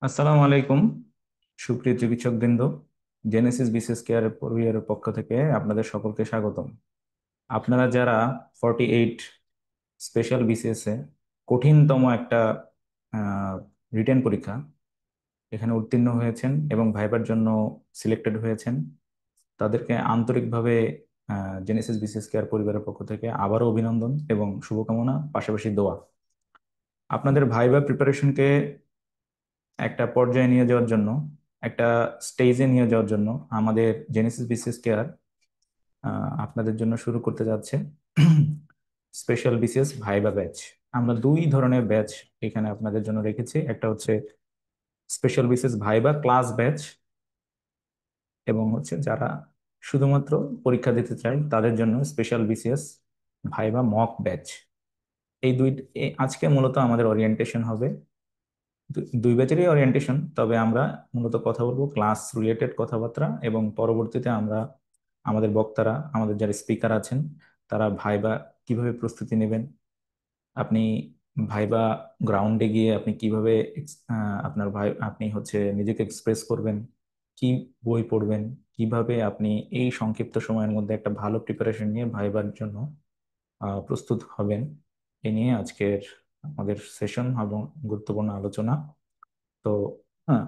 আসসালামু আলাইকুম, সুপ্রিয় চিকিৎসকবৃন্দ। জেনেসিস বিসিএস কেয়ার পরিবারের পক্ষ থেকে আপনাদের সকলকে স্বাগতম। আপনারা যারা 48 স্পেশাল বিসিএস এ কঠিনতম একটা রিটেন পরীক্ষা এখানে উত্তীর্ণ হয়েছেন এবং ভাইবার জন্য সিলেক্টেড হয়েছেন, তাদেরকে আন্তরিকভাবে জেনেসিস বিসিএস কেয়ার পরিবারের পক্ষ থেকে আবারও অভিনন্দন এবং শুভকামনা, পাশাপাশি দোয়া। আপনাদের ভাইবা প্রিপারেশনকে একটা পর্যায়ে নিয়ে যাওয়ার জন্য, একটা স্টেজে নিয়ে যাওয়ার জন্য আমাদের জেনেসিস বিসিএস কেয়ার আপনাদের জন্য শুরু করতে যাচ্ছে স্পেশাল বিসিএস ভাইবা ব্যাচ। আমরা দুই ধরনের ব্যাচ এখানে আপনাদের জন্য রেখেছি। একটা হচ্ছে special BCS viva class batch, এবং হচ্ছে যারা শুধুমাত্র পরীক্ষা দিতে চায় তাদের জন্য special BCS viva mock batch. এই দুই আজকে মূলত আমাদের ওরিয়েন্টেশন হবে, দুই ব্যাচেরই ওরিয়েন্টেশন, তবে আমরা মূলত কথা বলবো ক্লাস রিলেটেড কথাবার্তা, এবং পরবর্তীতে আমরা আমাদের বক্তারা, আমাদের যারা স্পিকার আছেন, তারা ভাইবা কিভাবে প্রস্তুতি নেবেন, আপনি ভাইবা গ্রাউন্ডে গিয়ে আপনি কিভাবে আপনার ভাই আপনি হচ্ছে নিজেকে এক্সপ্রেস করবেন, কি বই পড়বেন, কিভাবে আপনি এই সংক্ষিপ্ত সময়ের মধ্যে একটা ভালো প্রিপারেশন নিয়ে ভাইবার জন্য প্রস্তুত হবেন, এ নিয়ে আজকের আমাদের সেশন এবং গুরুত্বপূর্ণ আলোচনা। তো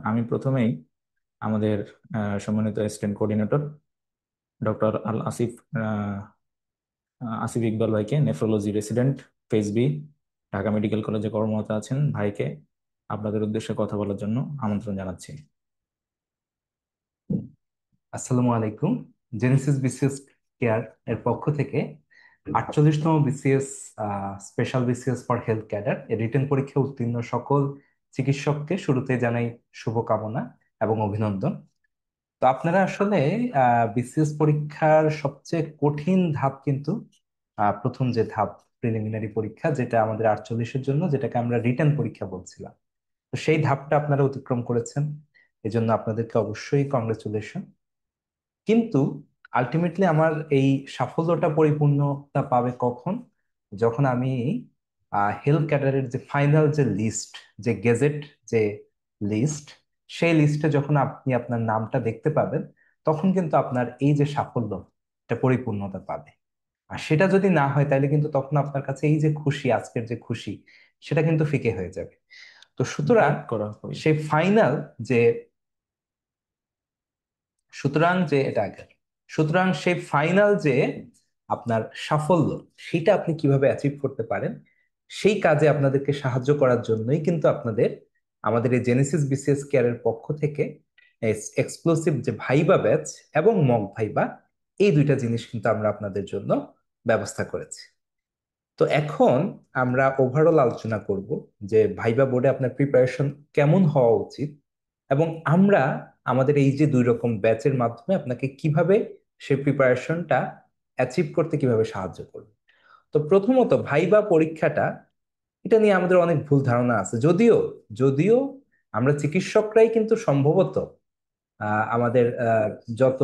আমি প্রথমেই আমাদের সম্মানিত assistant coordinator doctor Al Asif আহ, আসিফ ইকবাল ভাইকে, nephrology resident, phase B, Dhaka medical কলেজে কর্মরত আছেন, ভাইকে আপনাদের উদ্দেশ্যে কথা বলার জন্য আমন্ত্রণ জানাচ্ছি। আসসালামু আলাইকুম। জেনেসিস বিসিএস কেয়ার এর পক্ষ থেকে 48তম BCS special BCS for health cadre এর রিটেন পরীক্ষা উত্তীর্ণ সকল চিকিৎসককে শুরুতে জানাই শুভকামনা এবং অভিনন্দন। তো আপনারা আসলে বিসিএস পরীক্ষার সবচেয়ে কঠিন ধাপ কিন্তু প্রথম যে ধাপ, প্রিলিমিনারি পরীক্ষা, যেটা আমাদের 48-এর জন্য, যেটাকে আমরা রিটেন পরীক্ষা বলছিলাম। তো সেই ধাপটা আপনারা অতিক্রম করেছেন, এজন্য আপনাদেরকে অবশ্যই কংগ্রেচুলেশন। কিন্তু আলটিমেটলি আমার এই সাফল্যটা পরিপূর্ণতা পাবে কখন? যখন আমি হেলথ ক্যাডারের যে ফাইনাল যে লিস্ট, যে গেজেট, যে লিস্ট, সেই লিস্টে যখন আপনি আপনার নামটা দেখতে পাবেন, তখন কিন্তু আপনার এই যে সাফল্য, এটা পরিপূর্ণতা পাবে। আর সেটা যদি না হয়, তাহলে কিন্তু তখন আপনার কাছে এই যে খুশি, আজকের যে খুশি, সেটা কিন্তু ফিকে হয়ে যাবে। তো সুতরাং ব্যাক করা হবে। সেই ফাইনাল যে সুতরাং যে এটা আগে সুতরাং সেই ফাইনাল যে আপনার সাফল্য, সেটা আপনি কিভাবে অ্যাচিভ করতে পারেন, সেই কাজে আপনাদেরকে সাহায্য করার জন্যই কিন্তু আমাদের এই জেনেসিস বিসিএস কেয়ারের পক্ষ থেকে এক্সক্লুসিভ যে ভাইবা ব্যাচ এবং মক ভাইবা, এই দুইটা জিনিস কিন্তু আমরা আপনাদের জন্য ব্যবস্থা করেছি। তো এখন আমরা ওভারঅল আলোচনা করব যে ভাইবা বোর্ডে আপনার প্রিপারেশন কেমন হওয়া উচিত, এবং আমরা আমাদের এই যে দুই রকম ব্যাচের মাধ্যমে আপনাকে কিভাবে সেই প্রিপারেশনটা অ্যাচিভ করতে কিভাবে সাহায্য করব। তো প্রথমত ভাইবা পরীক্ষাটা, এটা নিয়ে আমাদের অনেক ভুল ধারণা আছে। যদিও যদিও আমরা চিকিৎসকরাই কিন্তু সম্ভবত আমাদের যত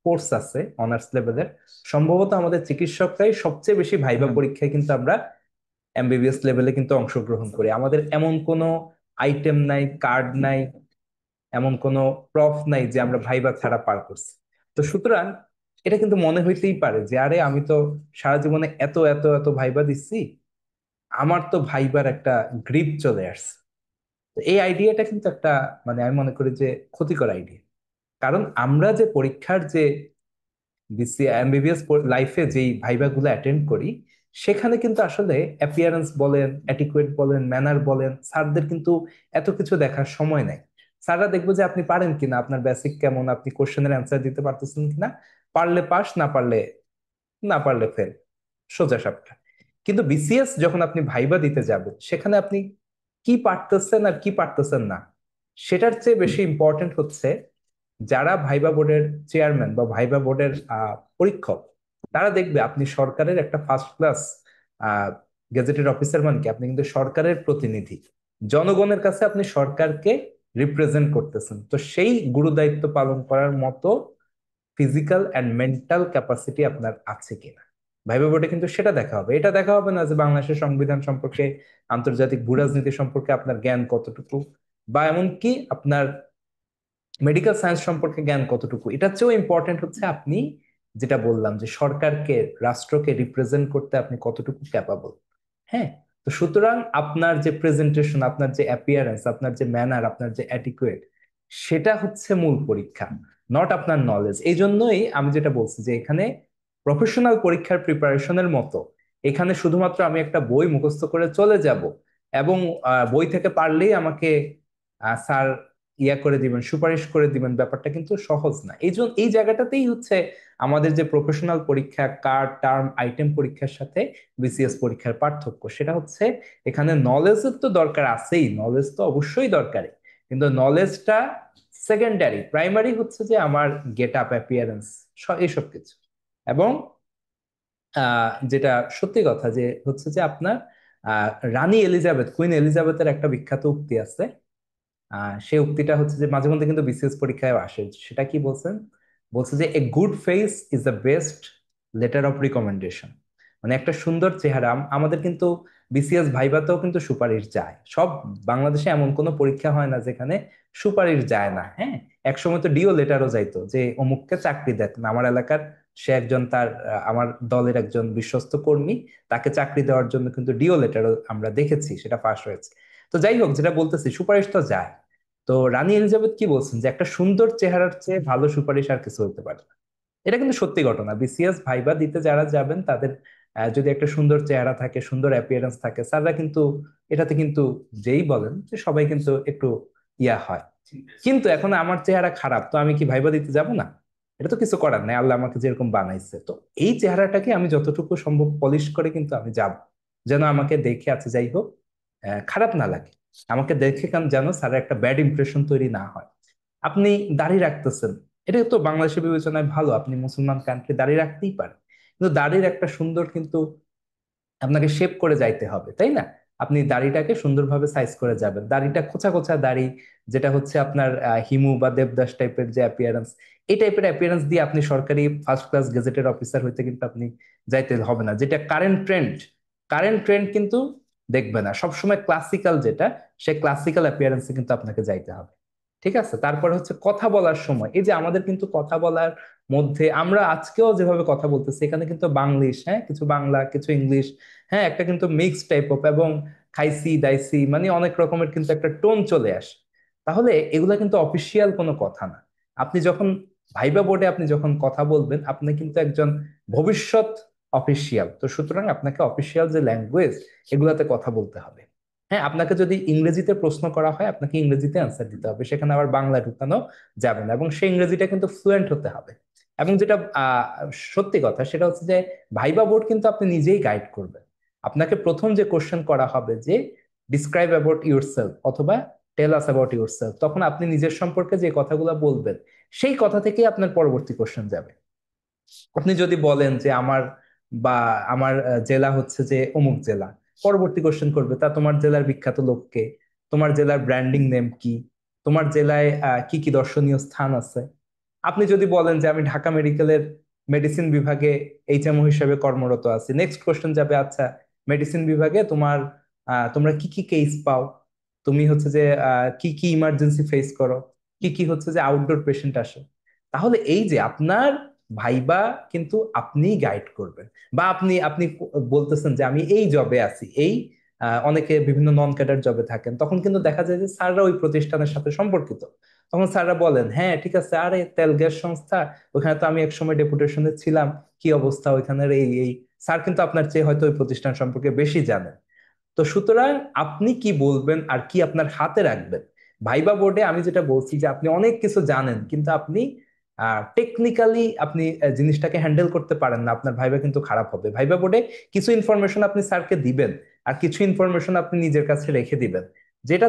কোর্স আছে অনার্স লেভেলের, সম্ভবত আমাদের চিকিৎসকরাই সবচেয়ে বেশি ভাইবা হ্যাঁ, পরীক্ষায় কিন্তু আমরা এমবিবিএস লেভেলে কিন্তু অংশগ্রহণ করি। আমাদের এমন কোনো আইটেম নাই, কার্ড নাই, এমন কোনো প্রফ নাই যে আমরা ভাইবা ছাড়া পার করছি। তো সুতরাং এটা কিন্তু মনে হইতেই পারে যে আরে আমি তো সারা জীবনে এত এত এত ভাইবা দিচ্ছি, আমার তো ভাইবার একটা গ্রিপ চলে আসছে। তো এই আইডিয়াটা কিন্তু একটা, মানে আমি মনে করি যে ক্ষতিকর আইডিয়া। কারণ আমরা যে পরীক্ষার যে এমবিবিএস লাইফে যেই ভাইবা গুলো অ্যাটেন্ড করি, সেখানে কিন্তু আসলে অ্যাপিয়ারেন্স বলেন, অ্যাটিকুয়েট বলেন, ম্যানার বলেন, স্যারদের কিন্তু এত কিছু দেখার সময় নাই। স্যাররা দেখবো যে আপনি পারেন কিনা, আপনার বেসিক কেমন, আপনি কোশ্চেনের অ্যান্সার দিতে পারতেছেন কিনা, পারলে পাস, না পারলে ফেল, সোজা সাপটা। কিন্তু বিসিএস যখন আপনি ভাইবা দিতে যাবেন, সেখানে আপনি কি পারতেছেন আর কি পারতেছেন না, সেটার চেয়ে বেশি ইম্পর্টেন্ট হচ্ছে যারা ভাইবা বোর্ডের চেয়ারম্যান বা ভাইবা বোর্ডের পরীক্ষক, তারা দেখবে আপনি সরকারের একটা ফার্স্ট ক্লাস গেজেটেড অফিসার, মানে কি আপনি কিন্তু সরকারের প্রতিনিধি, জনগণের কাছে আপনি সরকারকে রিপ্রেজেন্ট করতেছেন। তো সেই গুরুদায়িত্ব পালন করার মতো ফিজিক্যাল অ্যান্ড মেন্টাল ক্যাপাসিটি আপনার আছে কিনা, ভাইবা বোর্ডে কিন্তু সেটা দেখা হবে। এটা দেখা হবে না যে বাংলাদেশের সংবিধান সম্পর্কে, আন্তর্জাতিক ভূরাজনীতি সম্পর্কে আপনার জ্ঞান কতটুকু, বা এমনকি আপনার মেডিকেল সায়েন্স সম্পর্কে জ্ঞান কতটুকু। এটার চেয়েও ইম্পর্টেন্ট হচ্ছে আপনি যেটা বললাম যে সরকারকে, রাষ্ট্রকে রিপ্রেজেন্ট করতে আপনি কতটুকু ক্যাপাবল। হ্যাঁ, তো সুতরাং আপনার যে প্রেজেন্টেশন, আপনার যে অ্যাপিয়ারেন্স, আপনার যে ম্যানার, আপনার যে অ্যাটিকুয়েট, সেটা হচ্ছে মূল পরীক্ষা, নট আপনার নলেজ। এই জন্যই আমি যেটা বলছি যে এখানে প্রফেশনাল পরীক্ষার প্রিপারেশনের মতো এখানে শুধুমাত্র আমি একটা বই মুখস্থ করে চলে যাব এবং বই থেকে পারলেই আমাকে স্যার ইয়া করে দিবেন, সুপারিশ করে দিবেন, ব্যাপারটা কিন্তু সহজ না। এই জন্য এই জায়গাটাতেই হচ্ছে আমাদের যে প্রফেশনাল পরীক্ষা, কার টার্ম আইটেম পরীক্ষার সাথে বিসিএস পরীক্ষার পার্থক্য, সেটা হচ্ছে এখানে নলেজের তো দরকার আছেই, নলেজ তো অবশ্যই দরকারি, কিন্তু নলেজটা সেকেন্ডারি, প্রাইমারি হচ্ছে যে আমার গেট আপ, অ্যাপিয়ারেন্স, এইসব কিছু। এবং যেটা সত্যি কথা যে হচ্ছে যে আপনার রানী এলিজাবেথ, কুইন এলিজাবেথের একটা বিখ্যাত উক্তি আছে। সেই উক্তিটা হচ্ছে যে মাঝে মধ্যে কিন্তু বিসিএস পরীক্ষায় আসে। সেটা কি বলছেন? বলছে যে a good face is the best letter of recommendation. মানে একটা সুন্দর চেহারা আমাদের কিন্তু বিসিএস ভাইভাতেও কিন্তু সুপারিশ যায়। সব বাংলাদেশে এমন কোনো পরীক্ষা হয় না যেখানে সুপারিশ যায় না। হ্যাঁ, একসময় তো ডিও লেটারও যাইতো যে অমুককে চাকরি দেন আমার এলাকার, সে একজন তার আমার দলের একজন বিশ্বস্ত কর্মী, তাকে চাকরি দেওয়ার জন্য কিন্তু ডিও লেটারও আমরা দেখেছি, সেটা পাশ হয়েছে। তো যাই হোক, যেটা বলতেছি, সুপারিশ তো যায়। তো রানী এলিজাবেথ কি বলছেন যে একটা সুন্দর চেহারার চেয়ে ভালো সুপারিশ আর কিছু হতে পারে না। এটা কিন্তু সত্যি ঘটনা। বিসিএস ভাইবা দিতে যারা যাবেন তাদের যদি একটা সুন্দর চেহারা থাকে, সুন্দর অ্যাপিয়ারেন্স থাকে, স্যাররা কিন্তু এটাতে কিন্তু যেই বলেন যে সবাই কিন্তু একটু ইয়া হয়। কিন্তু এখন আমার চেহারা খারাপ, তো আমি কি ভাইবা দিতে যাব না? এটা তো কিছু করার নাই, আল্লাহ আমাকে যেরকম বানাইছে, তো এই চেহারাটাকে আমি যতটুকু সম্ভব পলিশ করে কিন্তু আমি যাব, যেন আমাকে দেখে আছে যাই হোক খারাপ না লাগে, আমাকে দেখে কেন যেন স্যারের একটা ব্যাড ইমপ্রেশন তৈরি না হয়। আপনি দাড়ি রাখতেছেন, এটা তো বাংলাদেশের বিবেচনায় ভালো, আপনি মুসলমান কান্ট্রি দাড়ি রাখতেই পারেন, কিন্তু দাড়ির একটা সুন্দর কিন্তু আপনাকে শেপ করে যাইতে হবে, তাই না? আপনি দাড়িটাকে সুন্দরভাবে সাইজ করে যাবেন। দাড়িটা খোঁচা খোঁচা দাড়ি, যেটা হচ্ছে আপনার হিমু বা দেবদাস টাইপের যে অ্যাপিয়ারেন্স, এই টাইপের অ্যাপিয়ারেন্স দিয়ে আপনি সরকারি ফার্স্ট ক্লাস গেজেটেড অফিসার হইতে কিন্তু আপনি যাইতে হবে না। যেটা কারেন্ট ট্রেন্ড, কারেন্ট ট্রেন্ড কিন্তু দেখবে না সবসময় ক্লাসিক্যাল যেটা, সে ক্লাসিক্যাল অ্যাপিয়ারেন্সে কিন্তু আপনাকে যাইতে হবে। ঠিক আছে, তারপর হচ্ছে কথা বলার সময়, এই যে আমাদের কিন্তু কথা বলার মধ্যে আমরা আজকেও যেভাবে কথা বলতেছি, এখানে কিন্তু বাংলিশ, হ্যাঁ, কিছু বাংলা কিছু ইংলিশ, হ্যাঁ, একটা কিন্তু মিক্স টাইপ অফ, এবং খাইসি দাইসি মানে অনেক রকমের কিন্তু একটা টোন চলে আসে। তাহলে এগুলা কিন্তু অফিসিয়াল কোনো কথা না। আপনি যখন ভাইবা বোর্ডে আপনি যখন কথা বলবেন, আপনি কিন্তু একজন ভবিষ্যৎ অফিসিয়াল, তো সুতরাং আপনাকে অফিসিয়াল যে ল্যাঙ্গুয়েজ, এগুলাতে কথা বলতে হবে। হ্যাঁ, আপনাকে যদি ইংরেজিতে প্রশ্ন করা হয়, আপনাকে ইংরেজিতে অ্যান্সার দিতে হবে, সেখানে আবার বাংলা ঢুকানো যাবে না, এবং সেই ইংরেজিটা কিন্তু ফ্লুয়েন্ট হতে হবে। এবং যেটা সত্যি কথা সেটা হচ্ছে যে ভাইবা বোর্ড কিন্তু আপনি নিজেই গাইড করবেন। আপনাকে প্রথম যে কোশ্চেন করা হবে যে ডিসক্রাইব অ্যাবাউট ইউরসেলফ অথবা টেল আস অ্যাবাউট ইউরসেলফ, তখন আপনি নিজের সম্পর্কে যে কথাগুলো বলবেন, সেই কথা থেকেই আপনার পরবর্তী কোশ্চেন যাবে। আপনি যদি বলেন যে আমার বা আমার জেলা হচ্ছে যে অমুক জেলা, পরবর্তী কোশ্চেন করবে তা তোমার জেলার বিখ্যাত লোককে, তোমার জেলার ব্র্যান্ডিং নেম কি, তোমার জেলায় কি কি দর্শনীয় স্থান আছে। আপনি যদি বলেন যে আমি ঢাকা মেডিকেলের মেডিসিন বিভাগে এইচএমও হিসেবে কর্মরত আছি, নেক্সট কোশ্চেন যাবে আচ্ছা মেডিসিন বিভাগে তোমার তোমরা কি কি কেস পাও, তুমি হচ্ছে যে কি কি ইমার্জেন্সি ফেস করো, কি কি হচ্ছে যে আউটডোর পেশেন্ট আসে। তাহলে এই যে আপনার ভাইবা কিন্তু আপনিই গাইড করবেন। বা আপনি আপনি বলতেছেন যে আমি এই জবে আছি, এই অনেকে বিভিন্ন নন ক্যাডার জবে থাকেন, তখন কিন্তু দেখা যায় যে স্যাররা ওই প্রতিষ্ঠানের সাথে সম্পর্কিত। তখন স্যাররা বলেন হ্যাঁ ঠিক আছে, আরে তেল গ্যাস সংস্থা, ওখানে তো আমি একসময় ডেপুটেশনে ছিলাম, কি অবস্থা ওইখানের, এই এই স্যার কিন্তু আপনার চেয়ে হয়তো ওই প্রতিষ্ঠান সম্পর্কে বেশি জানেন। তো সুতরাং আপনি কি বলবেন আর কি আপনার হাতে রাখবেন। ভাইবা বোর্ডে আমি যেটা বলছি যে আপনি অনেক কিছু জানেন, কিন্তু আপনি টেকনিক্যালি আপনি জিনিসটাকে হ্যান্ডেল করতে পারেন না, আপনার ভাইবা কিন্তু খারাপ হবে। ভাইবা বোর্ডে কিছু ইনফরমেশন আপনি স্যারকে দিবেন, আর কিছু ইনফরমেশন আপনি নিজের কাছে রেখে দিবেন, যেটা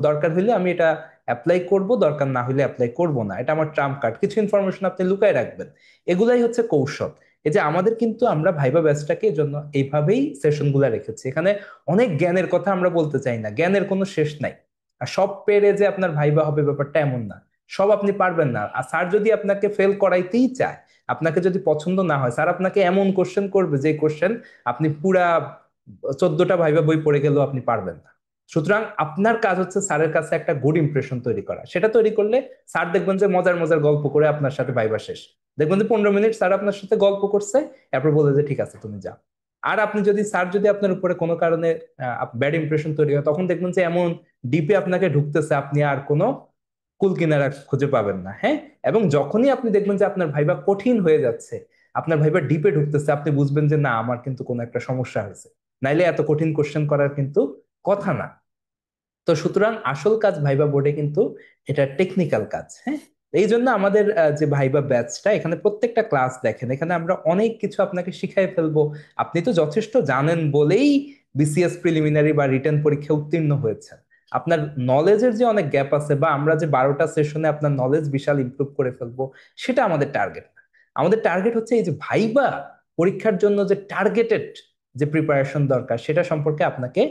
দরকার হইলে আমি এটা অ্যাপ্লাই করব, দরকার না হলে অ্যাপ্লাই করব না, এটা আমার ট্রাম্প কার্ড। কিছু ইনফরমেশন আপনি লুকায় রাখবেন। এগুলাই হচ্ছে কৌশল। এই যে আমাদের কিন্তু আমরা ভাইবা ব্যাচটাকে এই জন্য এইভাবেই সেশন গুলা রেখেছি। এখানে অনেক জ্ঞানের কথা আমরা বলতে চাই না, জ্ঞানের কোনো শেষ নাই। আর সব পেরে যে আপনার ভাইবা হবে ব্যাপারটা এমন না, সব আপনি পারবেন না। আর স্যার যদি আপনাকে ফেল করাইতেই চায়, আপনাকে যদি পছন্দ না হয়, স্যার আপনাকে এমন কোশ্চেন করবে যে কোশ্চেন আপনি পুরা 14টা ভাইবা বই পড়ে গেলেও আপনি পারবেন না। সুতরাং আপনার কাজ হচ্ছে স্যারের কাছে একটা গুড ইমপ্রেশন তৈরি করা। সেটা তৈরি করলে স্যার দেখবেন যে মজার মজার গল্প করে আপনার সাথে ভাইবা শেষ। দেখবেন যে 15 মিনিট স্যার আপনার সাথে গল্প করছে, এরপর বলে যে ঠিক আছে তুমি যাও। আর আপনি যদি স্যার যদি আপনার উপরে কোনো কারণে ব্যাড ইমপ্রেশন তৈরি হয়, তখন দেখবেন যে এমন ডিপে আপনাকে ঢুকতেছে, আপনি আর কোনো কুল কিনারা খুঁজে পাবেন না। হ্যাঁ, এবং যখনই আপনি দেখবেন যে আপনার ভাইবা কঠিন হয়ে যাচ্ছে, আপনার ভাইবা ডিপে ঢুকতেছে, আপনি বুঝবেন যে না আমার কিন্তু কোনো একটা সমস্যা হয়েছে, নাইলে এত কঠিন কোশ্চেন করার কিন্তু কথা না। তো সুতরাং আসল কাজ ভাইবা বোর্ডে কিন্তু এটা টেকনিক্যাল কাজ। হ্যাঁ, এই জন্য আমাদের যে ভাইবা ব্যাচটা, এখানে প্রত্যেকটা ক্লাস দেখেন, এখানে আমরা অনেক কিছু আপনাকে শিখাই ফেলবো। আপনি তো যথেষ্ট জানেন বলেই বিসিএস প্রিলিমিনারি বা রিটেন পরীক্ষা উত্তীর্ণ হয়েছেন। আপনার নলেজের যে অনেক গ্যাপ আছে, বা আমরা যে 12টা সেশনে আপনার নলেজ বিশাল ইমপ্রুভ করে ফেলবো, সেটা আমাদের টার্গেট না। আমাদের টার্গেট হচ্ছে এই যে ভাইবা পরীক্ষার জন্য যে টার্গেটেড যে প্রিপারেশন দরকার, সেটা সম্পর্কে আপনাকে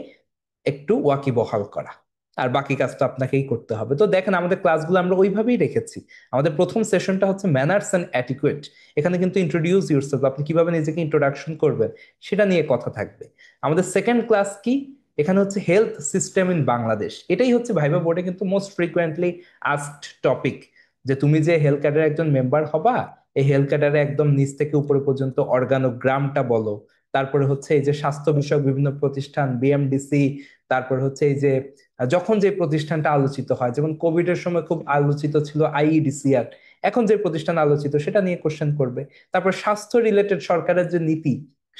একটু ওয়াকিবহাল করা। আর বাকি কাজটা আপনাকেই করতে হবে। তো দেখেন আমাদের ক্লাসগুলো আমরা ওইভাবেই রেখেছি। আমাদের প্রথম সেশনটা হচ্ছে ম্যানার্স এন্ড অ্যাটিকুয়েট। এখানে কিন্তু ইন্ট্রোডিউস ইউরসেলফ, আপনি কিভাবে নিজেকে ইন্ট্রোডাকশন করবেন সেটা নিয়ে কথা থাকবে। আমাদের সেকেন্ড ক্লাস কি, এখানে হচ্ছে হেলথ সিস্টেম ইন বাংলাদেশ। এটাই হচ্ছে ভাইবা বোর্ডে কিন্তু মোস্ট ফ্রিকুয়েন্টলি আস্কড টপিক, যে তুমি যে হেলথ ক্যাডারের একজন মেম্বার হবা, এই হেলথ ক্যাডারে একদম নিচ থেকে উপরে পর্যন্ত অর্গানোগ্রামটা বলো। তারপরে হচ্ছে এই যে স্বাস্থ্য বিষয়ক বিভিন্ন প্রতিষ্ঠান, বিএমডিসি, তারপর হচ্ছে এই যে যখন যে প্রতিষ্ঠানটা আলোচিত হয়, যেমন কোভিড এর সময় খুব আলোচিত ছিল আইইডিসিআর, এখন যে প্রতিষ্ঠান আলোচিত সেটা নিয়ে কোশ্চেন করবে। তারপর স্বাস্থ্য রিলেটেড সরকারের যে নীতি,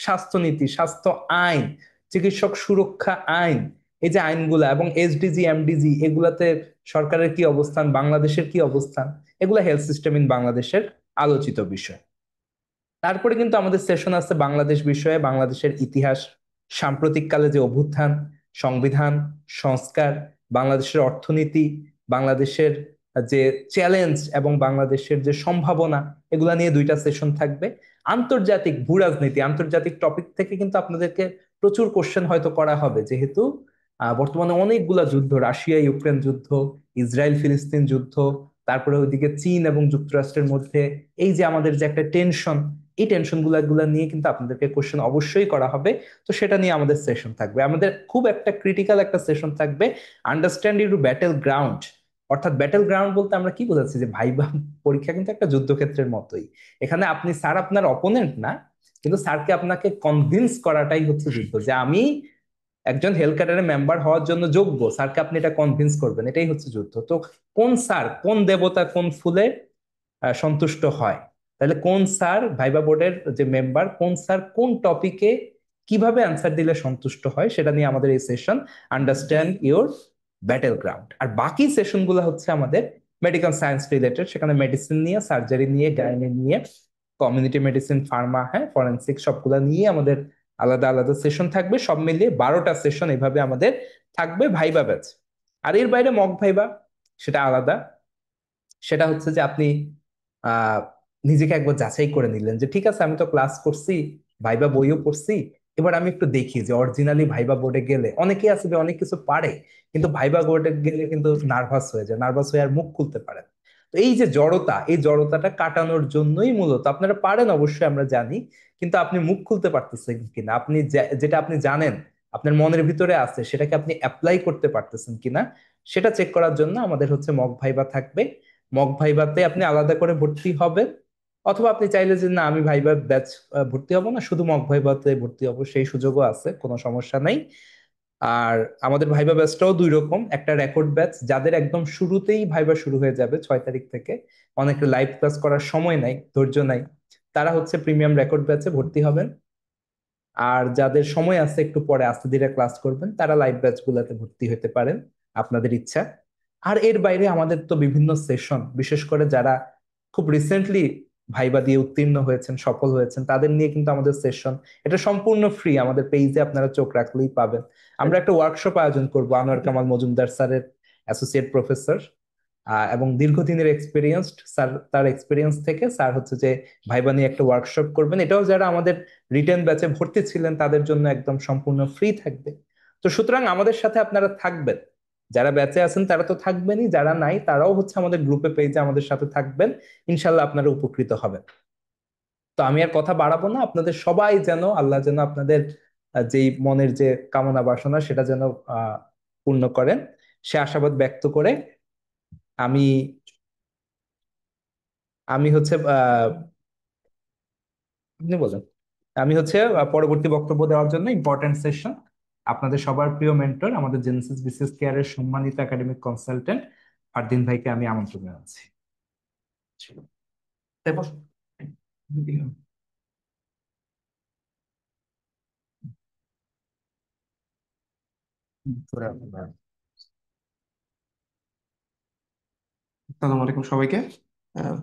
স্বাস্থ্য নীতি, স্বাস্থ্য আইন, চিকিৎসক সুরক্ষা আইন, এই যে আইনগুলা, এবং এসডিজি এমডিজি, এগুলাতে সরকারের কি অবস্থান, বাংলাদেশের কি অবস্থান, এগুলা হেলথ সিস্টেম ইন বাংলাদেশের আলোচিত বিষয়। তারপরে কিন্তু আমাদের সেশন আছে বাংলাদেশ বিষয়ে, বাংলাদেশের ইতিহাস, সাম্প্রতিককালে যে অভ্যুত্থান, সংবিধান, সংস্কার, বাংলাদেশের অর্থনীতি, বাংলাদেশের যে চ্যালেঞ্জ এবং বাংলাদেশের যে সম্ভাবনা, এগুলা নিয়ে 2টা সেশন থাকবে। আন্তর্জাতিক ভূ রাজনীতি, আন্তর্জাতিক টপিক থেকে কিন্তু আপনাদেরকে প্রচুর কোশ্চেন হয়তো করা হবে, যেহেতু বর্তমানে অনেকগুলা যুদ্ধ, রাশিয়া ইউক্রেন যুদ্ধ, ইসরায়েল ফিলিস্তিন যুদ্ধ, তারপরে ওইদিকে চীন এবং যুক্তরাষ্ট্রের মধ্যে এই যে আমাদের যে একটা টেনশন, এই টেনশন গুলা নিয়ে কিন্তু আপনাদেরকে কোশ্চেন অবশ্যই করা হবে। তো সেটা নিয়ে আমাদের সেশন থাকবে। আমাদের খুব একটা ক্রিটিক্যাল একটা সেশন থাকবে, আন্ডারস্ট্যান্ড ইউর ব্যাটেল গ্রাউন্ড। অর্থাৎ ব্যাটেল গ্রাউন্ড বলতে আমরা কি বোঝাচ্ছি, যে ভাইবা পরীক্ষা কিন্তু একটা যুদ্ধক্ষেত্রের মতোই। এখানে আপনি স্যার আপনার অপোনেন্ট না, কিন্তু স্যারকে আপনাকে কনভিন্স করাটাই হচ্ছে যুদ্ধ, যে আমি একজন হেলথ ক্যাডারের মেম্বার হওয়ার জন্য যোগ্য। স্যারকে আপনি এটা কনভিন্স করবেন, এটাই হচ্ছে যুদ্ধ। তো কোন স্যার, কোন দেবতা, কোন ফুলে সন্তুষ্ট হয়, তাহলে কোন স্যার ভাইবা বোর্ডের যে মেম্বার, কোন স্যার কোন টপিকে কিভাবে অ্যান্সার দিলে সন্তুষ্ট হয়, সেটা নিয়ে আমাদের এই session, understand your battle ground. আর বাকি সেশন গুলো হচ্ছে আমাদের মেডিকেল সায়েন্স রিলেটেড, সেখানে মেডিসিন নিয়ে, সার্জারি নিয়ে, গাইনি নিয়ে, কমিউনিটি মেডিসিন, ফার্মা, হ্যাঁ, ফরেন্সিক, সবগুলা নিয়ে আমাদের আলাদা আলাদা সেশন থাকবে। সব মিলিয়ে 12টা সেশন এভাবে আমাদের থাকবে ভাইবা ব্যাচ। আর এর বাইরে মক ভাইবা, সেটা আলাদা। সেটা হচ্ছে যে আপনি আহ নিজেকে একবার যাচাই করে নিলেন, যে ঠিক আছে আমি তো ক্লাস করছি, ভাইবা বইও পড়ছি, এবার আমি একটু দেখি যে অরিজিনালি ভাইবা বোর্ডে গেলে, অনেকেই আছে যে অনেক কিছু পারে, কিন্তু ভাইবা বোর্ডে গেলে কিন্তু নার্ভাস হয়ে যায়, নার্ভাস হয়ে আর মুখ খুলতে পারে না। তো এই যে জড়তা, এই জড়তাটা কাটানোর জন্যই মূলত, আপনারা পারেন অবশ্যই আমরা জানি, কিন্তু আপনি মুখ খুলতে পারতেছেন কিনা, আপনি যেটা আপনি জানেন আপনার মনের ভিতরে আছে, সেটাকে আপনি অ্যাপ্লাই করতে পারতেছেন কিনা, সেটা চেক করার জন্য আমাদের হচ্ছে মক ভাইবা থাকবে। মক ভাইভাতে আপনি আলাদা করে ভর্তি হবেন, অথবা আপনি চাইলে যে না আমি ভাইবা ব্যাচ ভর্তি হব না, শুধু মক ভাইভাতে ভর্তি হব, সেই সুযোগও আছে, কোনো সমস্যা নাই। আর আমাদের ভাইবা ব্যাচটাও 2 রকম, একটা রেকর্ড ব্যাচ, যাদের একদম শুরুতেই ভাইবা শুরু হয়ে যাবে 6 তারিখ থেকে, অনেকে লাইভ ক্লাস করার সময় নাই, ধৈর্য নাই, তারা হচ্ছে প্রিমিয়াম রেকর্ড ব্যাচে ভর্তি হবেন। আর যাদের সময় আছে, একটু পরে আস্তে ধীরে ক্লাস করবেন, তারা লাইভ ব্যাচ গুলাতে ভর্তি হতে পারেন, আপনাদের ইচ্ছা। আর এর বাইরে আমাদের তো বিভিন্ন সেশন, বিশেষ করে যারা খুব রিসেন্টলি ভাইবা দিয়ে উত্তীর্ণ হয়েছেন, সফল হয়েছেন, তাদের নিয়ে কিন্তু আমাদের সেশন, এটা সম্পূর্ণ ফ্রি, আমাদের পেজে আপনারা চোখ রাখলেই পাবেন। আমরা একটা ওয়ার্কশপ আয়োজন করব, আনোয়ার কামাল মজুমদার স্যারের, অ্যাসোসিয়েট প্রফেসর এবং দীর্ঘদিনের এক্সপিরিয়েন্সড স্যার, তার এক্সপিরিয়েন্স থেকে স্যার হচ্ছে যে ভাইবা নিয়ে একটা ওয়ার্কশপ করবেন। এটাও যারা আমাদের রিটেন ব্যাচে ভর্তি ছিলেন তাদের জন্য একদম সম্পূর্ণ ফ্রি থাকবে। তো সুতরাং আমাদের সাথে আপনারা থাকবেন, যারা ব্যাচে আছেন তারা তো থাকবেনই, যারা নাই তারাও হচ্ছে আমাদের গ্রুপে পেজে আমাদের সাথে থাকবেন। ইনশাল্লাহ আপনারা উপকৃত হবেন। তো আমি আর কথা বাড়াবো না, আপনাদের সবাই যেন, আল্লাহ যেন আপনাদের যেই মনের যে কামনা বাসনা, সেটা যেন পূর্ণ করেন। সে আশাবাদ ব্যক্ত করে আমি আমি হচ্ছে আপনি বলেন। আমি হচ্ছে পরবর্তী বক্তব্য দেওয়ার জন্য ইম্পর্টেন্ট সেশন আপনাদের সবার প্রিয় মেন্টর, আমাদের জেনেসিস বিসিএস কেয়ারের সম্মানিত একাডেমিক কনসালটেন্ট ফারদিন ভাইকে আমি আমন্ত্রণ জানাচ্ছি। তাই বস। আসসালামু আলাইকুম সবাইকে। আহ,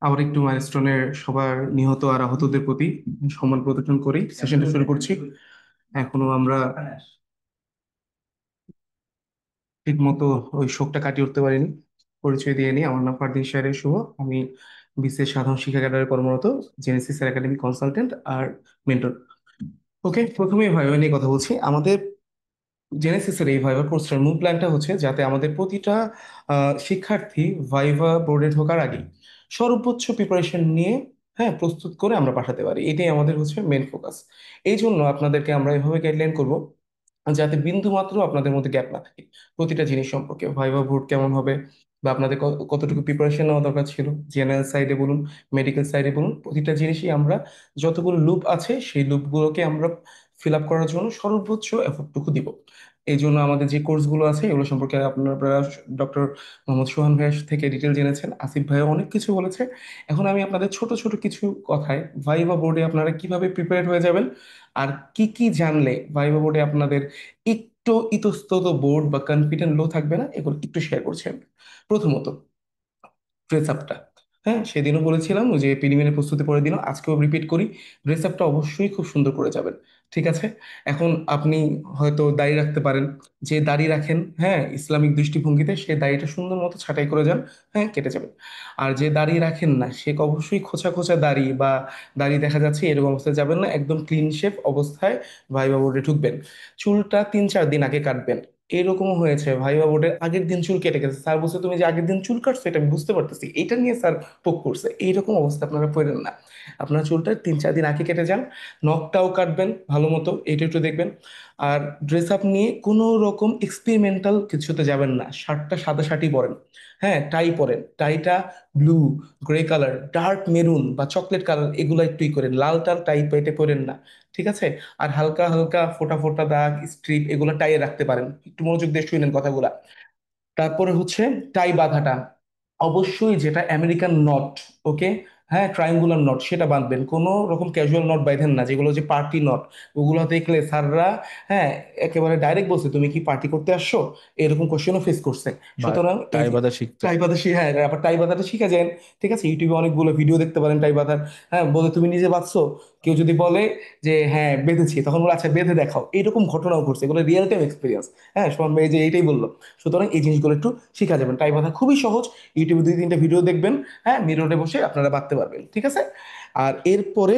আবার একটু মাইলস্টোনের সবার নিহত আর আহতদের প্রতি সম্মান প্রদর্শন করি সেশনটা শুরু করছি। এখনো আমরা ঠিক মতো ওই শোকটা কাটিয়ে উঠতে পারিনি। পরিচয় দিয়ে নিই, আমার নাম ফারদিন শাহরিয়ার শুভ। আমি বিসিএস সাধারণ শিক্ষা ক্যাডারে কর্মরত, জেনেসিস একাডেমিক কনসালটেন্ট আর মেন্টর। ওকে, প্রথমেই ভাইবা নিয়ে কথা বলছি। আমাদের জেনেসিসের এই ভাইভা কোর্সটার মূল প্ল্যানটা হচ্ছে যাতে আমাদের প্রতিটা শিক্ষার্থী ভাইভা বোর্ডে ঢোকার আগে সর্বোচ্চ প্রিপারেশন নিয়ে, হ্যাঁ, প্রস্তুত করে আমরা পাঠাতে পারি। এটাই আমাদের হচ্ছে মেন ফোকাস। এই জন্য আপনাদেরকে আমরা এভাবে গাইডলাইন করব যাতে বিন্দু মাত্র আপনাদের মধ্যে গ্যাপ না থাকে প্রতিটা জিনিস সম্পর্কে। ভাইভা বোর্ড কেমন হবে বা আপনাদের কতটুকু প্রিপারেশন নেওয়া দরকার ছিল, জেনারেল সাইডে বলুন, মেডিকেল সাইডে বলুন, প্রতিটা জিনিসই আমরা যতগুলো লুপ আছে সেই লুপগুলোকে আমরা ফিল আপ করার জন্য সর্বোচ্চ এফোর্টটুকু দিব। এই জন্য আমাদের যে কোর্সগুলো আছে এগুলো সম্পর্কে আপনারা ডক্টর মোহাম্মদ সোহান ভাইয়ের থেকে ডিটেল জেনেছেন, আসিফ ভাইয়া অনেক কিছু বলেছে। এখন আমি আপনাদের ছোট ছোট কিছু কথায় ভাইভা বোর্ডে আপনারা কিভাবে প্রিপেয়ার হয়ে যাবেন আর কি কি জানলে ভাইভা বোর্ডে আপনাদের একটু ইতস্তত বোর্ড বা কনফিডেন্ট লো থাকবে না, এগুলো একটু শেয়ার করছেন। প্রথমত, ড্রেস আপটা। হ্যাঁ, সেদিনও বলেছিলাম ওই যে প্রিলিমিনারি প্রস্তুতি পরের দিনও, আজকেও রিপিট করি, ড্রেস আপটা অবশ্যই খুব সুন্দর করে যাবেন। ঠিক আছে? এখন আপনি হয়তো দাড়ি রাখতে পারেন, যে দাড়ি রাখেন হ্যাঁ ইসলামিক দৃষ্টিভঙ্গিতে, সে দাড়িটা সুন্দর মতো ছাঁটাই করে যান, হ্যাঁ কেটে যাবেন। আর যে দাড়ি রাখেন না সে অবশ্যই খোঁচা খোঁচা দাড়ি বা দাড়ি দেখা যাচ্ছে এরকম অবস্থায় যাবেন না, একদম ক্লিন শেভ অবস্থায় ভাইবা বোর্ডে ঢুকবেন। চুলটা 3-4 দিন আগে কাটবেন। এরকমও হয়েছে ভাইবা বোর্ডের আগের দিন চুল কেটে গেছে, স্যার বলছে তুমি যে আগের দিন চুল কাটছো এটা আমি বুঝতে পারতেছি, এটা নিয়ে স্যার পোক করছে। এইরকম অবস্থা আপনারা পড়েন না, আপনার চুলটা 3-4 দিন আগে কেটে যান। নখটাও কাটবেন ভালো মতো, এটা একটু দেখবেন। আর ড্রেস আপ নিয়ে কোনো রকম এক্সপেরিমেন্টাল কিছুতে যাবেন না, শার্টটা সাদা শার্টই পরেন, হ্যাঁ টাই পরেন, টাইটা blue, grey colour, dark maroon বা চকলেট কালার এগুলো একটুই করেন, লাল টাল টাই পেটে পরেন না। ঠিক আছে? আর হালকা হালকা ফোটা ফোটা দাগ স্ট্রিপ এগুলো টাইয়ে রাখতে পারেন, একটু মনোযোগ দিয়ে শুনেন কথাগুলা। তারপরে হচ্ছে টাই বাঁধাটা, অবশ্যই যেটা আমেরিকান নট, ওকে, হ্যাঁ ট্রায়াঙ্গুলার নট সেটা বাঁধবেন, কোনো রকম ক্যাজুয়াল নট বাইধেন না, যেগুলো যে পার্টি নট ওগুলো দেখলে স্যাররা হ্যাঁ একেবারে ডাইরেক্ট বলছে তুমি কি পার্টি করতে আসছো, এরকম কোশ্চেনও ফেস করছে। বা সুতরাং এই টাই যে বাঁধা শিখতে। টাই বাঁধা হ্যাঁ আবার টাই বাঁধাটা শিখে যান। ঠিক আছে, ইউটিউবে অনেকগুলো ভিডিও দেখতে পারেন টাই বাঁধার। হ্যাঁ, বলে তুমি নিজে বাঁধছো, কেউ যদি বলে যে হ্যাঁ বেঁধেছি তখন বলে আচ্ছা বেঁধে দেখাও, এইরকম ঘটনাও ঘটছে, এগুলো রিয়েল টাইম এক্সপিরিয়েন্স। হ্যাঁ, সোহান ভাই যে এইটাই বললো। সুতরাং এই জিনিসগুলো একটু শিখা যাবেন। টাই বাঁধা খুবই সহজ, ইউটিউবে 2-3টা ভিডিও দেখবেন, হ্যাঁ মিররে বসে আপনারা বাঁধতে পারবেন। ঠিক আছে? আর এরপরে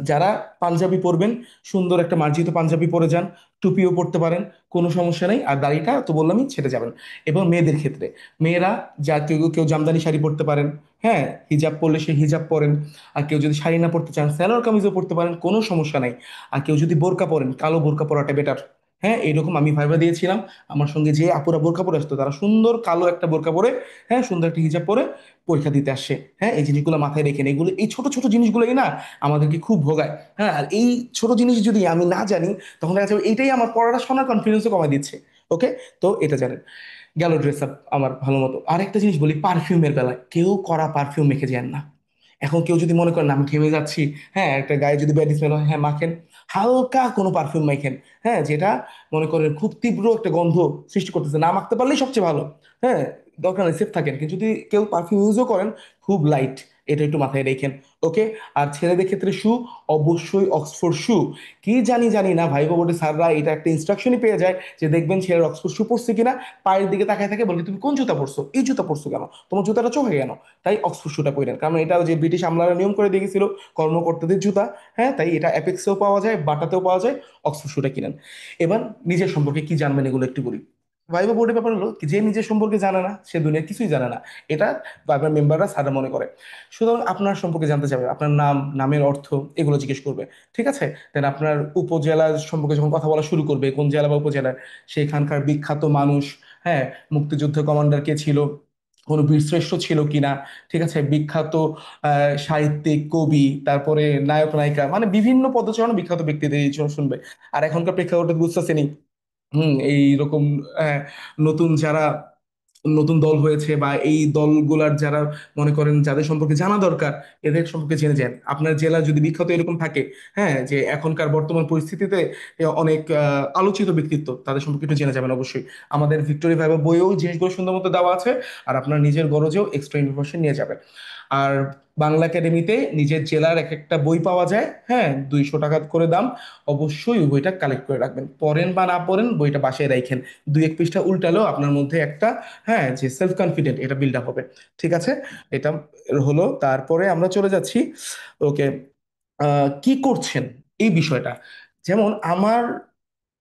যারা পাঞ্জাবি পরবেন, সুন্দর একটা মার্জিত পাঞ্জাবি পরে যান, টুপিও পরতে পারেন, কোনো সমস্যা নেই। আর দাড়িটা তো বললামই ছেড়ে যাবেন। এবং মেয়েদের ক্ষেত্রে, মেয়েরা যা কেউ কেউ জামদানি শাড়ি পরতে পারেন, হ্যাঁ হিজাব পরলে সে হিজাব পরেন। আর কেউ যদি শাড়ি না পরতে চান সালোয়ার কামিজও পরতে পারেন, কোনো সমস্যা নাই। আর কেউ যদি বোরকা পরেন, কালো বোরকা পরাটা বেটার। হ্যাঁ, এইরকম আমি ভাইবা দিয়েছিলাম, আমার সঙ্গে যে আপুরা বোরকা পরে আসতো তারা সুন্দর কালো একটা বোরকা পরে, হ্যাঁ সুন্দর একটা হিজাব পরে পরীক্ষা দিতে আসে। হ্যাঁ, এই জিনিসগুলো মাথায় রেখেন, এগুলো এই ছোট ছোট জিনিসগুলোই না আমাদেরকে খুব ভোগায়। হ্যাঁ, আর এই ছোট জিনিস যদি আমি না জানি তখন দেখা যাবে এইটাই আমার পড়াশোনার কনফিডেন্সও কমায় দিচ্ছে। ওকে, তো এটা জানেন। গেল ড্রেস আপ আমার ভালো মতো। আরেকটা জিনিস বলি, পারফিউমের বেলায় কেউ কড়া পারফিউম মেখে যান না। এখন কেউ যদি মনে করেন আমি ঘেমে যাচ্ছি, হ্যাঁ একটা গায়ে যদি ব্যাড স্মেল হয়, হ্যাঁ মাখেন, হালকা কোনো পারফিউম মাখেন, হ্যাঁ যেটা মনে করেন খুব তীব্র একটা গন্ধ সৃষ্টি করতেছে না, মাখতে পারলেই সবচেয়ে ভালো। হ্যাঁ, দরকার নেই সেফ থাকেন, কিন্তু যদি কেউ পারফিউম ইউজও করেন খুব লাইট, এটা একটু মাথায় রেখেন। ওকে। আর ছেলেদের ক্ষেত্রে শু, অবশ্যই অক্সফোর্ড শু। কি জানি জানি না ভাই বোর্ডে স্যাররা এটা একটা ইনস্ট্রাকশনই পেয়ে যায় যে দেখবেন ছেলের অক্সফোর্ড শু পরছে কিনা, পায়ের দিকে তাকায় থাকে, বলে তুমি কোন জুতা পরছো, এই জুতা পরছো কেন, তোমার জুতাটা চোখে কেন। তাই অক্সফোর্ড শুটা পরেন, কারণ এটা যে ব্রিটিশ আমলারা নিয়ম করে দিয়ে গেছিল কর্মকর্তাদের জুতা। হ্যাঁ, তাই এটা অ্যাপেক্সেও পাওয়া যায়, বাটাতেও পাওয়া যায়, অক্সফোর্ড শুটা কিনেন। এবার নিজের সম্পর্কে কি জানবেন এগুলো একটু বলি। ভাইবা বোর্ডের ব্যাপার হলো কি, যে নিজের সম্পর্কে জানে না সে দুনিয়ার কিছুই জানে না, এটা ভাইবার মেম্বাররা স্যাররা মনে করে। সুতরাং আপনার সম্পর্কে জানতে চাবে, আপনার নাম, নামের অর্থ, এগুলো জিজ্ঞেস করবে। ঠিক আছে, দেন আপনার উপজেলা সম্পর্কে যখন কথা বলা শুরু করবে, কোন জেলা বা উপজেলার, সেখানকার বিখ্যাত মানুষ, হ্যাঁ, মুক্তিযুদ্ধ কমান্ডার কে ছিল, কোনো বীরশ্রেষ্ঠ ছিল কিনা, ঠিক আছে, বিখ্যাত সাহিত্যিক, কবি, তারপরে নায়ক নায়িকা, মানে বিভিন্ন পদচারণা বিখ্যাত ব্যক্তিদের এই জন্য শুনবে। আর এখনকার প্রেক্ষাপটে বুঝতেছেনি, এইরকম নতুন যারা নতুন দল হয়েছে বা এই দলগুলার যারা মনে করেন যাদের সম্পর্কে জানা দরকার, এদের সম্পর্কে জেনে যান। আপনার জেলা যদি বিখ্যাত এরকম থাকে, হ্যাঁ, যে এখনকার বর্তমান পরিস্থিতিতে অনেক আলোচিত ব্যক্তিত্ব, তাদের সম্পর্কে একটু জেনে যাবেন অবশ্যই। আমাদের ভিক্টোরি ভাইবা বইয়েও জিনিসগুলো সুন্দর মতো দেওয়া আছে, আর আপনার নিজের গরজেও এক্সট্রা ইনফরমেশন নিয়ে যাবেন। আর বাংলা একাডেমিতে নিজের জেলার এক একটা বই পাওয়া যায়, হ্যাঁ, 200 টাকা করে দাম। অবশ্যই ওই বইটা কালেক্ট করে রাখবেন, পড়েন বা না পড়েন বইটা বাসায় রাখেন। 2-1 পৃষ্ঠা উল্টালেও আপনার মধ্যে একটা, হ্যাঁ, যে সেলফ কনফিডেন্ট, এটা বিল্ড আপ হবে। ঠিক আছে, এটা হলো। তারপরে আমরা চলে যাচ্ছি, ওকে, কি করছেন এই বিষয়টা। যেমন আমার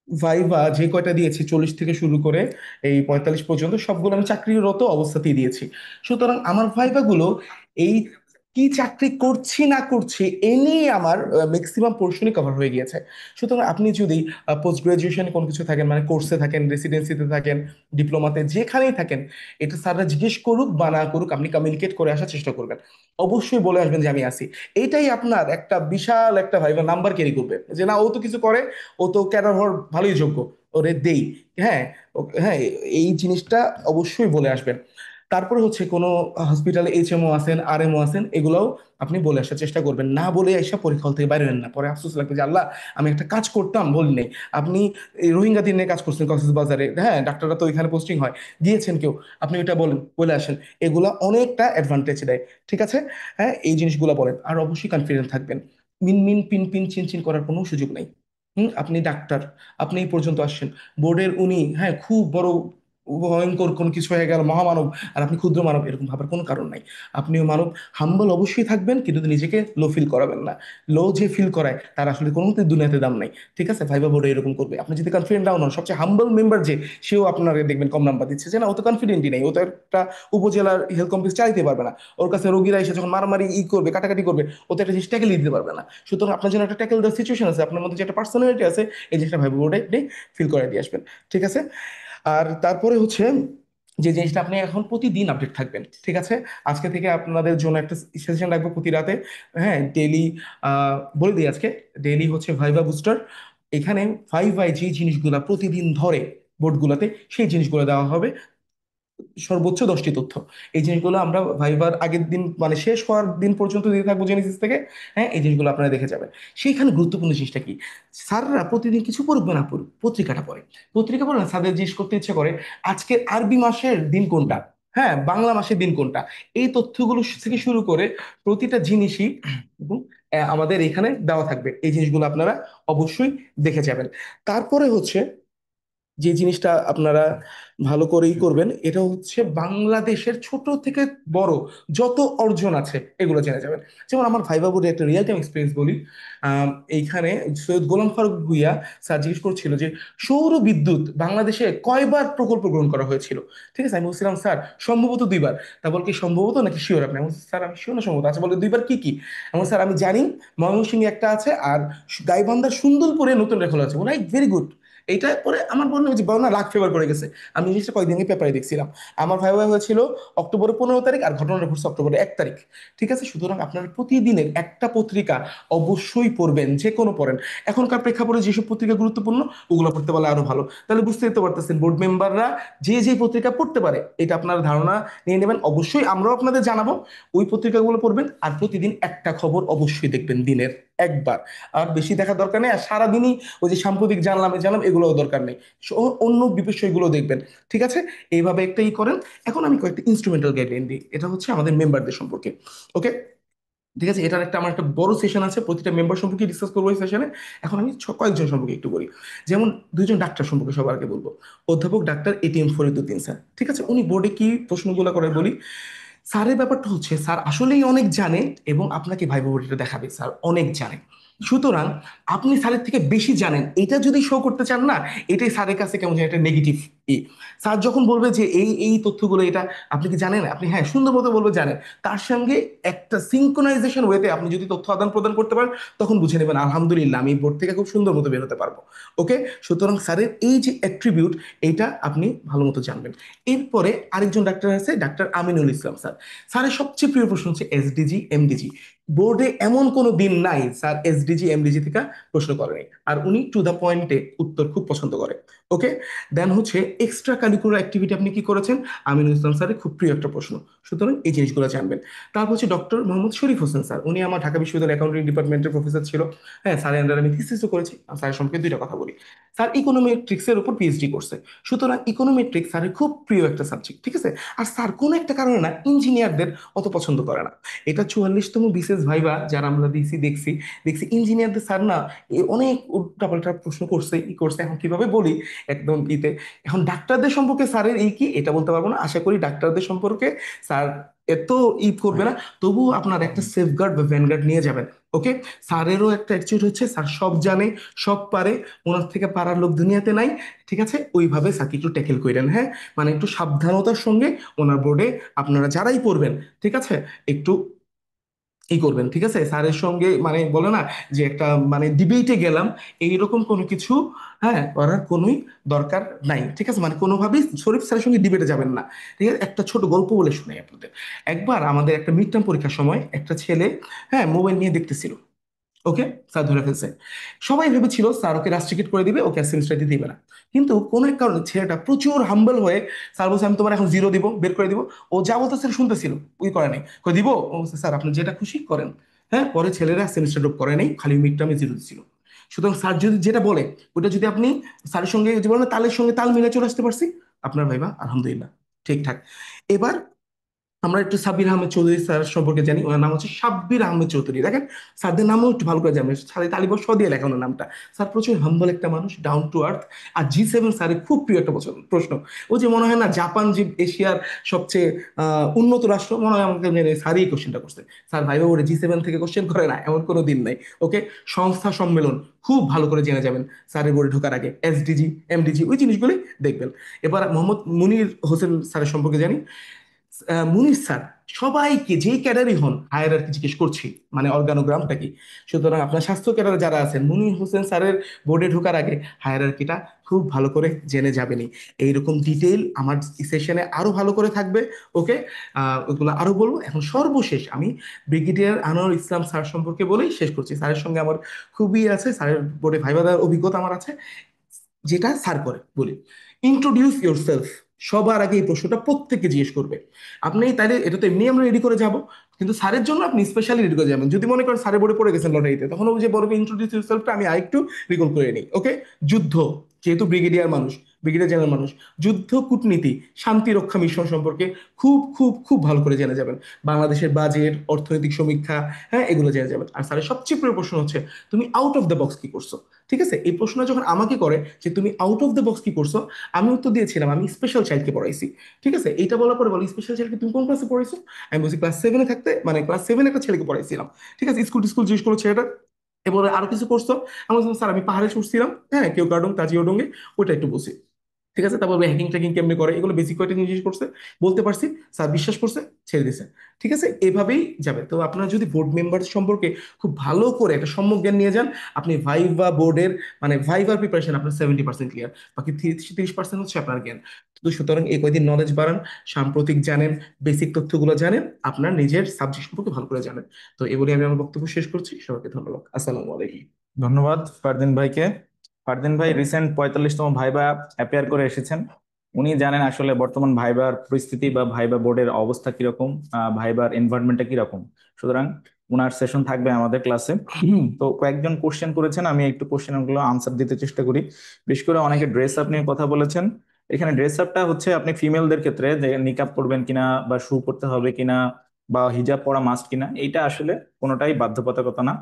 ভাইভা যে কয়টা দিয়েছি, 40 থেকে শুরু করে এই 45 পর্যন্ত, সবগুলো আমি চাকরিরত অবস্থাতেই দিয়েছি। সুতরাং আমার ভাইভা গুলো এই কি চাকরি করছি না করছি এ নিয়ে আমার ম্যাক্সিমাম পোর্শনই কভার হয়ে গিয়েছে। সুতরাং আপনি যদি পোস্ট গ্রাজুয়েশনে কোনো কিছু থাকেন, মানে কোর্সে থাকেন, রেসিডেন্সিতে থাকেন, ডিপ্লোমাতে, যেখানেই থাকেন, এটা স্যাররা জিজ্ঞেস করুক বা না করুক, আপনি কমিউনিকেট করে আসার চেষ্টা করবেন। অবশ্যই বলে আসবেন যে আমি আছি। এইটাই আপনার একটা বিশাল একটা ভাইভা নাম্বার ক্যারি করবে, যে না ও তো কিছু করে, ও তো ক্যাডার হওয়ার ভালোই যোগ্য, ওরে দেই। হ্যাঁ, হ্যাঁ, এই জিনিসটা অবশ্যই বলে আসবেন। তারপরে হচ্ছে কোনো হসপিটালে এইচএমও আছেন, আরএমও আছেন, এগুলোও আপনি বলে আসার চেষ্টা করবেন। না বলে এসে পরীক্ষা হল থেকে বাইরে হন না, পরে আফসোস লাগবে যে আল্লাহ, আমি একটা কাজ করতাম বলি নাই। আপনি এই রোহিঙ্গা দিনে কাজ করছেন কক্সবাজারে, হ্যাঁ, ডাক্তাররা তো ওইখানে পোস্টিং হয়, গিয়েছেন কেউ, আপনি ওইটা বলেন, বলে আসেন। এগুলা অনেকটা অ্যাডভান্টেজ দেয়। ঠিক আছে, হ্যাঁ, এই জিনিসগুলো বলেন। আর অবশ্যই কনফিডেন্ট থাকবেন। মিন মিন পিন পিন চিন চিন করার কোনো সুযোগ নেই। আপনি ডাক্তার, আপনি এই পর্যন্ত আসছেন, বোর্ডের উনি, হ্যাঁ, খুব বড় ভয়ঙ্কর কোন কিছু হয়ে গেল, মহামানব, আর আপনি ক্ষুদ্র মানব, এরকম ভাবার কোনো কারণ নাই। আপনিও মানব, হাম্বল অবশ্যই থাকবেন, কিন্তু নিজেকে লো ফিল করাবেন না। লো যে ফিল করায় তার আসলে কোনো দুনিয়াতে দাম নাই। ঠিক আছে, ভাইবা বোর্ডে এরকম করবে। আপনি যদি কনফিডেন্ট ডাউন হন, সবচেয়ে হাম্বল মেম্বার যে, সেও আপনাকে দেখবেন কম নাম্বার দিচ্ছে, যে না ও তো কনফিডেন্টই নেই, ও তো একটা উপজেলার হেলথ কমপ্লেক্স চালাতে পারবে না, ওর কাছে রোগীরা এসে যখন মারামারি করবে, কাটাকাটি করবে, ও তো একটা জিনিস ট্যাকেল দিতে পারবে না। সুতরাং আপনার জন্য একটা ট্যাকেল দেওয়ার সিচুয়েশন আছে, আপনার মধ্যে যে একটা পার্সোনালিটি আছে, এই জিনিসটা ভাইবা বোর্ডে আপনি ফিল করে দিয়ে আসবেন। ঠিক আছে, আর তারপরে হচ্ছে যে জিনিসটা, আপনি এখন প্রতিদিন আপডেট থাকবেন। ঠিক আছে, আজকে থেকে আপনাদের জন্য একটা সেশন রাখবো প্রতি রাতে, হ্যাঁ, ডেইলি। বলে দিই আজকে, ডেইলি হচ্ছে ভাইভা বুস্টার। এখানে ভাইভায় যে জিনিসগুলো প্রতিদিন ধরে বোর্ডগুলোতে, সেই জিনিসগুলো দেওয়া হবে, সর্বোচ্চ 10টি তথ্য। এই জিনিসগুলো আমরা ভাইবার আগের দিন, মানে শেষ হওয়ার দিন পর্যন্ত দিয়ে থাকবো জেনেসিস থেকে। হ্যাঁ, এই জিনিসগুলো আপনারা দেখে যাবেন। সেইখানে গুরুত্বপূর্ণ জিনিসটা কি, স্যাররা প্রতিদিন কিছু পড়ুক বা না পড়ুক, পত্রিকাটা পড়ে। পত্রিকা পড়ে না, স্যারদের জিজ্ঞেস করতে ইচ্ছে করে আজকের আরবি মাসের দিন কোনটা, হ্যাঁ, বাংলা মাসের দিন কোনটা। এই তথ্যগুলো থেকে শুরু করে প্রতিটা জিনিসই আমাদের এখানে দেওয়া থাকবে। এই জিনিসগুলো আপনারা অবশ্যই দেখে যাবেন। তারপরে হচ্ছে যে জিনিসটা আপনারা ভালো করেই করবেন, এটা হচ্ছে বাংলাদেশের ছোট থেকে বড় যত অর্জন আছে এগুলো জেনে যাবেন। যেমন আমার ভাই বাবুর একটা রিয়েল টাইম এক্সপিরিয়েন্স বলি। এইখানে সৈয়দ গোলাম ফারুক ভুইয়া স্যার জিজ্ঞেস করছিল যে সৌর বিদ্যুৎ বাংলাদেশে কয়বার প্রকল্প গ্রহণ করা হয়েছিল। ঠিক আছে, আমি বলছিলাম স্যার সম্ভবত 2বার। তা বল কি সম্ভবত নাকি শিওর আপনি? আমি বলছি, স্যার আমি শিওর না সম্ভবত। আচ্ছা বলে 2বার কি কি? আমি স্যার আমি জানি ময়মনসিংহে একটা আছে, আর গাইবান্ধার সুন্দরপুরে নতুন রেখা আছে। বলে ভেরি গুড। এইটা পরে আমার মনে হচ্ছে বড় না লাখ ফেভার করে গেছে। আমি জিনিসটা কয়েকদিন আগে পেপারে দেখছিলাম। আমার ভাই ভাই হয়েছিল অক্টোবরের 15 তারিখ, আর ঘটনাটা ঘটছে অক্টোবরের 1 তারিখ। ঠিক আছে, সুতরাং আপনার প্রতিদিনের একটা পত্রিকা অবশ্যই পড়বেন, যে কোনো পড়েন। এখনকার প্রেক্ষাপটে যেসব পত্রিকা গুরুত্বপূর্ণ, ওগুলো পড়তে পারলে আরো ভালো। তাহলে বুঝতে দিতে পারতেছেন বোর্ড মেম্বাররা যে যে পত্রিকা পড়তে পারে, এটা আপনার ধারণা নিয়ে নেবেন। অবশ্যই আমরাও আপনাদের জানাবো, ওই পত্রিকাগুলো পড়বেন। আর প্রতিদিন একটা খবর অবশ্যই দেখবেন, দিনের একবার। আর বেশি দেখার দরকার নেই। আর সারাদিনই ওই যে সাম্প্রতিক জানলাম জানলাম এগুলোও দরকার নেই, অন্য বিষয়গুলো দেখবেন। ঠিক আছে, এইভাবে একটাই করেন। এখন আমি কয়েকটা ইনস্ট্রুমেন্টাল গাইডলাইন দিই, এটা হচ্ছে আমাদের মেম্বারদের সম্পর্কে। ওকে, ঠিক আছে, এটার একটা আমার একটা বড় সেশন আছে, প্রতিটা মেম্বার সম্পর্কে ডিসকাস করবো এই সেশনে। এখন আমি কয়েকজন সম্পর্কে একটু বলি। যেমন 2জন ডাক্তার সম্পর্কে সবার আগে বলবো। অধ্যাপক ডাক্তার এটিএম ফরিদউদ্দিন স্যার। ঠিক আছে, উনি বোর্ডে কি প্রশ্নগুলো করে বলি। স্যারের ব্যাপারটা হচ্ছে স্যার আসলেই অনেক জানে, এবং আপনাকে ভাইবা বোর্ডে দেখাবে স্যার অনেক জানে। সুতরাং আপনি স্যারের থেকে বেশি জানেন এটা যদি শো করতে চান না, এটাই স্যারের কাছে কেমন যেন একটা নেগেটিভ ই। স্যার যখন বলবে যে এই এই তথ্যগুলো এটা আপনি কি জানেন, আপনি হ্যাঁ সুন্দর মতো বলবে জানেন, তার সঙ্গে একটা সিঙ্ক্রোনাইজেশন ওয়েতে আপনি যদি তথ্য আদান প্রদান করতে পারেন, তখন বুঝে নেবেন আলহামদুলিল্লাহ আমি বোর্ড থেকে খুব সুন্দর মতো বের হতে পারবো। ওকে, সুতরাং স্যারের এই যে অ্যাট্রিবিউট, এইটা আপনি ভালো মতো জানবেন। এরপরে আরেকজন ডাক্তার আছে, ডাক্তার আমিনুল ইসলাম স্যার। স্যারের সবচেয়ে প্রিয় প্রশ্ন হচ্ছে এসডিজি এমডিজি। বোর্ডে এমন কোনো দিন নাই স্যার এসডিজি এমডিজি থেকে প্রশ্ন করেনি, আর উনি টু দ্য পয়েন্টে উত্তর খুব পছন্দ করে। ওকে, দেন হচ্ছে এক্সট্রা কারিকুলার অ্যাক্টিভিটি আপনি কি করেছেন, আমিনুল ইসলাম স্যারের খুব প্রিয় একটা প্রশ্ন, সুতরাং এই জিনিসগুলো জানবেন। তারপর হচ্ছে ডক্টর মোহাম্মদ শরীফ হোসেন স্যার, উনি আমার ঢাকা বিশ্ববিদ্যালয় অ্যাকাউন্টিং ডিপার্টমেন্টের প্রফেসর ছিল। হ্যাঁ, স্যারের আন্ডারে আমি থিসিসও করেছি। স্যারের সম্পর্কে দুইটা কথা বলি। স্যার ইকোনোমেট্রিক্সের উপর পিএইচডি করছে, সুতরাং ইকোনোমেট্রিক্স স্যারের খুব প্রিয় একটা সাবজেক্ট। ঠিক আছে, আর স্যার কোনো একটা কারণে না ইঞ্জিনিয়ারদের অত পছন্দ করে না। এটা 44তম বিশেষ ভাইবা যারা আমরা দিছি দেখছি, দেখছি ইঞ্জিনিয়ারদের স্যার না অনেক উল্টাপাল্টা প্রশ্ন করছে, ই করছে, এখন কিভাবে বলি একদম ইতে। এখন ডাক্তারদের সম্পর্কে স্যারের এই কি এটা বলতে পারবো না, আশা করি ডাক্তারদের সম্পর্কে স্যার এত করবে না, তবুও আপনার একটা সেফগার্ড বা ভ্যানগার্ড নিয়ে যাবেন। ওকে, স্যারেরও একটা অ্যাটিটিউড হচ্ছে স্যার সব জানে, সব পারে, ওনার থেকে পারার লোক দুনিয়াতে নাই। ঠিক আছে, ওইভাবে স্যারকে একটু ট্যাকেল করেন। হ্যাঁ, মানে একটু সাবধানতার সঙ্গে ওনার বোর্ডে আপনারা যারাই পড়বেন, ঠিক আছে, একটু করবেন। ঠিক আছে, স্যারের সঙ্গে মানে বলে না যে একটা মানে ডিবেটে গেলাম, এইরকম কোনো কিছু হ্যাঁ করার কোনোই দরকার নাই। ঠিক আছে, মানে কোনোভাবেই শরীফ স্যারের সঙ্গে ডিবেটে যাবেন না। ঠিক আছে, একটা ছোট গল্প বলে শোনাই আপনাদের। একবার আমাদের একটা মিড টার্ম পরীক্ষার সময় একটা ছেলে হ্যাঁ মোবাইল নিয়ে দেখতেছিল। ওকে, স্যার ধরে ফেলছে। সবাই ভেবেছিল স্যার ওকে রাস্ট্রিকেট করে দিবে, ওকে সেমিস্টার দিবে না। কিন্তু কোনো এক কারণে ছেলেটা প্রচুর হাম্বল হয়ে স্যার বলছে আমি তোমার এখন জিরো দিব, বের করে দিব। ও যা বলতে স্যার শুনতেছিল, ওই করে নাই, কই দিব, ও বলছে স্যার আপনি যেটা খুশি করেন। হ্যাঁ, পরে ছেলেরা সেমিস্টার ড্রপ করে নাই, খালি মিড টার্মে জিরো দিছিল। সুতরাং স্যার যদি যেটা বলে ওটা যদি আপনি স্যারের সঙ্গে যে বলেন তালের সঙ্গে তাল মিলে চলে আসতে পারছি, আপনার ভাইবা আলহামদুলিল্লাহ ঠিকঠাক। এবার আমরা একটু সাব্বির আহমেদ চৌধুরী স্যার সম্পর্কে জানি, ওনার নাম হচ্ছে সাব্বির আহমেদ চৌধুরী। দেখেন স্যারদের নামও একটু ভালো করে জানবেন, সাথে তালিবাস দিয়ে লেখা ওনার নামটা। স্যার প্রচুর হাম্বল একটা মানুষ, down to earth. R G7 স্যারের খুব প্রিয় একটা প্রশ্ন। ও যে মনে হয় না জাপান যে এশিয়ার সবচেয়ে উন্নত রাষ্ট্র, মনে হয় আমাকে স্যারই এই কোশ্চেনটা করছে। স্যার ভাইবা ওরে G7 থেকে কোশ্চেন করে না, এমন কোনো দিন নাই। ওকে, সংস্থা সম্মেলন খুব ভালো করে জেনে যাবেন স্যারের বোর্ডে ঢোকার আগে, এসডিজি এমডিজি ওই জিনিসগুলি দেখবেন। এবার মোহাম্মদ মুনির হোসেন স্যারের সম্পর্কে জানি। মুনির স্যার সবাইকে যেই ক্যাডারই হন হায়ারার্কি জিজ্ঞেস করছি, মানে অর্গানোগ্রামটা কি। সুতরাং আপনার স্বাস্থ্য ক্যাডারে যারা আছেন মুনির হোসেন স্যারের বোর্ডে ঢোকার আগে হায়ারার্কিটা খুব ভালো করে জেনে যাবেনই। এইরকম ডিটেইল আমার সেশনে আরো ভালো করে থাকবে। ওকে, ওগুলো আরো বলবো। এখন সর্বশেষ আমি ব্রিগেডিয়ার আনোয়ার ইসলাম স্যার সম্পর্কে বলেই শেষ করছি। স্যারের সঙ্গে আমার খুবই আছে, স্যারের বোর্ডে ভাইবা দেওয়ার অভিজ্ঞতা আমার আছে। যেটা স্যার করে বলি, ইন্ট্রোডিউস ইয়োরসেলফ। সবার আগে এই প্রশ্নটা প্রত্যেককে জিজ্ঞেস করবে। আপনি তাইলে এটা তো এমনি আমরা রেডি করে যাব, কিন্তু স্যারের জন্য আপনি স্পেশালি রেডি করে যাবেন। যদি মনে করেন স্যারের বোর্ডে পড়ে গেছেন লটারিতে, তখন ওই যে বলবে ইন্ট্রোডিউস ইয়োরসেলফটা আমি আরেকটু রিকল করে নিই। ওকে, যুদ্ধ, যেহেতু ব্রিগেডিয়ার মানুষ, ব্রিগেডিয়ার জেনারেল মানুষ, যুদ্ধ কূটনীতি, শান্তি রক্ষা মিশন সম্পর্কে খুব খুব খুব ভালো করে জেনে যাবেন। বাংলাদেশের বাজেট, অর্থনৈতিক সমীক্ষা, হ্যাঁ এগুলো জেনে যাবেন। আর স্যারের সবচেয়ে প্রিয় প্রশ্ন হচ্ছে তুমি আউট অফ দ্য বক্স কি করছো। ঠিক আছে, এই প্রশ্নটা যখন আমাকে করে যে তুমি আউট অফ দ্য বক্স কি করছো, আমি উত্তর দিয়েছিলাম আমি স্পেশাল চাইল্ডকে পড়াইছি। ঠিক আছে, এইটা বলার পরে বলি স্পেশাল চাইল্ডকে তুমি কোন ক্লাসে পড়াইছো। আমি বলছি ক্লাস 7-এ থাকতে, মানে ক্লাস 7 একটা ছেলেকে পড়াইছিলাম। ঠিক আছে, স্কুল স্কুল জিজ্ঞেস করলো ছেলেটা। এবারে আরো কিছু করছো, আমি বলছিলাম স্যার আমি পাহাড়ে চড়ছিলাম, হ্যাঁ কেউ কার্ডং তাজিও ডোঙ্গে, ওটা একটু বসি। ঠিক আছে, তারপর হ্যাকিং ট্যাকিং কেমনি করে এগুলো বেসিক কয়েকটা জিনিস করছে, বলতে পারছি, স্যার বিশ্বাস করছে, ছেড়ে দিছে। ঠিক আছে, এভাবেই যাবে। তো আপনারা যদি বোর্ড মেম্বার সম্পর্কে খুব ভালো করে একটা সম্যক জ্ঞান নিয়ে যান, আপনি ভাইভা বোর্ডের মানে ভাইভার প্রিপারেশন আপনার 70% ক্লিয়ার, বাকি 30% হচ্ছে আপনার জ্ঞান। তো সুতরাং এই কয়দিন নলেজ বাড়ান, সাম্প্রতিক জানেন, বেসিক তথ্যগুলো জানেন, আপনার নিজের সাবজেক্ট সম্পর্কে ভালো করে জানেন। তো এ বলে আমি আমার বক্তব্য শেষ করছি। সবাইকে ধন্যবাদ, আসসালামু আলাইকুম। ধন্যবাদ ফারদিন ভাইকে। ফারদিন ভাই রিসেন্ট 45তম ভাইবা অ্যাপিয়ার করে এসেছেন। উনি জানেন আসলে বর্তমান ভাইবার পরিস্থিতি বা ভাইবা বোর্ডের অবস্থা কিরকম, ভাইবার এনভায়রনমেন্টটা কিরকম। সুতরাং উনার সেশন থাকবে আমাদের ক্লাসে। তো কয়েকজন কোশ্চেন করেছেন, আমি একটু কোশ্চেন গুলো আনসার দিতে চেষ্টা করি। বিশেষ করে অনেকে ড্রেস আপ নিয়ে কথা বলেছেন। এখানে ড্রেস আপটা হচ্ছে আপনি ফিমেলদের ক্ষেত্রে যে নিকাব পরবেন কিনা বা শু পরতে হবে কিনা বা হিজাব পরা মাস্ট কিনা, এইটা আসলে কোনোটাই বাধ্যবাধকতা না।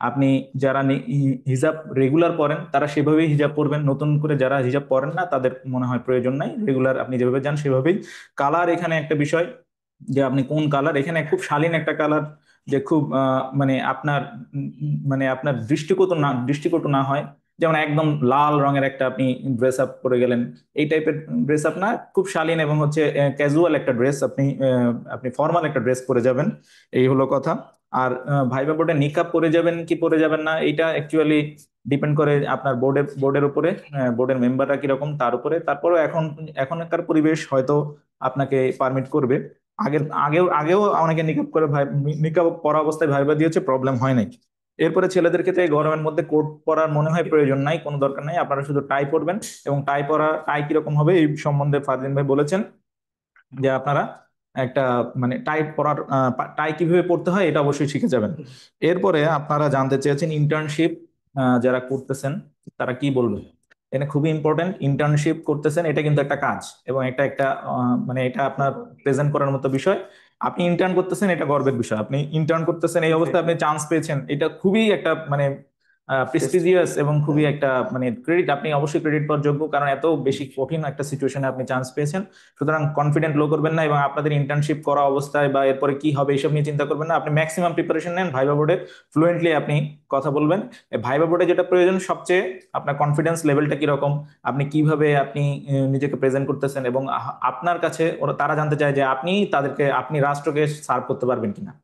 আপনি যারা হিজাব রেগুলার পরেন তারা সেভাবেই হিজাব পরবেন, নতুন করে যারা হিজাব পরেন না তাদের মনে হয় প্রয়োজন নাই, রেগুলার আপনি যেভাবে যান সেভাবেই। কালার এখানে একটা বিষয়, যে আপনি কোন কালার, এখানে খুব শালীন একটা কালার যে খুব মানে আপনার মানে আপনার দৃষ্টিকটু না হয়। যেমন একদম লাল রঙের একটা আপনি ড্রেস আপ পরে গেলেন, এই টাইপের ড্রেস আপ না, খুব শালীন এবং হচ্ছে ক্যাজুয়াল একটা ড্রেস আপনি ফর্মাল একটা ড্রেস পরে যাবেন, এই হলো কথা। আর ভাইবা বোর্ডে নিকাব পরে যাবেন কি পরে যাবেন না, এটা অ্যাকচুয়ালি ডিপেন্ড করে আপনার বোর্ডের উপরে, বোর্ডের মেম্বাররা কিরকম তার উপরে। তারপরেও এখনকার পরিবেশ হয়তো আপনাকে পারমিট করবে। আগেও অনেকে নিকাব করে নিকাব পরা অবস্থায় ভাইবা দিয়েছে, প্রবলেম হয় নাই। এরপরে ছেলেদের ক্ষেত্রে এই গরমের মধ্যে কোট পরার মনে হয় প্রয়োজন নাই, কোনো দরকার নাই, আপনারা শুধু টাই পরবেন। এবং টাই কিরকম হবে এই সম্বন্ধে ফারদিন ভাই বলেছেন যে আপনারা একটা মানে টাই কিভাবে পড়তে হয় এটা অবশ্যই শিখে যাবেন। এরপরে আপনারা জানতে চেয়েছেন ইন্টার্নশিপ যারা করতেছেন তারা কি বলবে। এটা খুবই ইম্পর্টেন্ট, ইন্টার্নশিপ করতেছেন এটা কিন্তু একটা কাজ, এবং এটা একটা মানে এটা আপনার প্রেজেন্ট করার মতো বিষয়। আপনি ইন্টার্ন করতেছেন, এটা গর্বের বিষয়। আপনি ইন্টার্ন করতেছেন, এই অবস্থায় আপনি চান্স পেয়েছেন, এটা খুবই একটা মানে প্রেস্টিজিয়াস এবং খুবই একটা মানে ক্রেডিট, আপনি অবশ্যই ক্রেডিট পাওয়ার যোগ্য, কারণ এত বেশি কঠিন একটা সিচুয়েশনে আপনি চান্স পেয়েছেন। সুতরাং কনফিডেন্ট লো করবেন না, এবং আপনাদের ইন্টার্নশিপ করা অবস্থায় বা এরপরে কি হবে এইসব নিয়ে চিন্তা করবেন না। আপনি ম্যাক্সিমাম প্রিপারেশন নেন, ভাইবা বোর্ডে ফ্লুয়েন্টলি আপনি কথা বলবেন। ভাইবা বোর্ডে যেটা প্রয়োজন সবচেয়ে, আপনার কনফিডেন্স লেভেলটা কিরকম, আপনি কিভাবে নিজেকে প্রেজেন্ট করতেছেন, এবং আপনার কাছে তারা জানতে চায় যে আপনি রাষ্ট্রকে সার্ভ করতে পারবেন কিনা,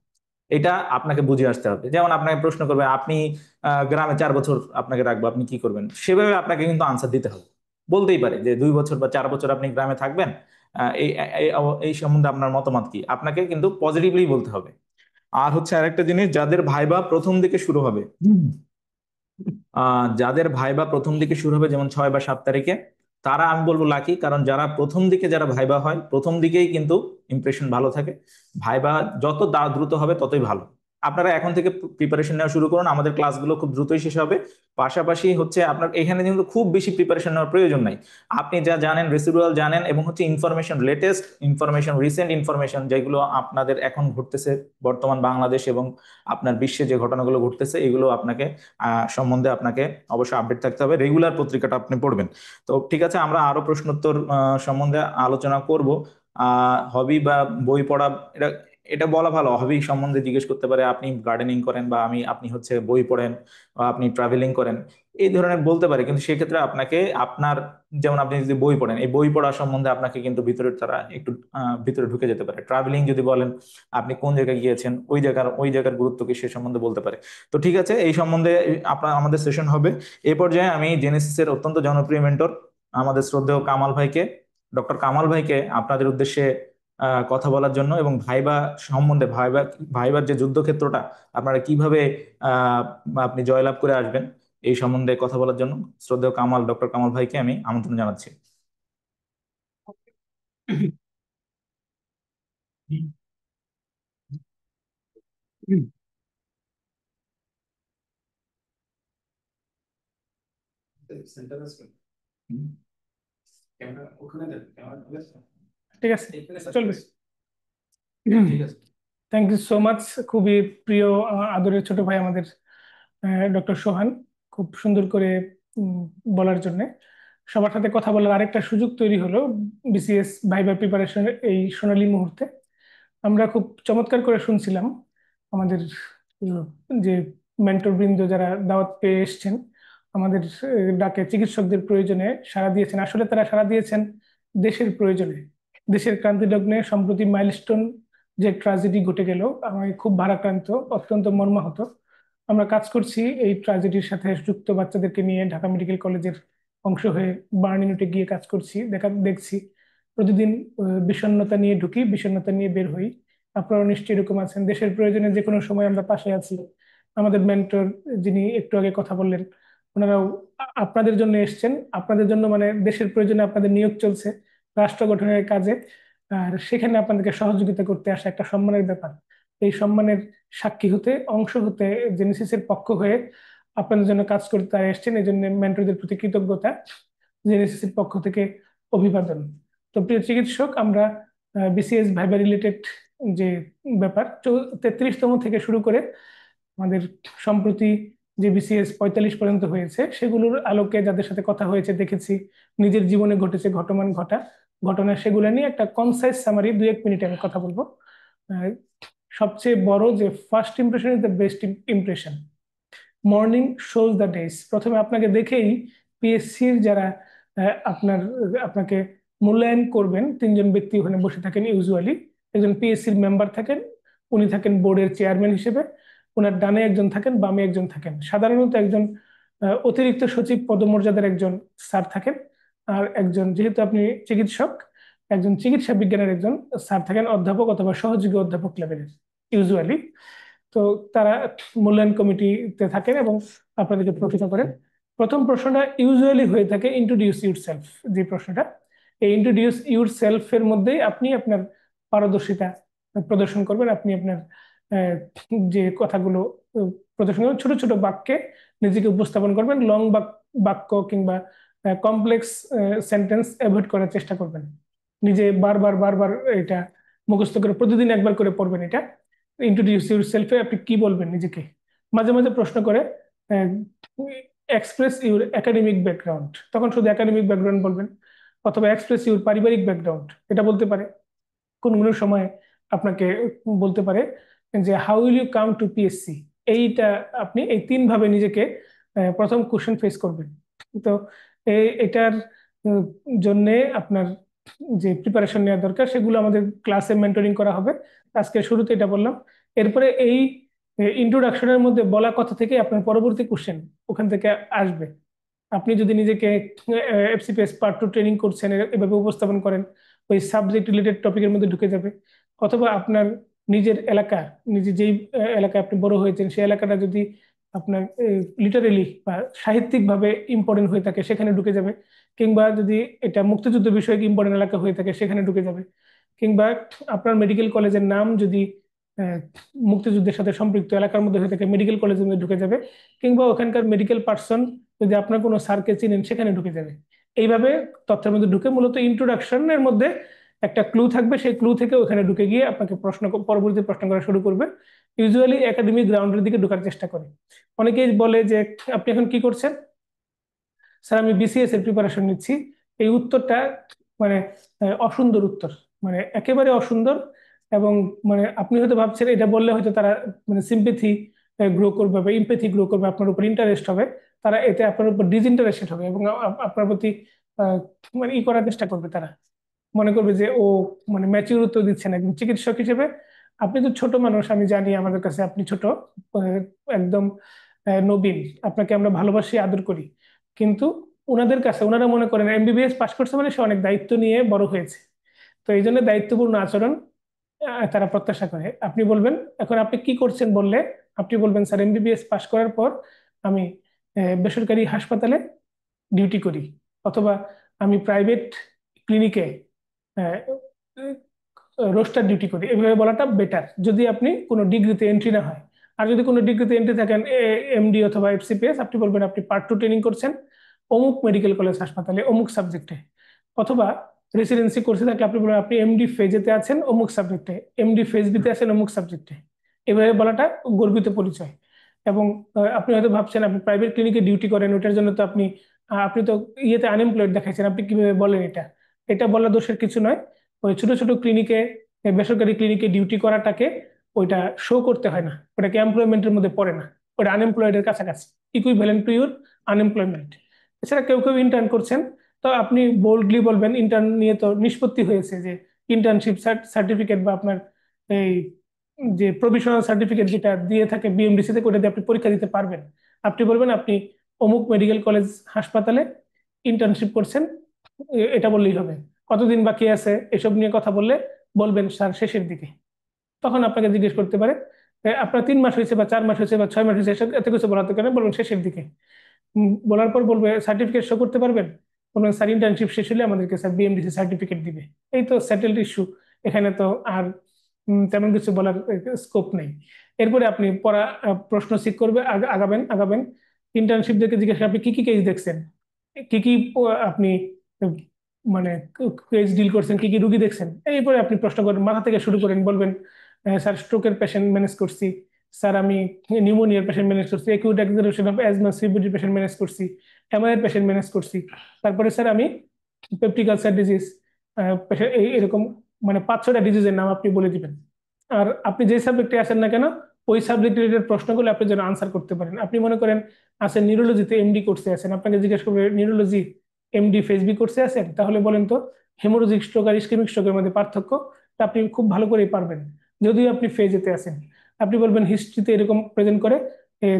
এটা আপনাকে বুঝে আসতে হবে। যেমন আপনাকে প্রশ্ন করবে, আপনি গ্রামে 4 বছর আপনাকে রাখবো, আপনি কি করবেন, সেভাবে আপনাকে কিন্তু আনসার দিতে হবে। বলতেই পারে যে 2 বছর বা 4 বছর আপনি গ্রামে থাকবেন, এই এই এই সম্বন্ধে আপনার মতামত কি, আপনাকে কিন্তু পজিটিভলি বলতে হবে। আর হচ্ছে আরেকটা জিনিস, যাদের ভাইবা প্রথম দিকে শুরু হবে যেমন 6 বা 7 তারিখে, তারা আমি বলবো লাকি, কারণ যারা প্রথম দিকে যারা ভাইবা হয় প্রথম দিকেই কিন্তু ইমপ্রেশন ভালো থাকে। ভাইবা যত দ্রুত হবে ততই ভালো। আপনারা এখন থেকে প্রিপারেশন নেওয়া শুরু করুন, আমাদের ক্লাসগুলো খুব দ্রুতই শেষ হবে। পাশাপাশি হচ্ছে আপনার এখানে কিন্তু খুব বেশি প্রিপারেশন নেওয়ার প্রয়োজন নাই। আপনি যা জানেন রেসিডুয়াল জানেন, এবং হচ্ছে information, latest information, recent information যেগুলো আপনাদের এখন ঘটতেছে বর্তমান বাংলাদেশ এবং আপনার বিশ্বে যে ঘটনাগুলো ঘটতেছে, এগুলো সম্বন্ধে আপনাকে অবশ্যই আপডেট থাকতে হবে। রেগুলার পত্রিকাটা আপনি পড়বেন। তো ঠিক আছে, আমরা আরো প্রশ্নোত্তর সম্বন্ধে আলোচনা করব। হবি বা বই পড়া, এটা এটা বলা ভালো, হবি সম্বন্ধে জিজ্ঞেস করতে পারে, আপনি গার্ডেনিং করেন বা আপনি হচ্ছে বই পড়েন বা আপনি ট্রাভেলিং করেন, এই ধরনের বলতে পারে। কিন্তু সেক্ষেত্রে আপনাকে যেমন আপনি যদি বই পড়েন, এই বই পড়া সম্বন্ধে আপনাকে কিন্তু তারা একটু ভিতরে ঢুকে যেতে পারে। ট্রাভেলিং যদি বলেন, আপনি কোন জায়গায় গিয়েছেন, ওই জায়গার গুরুত্ব কি সে সম্বন্ধে বলতে পারে। তো ঠিক আছে, এই সম্বন্ধে আমাদের সেশন হবে। এই পর্যায়ে আমি জেনেসিস এর অত্যন্ত জনপ্রিয় মেন্টর আমাদের শ্রদ্ধেয় ডক্টর কামাল ভাইকে আপনাদের উদ্দেশ্যে কথা বলার জন্য, এবং ভাইবা সম্বন্ধে, ভাইবার যে যুদ্ধক্ষেত্রটা আপনারা কিভাবে আহ আপনি জয়লাভ করে আসবেন, এই সম্বন্ধে কথা বলার জন্য শ্রদ্ধেয় ডক্টর কামাল ভাইকে আমি আমন্ত্রণ জানাচ্ছি। ঠিক আছে, চলবে। Thank you so much. খুবই প্রিয় আদরের ছোট ভাই আমাদের ডক্টর সোহান, খুব সুন্দর করে উম, বলার জন্য। সবার সাথে কথা বলার আরেকটা সুযোগ তৈরি হলো বিসিএস ভাইবা প্রিপারেশনের এই সোনালী মুহূর্তে। আমরা খুব চমৎকার করে শুনছিলাম আমাদের উম, যে মেন্টর বৃন্দ যারা দাওয়াত পেয়ে এসছেন, আমাদের ডাকে চিকিৎসকদের প্রয়োজনে সাড়া দিয়েছেন। আসলে তারা সাড়া দিয়েছেন দেশের প্রয়োজনে, দেশের ক্রান্তি লগ্নে। সম্প্রতি মাইলস্টোন যে ট্রাজেডি ঘটে গেল, আমি খুব ভারাক্রান্ত, অত্যন্ত মর্মাহত। আমরা কাজ করছি এই ট্রাজেডির সাথে যুক্ত বাচ্চাদেরকে নিয়ে, ঢাকা মেডিকেল কলেজের অংশ হয়ে বার্ন ইউনিটে গিয়ে কাজ করছি, দেখছি প্রতিদিন বিষণ্ণতা নিয়ে ঢুকি, বিষণ্ণতা নিয়ে বের হই। আপনারা নিশ্চয়ই এরকম আছেন। দেশের প্রয়োজনে যে কোনো সময় আমরা পাশে আছি। আমাদের মেন্টর যিনি একটু আগে কথা বললেন, ওনারাও আপনাদের জন্য এসছেন। আপনাদের জন্য মানে দেশের প্রয়োজনে আপনাদের নিয়োগ চলছে রাষ্ট্র গঠনের কাজে, আর সেখানে আপনাদেরকে সহযোগিতা করতে আসা একটা সম্মানের ব্যাপার। এই সম্মানের সাক্ষী হতে, অংশ হতে, জেনেসিসের পক্ষ হয়ে আপনাদের জন্য কাজ করতে তারা এসছেন। এই জন্য মেন্টরদের প্রতি কৃতজ্ঞতা, জেনেসিসের পক্ষ থেকে অভিবাদন। তো প্রিয় চিকিৎসক, আমরা বিসিএস ভাইবা রিলেটেড যে ব্যাপার 33তম থেকে শুরু করে আমাদের সম্প্রতি যে বিসিএস 45 পর্যন্ত হয়েছে, সেগুলোর আলোকে যাদের সাথে কথা হয়েছে, দেখেছি, নিজের জীবনে ঘটেছে ঘটা ঘটনা, সেগুলো নিয়ে একটা কনসাইজ সামারি 2-1 মিনিটে আমি কথা বলবো। আহ, সবচেয়ে বড় যে first impression is the best impression. Morning shows the days. প্রথমে আপনাকে দেখেই পিএসসির যারা আপনাকে মূল্যায়ন করবেন, তিনজন ব্যক্তি ওখানে বসে থাকেন ইউজুয়ালি। একজন পিএসসির মেম্বার থাকেন, উনি থাকেন বোর্ডের চেয়ারম্যান হিসেবে, ওনার ডানে একজন থাকেন, বামে একজন থাকেন। সাধারণত একজন অতিরিক্ত সচিব পদমর্যাদার একজন স্যার থাকেন, আর একজন, যেহেতু আপনি চিকিৎসক, একজন চিকিৎসা বিজ্ঞানের একজন স্যার থাকেন, অধ্যাপক অথবা সহযোগী অধ্যাপক লেভেলের ইউজুয়ালি। তো তারা মূল্যায়ন কমিটিতে থাকেন এবং আপনাদেরকে প্রশ্ন করেন। প্রথম প্রশ্নটা ইউজুয়ালি হয়ে থাকে ইন্ট্রোডিউস ইউর সেলফ। যে প্রশ্নটা, এই ইন্ট্রোডিউস ইউর সেলফ এর মধ্যেই আপনি আপনার পারদর্শিতা প্রদর্শন করবেন। আপনি আপনার যে কথাগুলো প্রদর্শন করবেন, ছোট ছোট বাক্যে নিজেকে উপস্থাপন করবেন। লং বাক্য কিংবা কমপ্লেক্স সেন্টেন্স অ্যাভয়েড করার চেষ্টা করবেন। নিজে বারবার বারবার এটা মুখস্থ করে প্রতিদিন একবার করে পড়বেন। এটা ইন্ট্রোডিউস ইউর সেলফে আপনি কি বলবেন নিজেকে। মাঝে মাঝে প্রশ্ন করে এক্সপ্রেস ইউর একাডেমিক ব্যাকগ্রাউন্ড, তখন শুধু একাডেমিক ব্যাকগ্রাউন্ড বলবেন। অথবা এক্সপ্রেস ইউর পারিবারিক ব্যাকগ্রাউন্ড, এটা বলতে পারে। কোন কোন সময় আপনাকে বলতে পারে যে how will you come to PSC. এইটা আপনি এই তিন ভাবে নিজেকে প্রথম কোশ্চেন ফেস করবেন। তো এটার জন্য আপনার যে প্রিপারেশন নেওয়া দরকার সেগুলো আমাদের ক্লাসে মেন্টরিং করা হবে। আজকে শুরুতে এটা বললাম। এরপরে এই ইন্ট্রোডাকশনের মধ্যে বলা কথা থেকে আপনার পরবর্তী কোশ্চেন ওখান থেকে আসবে। আপনি যদি নিজেকে এফসিপিএস পার্ট 2 ট্রেনিং করছেন এভাবে উপস্থাপন করেন, ওই সাবজেক্ট রিলেটেড টপিকের মধ্যে ঢুকে যাবে। অথবা আপনার নিজের এলাকা, নিজে যেই এলাকায় আপনি বড় হয়েছেন সেই এলাকাটা যদি আপনার লিটারেলি বা সাহিত্যিক ভাবে ইম্পর্টেন্ট হয়ে থাকে সেখানে ঢুকে যাবে। কিংবা যদি এটা মুক্তিযুদ্ধ বিষয়ক ইম্পর্টেন্ট এলাকা হয়ে থাকে সেখানে ঢুকে যাবে। কিংবা আপনার মেডিকেল কলেজের নাম যদি আহ, মুক্তিযুদ্ধের সাথে সম্পৃক্ত এলাকার মধ্যে হয়ে থাকে, মেডিকেল কলেজের মধ্যে ঢুকে যাবে। কিংবা ওখানকার মেডিকেল পার্সন যদি আপনার কোনো স্যারকে চিনেন সেখানে ঢুকে যাবে। এইভাবে তথ্যের মধ্যে ঢুকে মূলত ইন্ট্রোডাকশনের মধ্যে একটা ক্লু থাকবে, সেই ক্লু থেকে ওখানে ঢুকে গিয়ে আপনাকে পরবর্তী প্রশ্ন করা শুরু করবে। ইউজুয়ালি একাডেমিক গ্রাউন্ডের দিকে ঢোকার চেষ্টা করে। অনেকেই বলে যে আপনি এখন কি করছেন? স্যার আমি বিসিএস এর প্রিপারেশন নিচ্ছি। এই উত্তরটা মানে অসুন্দর উত্তর, মানে একেবারে অসুন্দর। এবং মানে আপনি হয়তো ভাবছেন এটা বললে হয়তো তারা মানে সিম্পেথি গ্রো করবে বা ইম্পেথি গ্রো করবে, আপনার উপর ইন্টারেস্ট হবে। তারা এতে আপনার উপর ডিসইন্টারেস্টেড হবে এবং আপনার প্রতি আহ, মানে করার চেষ্টা করবে। তারা মনে করবে যে ও মানে ম্যাচিউর উত্তর দিচ্ছে না। একজন চিকিৎসক হিসেবে আপনি তো ছোট মানুষ, আমি জানি আমাদের কাছে আপনি ছোট, আহ, একদম নবীন। আপনাকে আমরা ভালোবাসি, আদর করি। কিন্তু ওনাদের কাছে ওনারা মনে করেন এমবিবিএস পাশ করছে মানে সে অনেক দায়িত্ব নিয়ে বড় হয়েছে। তো এই জন্য দায়িত্বপূর্ণ আচরণ তারা প্রত্যাশা করে। আপনি বলবেন এখন আপনি কি করছেন বললে আপনি বলবেন স্যার এমবিবিএস পাশ করার পর আমি বেসরকারি হাসপাতালে ডিউটি করি, অথবা আমি প্রাইভেট ক্লিনিকে রোস্টার ডিউটি করি। এভাবে বলাটা বেটার যদি আপনি কোনো ডিগ্রিতে এন্ট্রি না হয়। আর যদি কোনো ডিগ্রিতে এন্ট্রি থাকেন এমডি অথবা এফসিপিএস, আপনি বলবেন আপনি পার্ট 2 ট্রেনিং করছেন অমুক মেডিকেল কলেজ হাসপাতালে অমুক সাবজেক্টে। অথবা রেসিডেন্সি কোর্সে থাকলে আপনি বলবেন আপনি এমডি ফেজেতে আছেন অমুক সাবজেক্টে, এমডি ফেজ বিতে আছেন অমুক সাবজেক্টে। এভাবে বলাটা গর্বিত পরিচয়। এবং আপনি হয়তো ভাবছেন আপনি প্রাইভেট ক্লিনিকে ডিউটি করেন, ওটার জন্য তো আপনি তো ইয়েতে আনএমপ্লয়েড দেখাইছেন, আপনি কিভাবে বলেন এটা? এটা বলা দোষের কিছু নয়। ওই ছোট ছোট ক্লিনিকে, বেসরকারি ক্লিনিকে ডিউটি করাটাকে ওইটা শো করতে হয় না, ওটাকে এমপ্লয়মেন্টের মধ্যে পড়ে না, ওটা আনএমপ্লয়েডের কাছাকাছি, ইকুইভ্যালেন্ট টু ইউর আনএমপ্লয়মেন্ট। এছাড়া কেউ কেউ ইন্টার্ন করছেন, তো আপনি বোল্ডলি বলবেন ইন্টার্ন নিয়ে তো নিষ্পত্তি হয়েছে যে ইন্টার্নশিপ সার্টিফিকেট বা আপনার এই যে প্রভিশনাল সার্টিফিকেট যেটা দিয়ে থাকে বিএমডিসি তে, ওটা দিয়ে আপনি পরীক্ষা দিতে পারবেন। আপনি বলবেন আপনি অমুক মেডিকেল কলেজ হাসপাতালে ইন্টার্নশিপ করছেন, এটা বললেই হবে। কতদিন বাকি আছে এসব নিয়ে কথা বললে বলবেন স্যার শেষের দিকে। তখন আপনাকে জিজ্ঞেস করতে পারে আপনার 3 মাস হয়েছে বা 4 মাস হয়েছে বা 6 মাস হয়েছে, এত কিছু বলাতে কেন? বলবেন শেষের দিকে। বলার পর বলবে সার্টিফিকেট শো করতে পারবেন? বলবেন স্যার ইন্টার্নশিপ শেষ হলে আমাদেরকে স্যার বিএমডিসি সার্টিফিকেট দিবে। এই তো সেটেলড ইস্যু, এখানে তো আর তেমন কিছু বলার স্কোপ নেই। এরপরে আপনি পড়া প্রশ্ন সিক করবে, আগাবেন আগাবেন। ইন্টার্নশিপ দেখে জিজ্ঞাসা আপনি কি কি কেস দেখছেন, কি কি আপনি আহ, মানে কেস ডিল করছেন, কি কি রুগী দেখছেন। এরপরে আপনি প্রশ্ন করেন, মাথা থেকে শুরু করেন, বলবেন স্যার স্ট্রোকের পেশেন্ট ম্যানেজ করছি, স্যার আমি নিউমোনিয়ার পেশেন্ট ম্যানেজ করছি, acute exacerbation of asthma CBD patient manage করছি, এমআই এর পেশেন্ট ম্যানেজ করছি। তারপরে স্যার আমি পেপটিক আলসার ডিজিজ এরকম মানে 5-6টা ডিজিজের নাম আপনি বলে দিবেন। আর আপনি যে সাবজেক্টে আছেন না কেন ওই সাবজেক্ট রিলেটেড প্রশ্নগুলো আপনি যেন আনসার করতে পারেন। আপনি মনে করেন আছেন নিউরোলজিতে এমডি কোর্সে আছেন, আপনাকে জিজ্ঞেস করবে নিউরোলজি এমডি ফেসবি কোর্সে আছেন, তাহলে বলেন তো হেমোরোজিক স্ট্রোক আর ইসকেমিক স্ট্রোকের মধ্যে পার্থক্য, তা আপনি খুব ভালো করেই পারবেন। যদিও আপনি ফেজেতে আছেন, আপনি বলবেন হিস্ট্রিতে এরকম প্রেজেন্ট করে,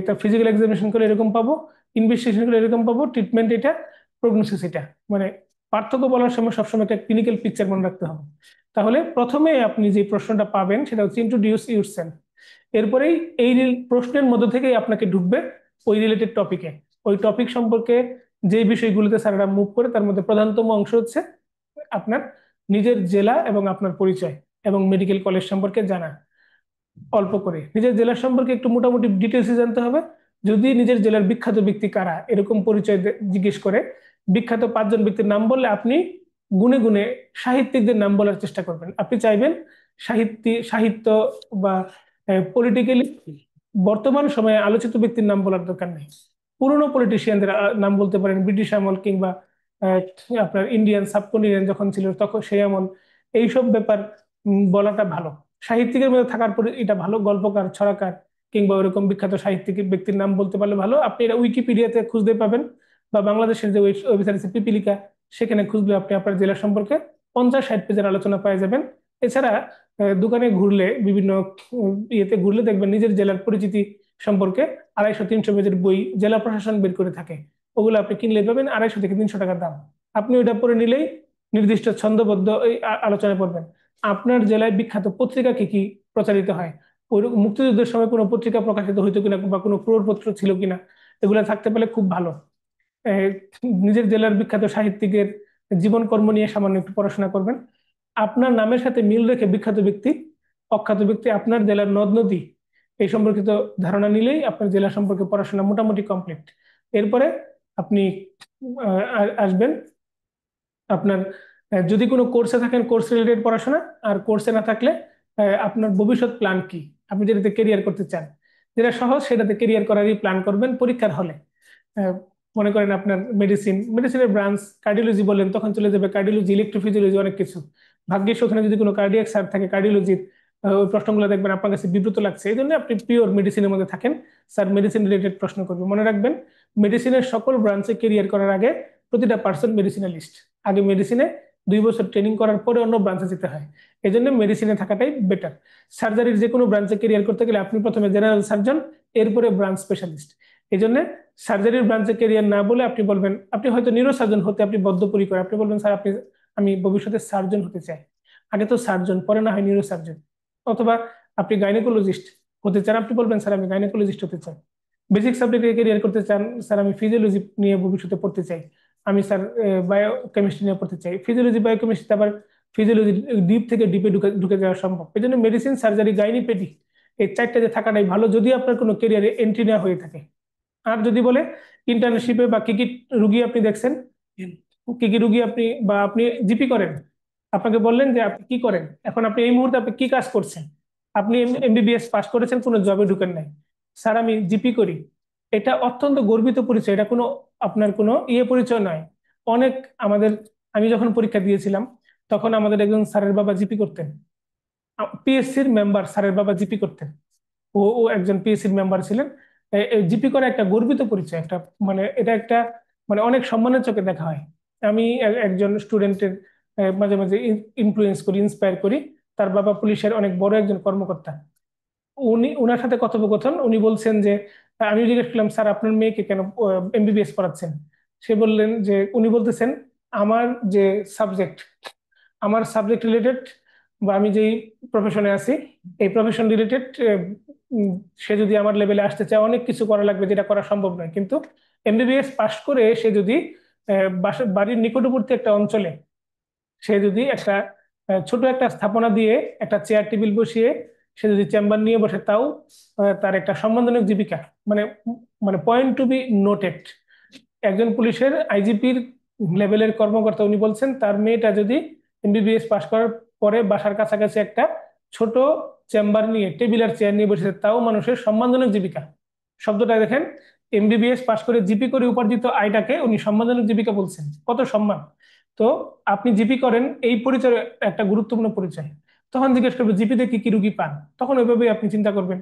তা ফিজিক্যাল এক্সামিনেশন করে এরকম পাবো, ইনভেস্টিগেশন করে এরকম পাবো, ট্রিটমেন্ট এটা, প্রগনোসিস এটা। মানে পার্থক্য বলার সময় সবসময় একটা ক্লিনিক্যাল পিকচার মনে রাখতে হবে। তাহলে প্রথমে আপনি যে প্রশ্নটা পাবেন সেটা হচ্ছে ইন্ট্রোডিউস ইউরসেলফ। এরপরেই এই প্রশ্নের মধ্যে থেকেই আপনাকে ঢুকবে ওই রিলেটেড টপিকে। ওই টপিক সম্পর্কে যে বিষয়গুলোতে স্যাররা মুভ করে তার মধ্যে প্রধানতম অংশ হচ্ছে আপনার নিজের জেলা এবং আপনার পরিচয় এবং মেডিকেল কলেজ সম্পর্কে জানা। অল্প করে নিজের জেলার সম্পর্কে একটু মোটামুটি ডিটেলসে জানতে হবে। যদি নিজের জেলার বিখ্যাত ব্যক্তি কারা এরকম পরিচয় জিজ্ঞেস করে, বিখ্যাত 5 জন ব্যক্তির নাম বললে আপনি গুনে গুনে সাহিত্যিকদের নাম বলার চেষ্টা করবেন। আপনি চাইবেন সাহিত্য বা পলিটিক্যালি বর্তমান সময়ে আলোচিত ব্যক্তির নাম বলার দরকার নেই। পুরনো পলিটিশিয়ানদের নাম বলতে পারেন, ব্রিটিশ আমল কিংবা আহ, আপনার ইন্ডিয়ান সাবকন্টিনেন্ট যখন ছিল তখন সেই আমল, এইসব ব্যাপার বলাটা ভালো। সাহিত্যিকের মধ্যে থাকার পরে এটা ভালো, গল্পকার, ছড়াকার কিংবা ওইরকম বিখ্যাত সাহিত্যিক ব্যক্তির নাম বলতে পারলে ভালো। আপনি এটা উইকিপিডিয়াতে খুঁজতে পাবেন বা বাংলাদেশের যে ওয়েবসাইট আছে পিপিলিকা, সেখানে খুঁজলে আপনি আপনার জেলা সম্পর্কে 50-60 পেজের আলোচনা পেয়ে যাবেন। এছাড়া দোকানে ঘুরলে বিভিন্ন ইয়েতে ঘুরলে দেখবেন নিজের জেলার পরিচিতি সম্পর্কে 250-300 পেজের বই জেলা প্রশাসন বের করে থাকে। ওগুলো আপনি কিনলে পাবেন 250 থেকে 300 টাকা দাম। আপনি ওটা পড়ে নিলেই নির্দিষ্ট ছন্দবদ্ধ এই আলোচনা পড়বেন। আপনার জেলায় বিখ্যাত পত্রিকা কি কি প্রচারিত হয়, ওই মুক্তিযুদ্ধের সময় কোনো পত্রিকা প্রকাশিত হইতো কিনা বা কোনো ক্রোড়পত্র ছিল কিনা, এগুলো থাকতে পারলে খুব ভালো। আহ, নিজের জেলার বিখ্যাত সাহিত্যিকের জীবন কর্ম নিয়ে সামান্য একটু পড়াশোনা করবেন। আপনার নামের সাথে মিল রেখে বিখ্যাত ব্যক্তি, অখ্যাত ব্যক্তি, আপনার জেলার নদ নদী এই সম্পর্কিত ধারণা নিলেই আপনার জেলা সম্পর্কে পড়াশোনা মোটামুটি কমপ্লিট। এরপরে আপনি আসবেন আপনার যদি কোনো কোর্সে থাকেন কোর্স রিলেটেড পড়াশোনা, আর কোর্সে না থাকলে আপনার ভবিষ্যৎ প্ল্যান কি, আপনি যেটাতে কেরিয়ার করতে চান, যেটা সহজ সেটাতে কেরিয়ার করারই প্ল্যান করবেন পরীক্ষার হলে। আহ, মনে করেন আপনার মেডিসিনের ব্রাঞ্চ কার্ডিওলজি বলেন, তখন চলে যাবে কার্ডিওলজি, ইলেকট্রোফিজিওলজি, অনেক কিছু। ভাগ্যিস ওখানে যদি কোনো কার্ডিয়াক স্যার থাকে কার্ডিওলজির, ওই প্রশ্নগুলো দেখবেন আপনার কাছে বিব্রত লাগছে, এই জন্য আপনি পিওর মেডিসিনের মধ্যে থাকেন, স্যার মেডিসিন রিলেটেড প্রশ্ন করবে। মনে রাখবেন মেডিসিনের সকল ব্রাঞ্চে কেরিয়ার করার আগে প্রতিটা পার্সন মেডিসিনালিস্ট। আগে মেডিসিনে 2 বছর ট্রেনিং করার পরে অন্য ব্রাঞ্চে যেতে হয়, এই জন্য মেডিসিনে থাকাটাই বেটার। সার্জারির যে কোনো ব্রাঞ্চে কেরিয়ার করতে গেলে আপনি প্রথমে জেনারেল সার্জন, এরপরে ব্রাঞ্চ স্পেশালিস্ট। এই জন্য সার্জারির ব্রাঞ্চে কেরিয়ার না বলে আপনি বলবেন, আপনি হয়তো নিউরো সার্জন হতে আপনি বদ্ধপরিকর, আপনি বলবেন স্যার আমি ভবিষ্যতে সার্জন হতে চাই, আগে তো সার্জন পরে না হয় নিউরো সার্জন। অথবা আপনি গাইনোকোলজিস্ট হতে চান, আপনি বলবেন স্যার আমি গাইনোকোলজিস্ট হতে চাই। বেসিক সাবজেক্টে কেরিয়ার করতে চান, স্যার আমি ফিজিওলজি নিয়ে ভবিষ্যতে পড়তে চাই, আমি স্যার বায়োকেমিস্ট্রি নিয়ে পড়তে চাই। ফিজিওলজি বায়োকেমিস্ট্রি আবার ফিজিওলজি ডিপ থেকে ডিপে ঢুকে ঢুকে যাওয়া সম্ভব। এই জন্য মেডিসিন, সার্জারি, গাইনি, পেডি এই 4টা যে থাকাটাই ভালো যদি আপনার কোনো কেরিয়ারে এন্ট্রি নেওয়া হয়ে থাকে। আর যদি বলে ইন্টার্নশিপে বা কি কি রুগী আপনি দেখছেন, কি কি রুগী আপনি বা আপনি জিপি করেন, আপনাকে বললেন যে আপনি কি করেন, এখন আপনি এই মুহূর্তে আপনি কি কাজ করছেন, আপনি এমবিবিএস পাস করেছেন, কোনো জবে ঢুকেন নাই, স্যার আমি জিপি করি, এটা অত্যন্ত গর্বিত পরিচয়, এটা কোনো আপনার কোনো পরিচয় নয়। অনেক আমাদের, আমি যখন পরীক্ষা দিয়েছিলাম তখন আমাদের একজন স্যারের বাবা জিপি করতেন, পিএসসির মেম্বার স্যারের বাবা জিপি করতেন, ও ও একজন পিএসসির মেম্বার ছিলেন। জিপি করা একটা গর্বিত পরিচয়, একটা মানে এটা একটা মানে অনেক সম্মানের চোখে দেখা হয়। আমি একজন স্টুডেন্টের মাঝে মাঝে ইনফ্লুয়েন্স করি, ইন্সপায়ার করি, তার বাবা পুলিশের অনেক বড় একজন কর্মকর্তা। উনার সাথে কথোপকথন, উনি বলছেন যে আমি জিজ্ঞেস করলাম স্যার আপনার মেয়েকে কেন এমবিবিএস পড়াচ্ছেন, সে বললেন যে উনি বলতেছেন আমার যে সাবজেক্ট আমার সাবজেক্ট রিলেটেড বা আমি যেই প্রফেশনে আছি এই প্রফেশন রিলেটেড, সে যদি আমার লেভেলে আসতে চায় অনেক কিছু করা লাগবে যেটা করা সম্ভব নয়, কিন্তু এমবিবিএস পাশ করে সে যদি বাড়ির নিকটবর্তী একটা অঞ্চলে সে যদি একটা ছোট একটা স্থাপনা দিয়ে একটা চেয়ার টেবিল বসিয়ে সে যদি চেম্বার নিয়ে বসে, তাও তার একটা সম্মানজনক জীবিকা। মানে মানে পয়েন্ট টু বি নোটেড, একজন পুলিশের আইজিপির লেভেলের কর্মকর্তা উনি বলছেন তার মেয়েটা যদি এমবিবিএস পাশ করার পরে বাসার কাছাকাছি একটা ছোট চেম্বার নিয়ে টেবিল আর চেয়ার নিয়ে বসেছে, তাও মানুষের সম্মানজনক জীবিকা। শব্দটা দেখেন, এমবিবিএস পাশ করে জিপি করে উপার্জিত আয়টাকে উনি সম্মানজনক জীবিকা বলছেন, কত সম্মান। তো আপনি জিপি করেন এই পরিচয় একটা গুরুত্বপূর্ণ পরিচয়। তখন জিজ্ঞেস করবে জিপিতে কি কি রুগী পান, তখন ওইভাবেই আপনি চিন্তা করবেন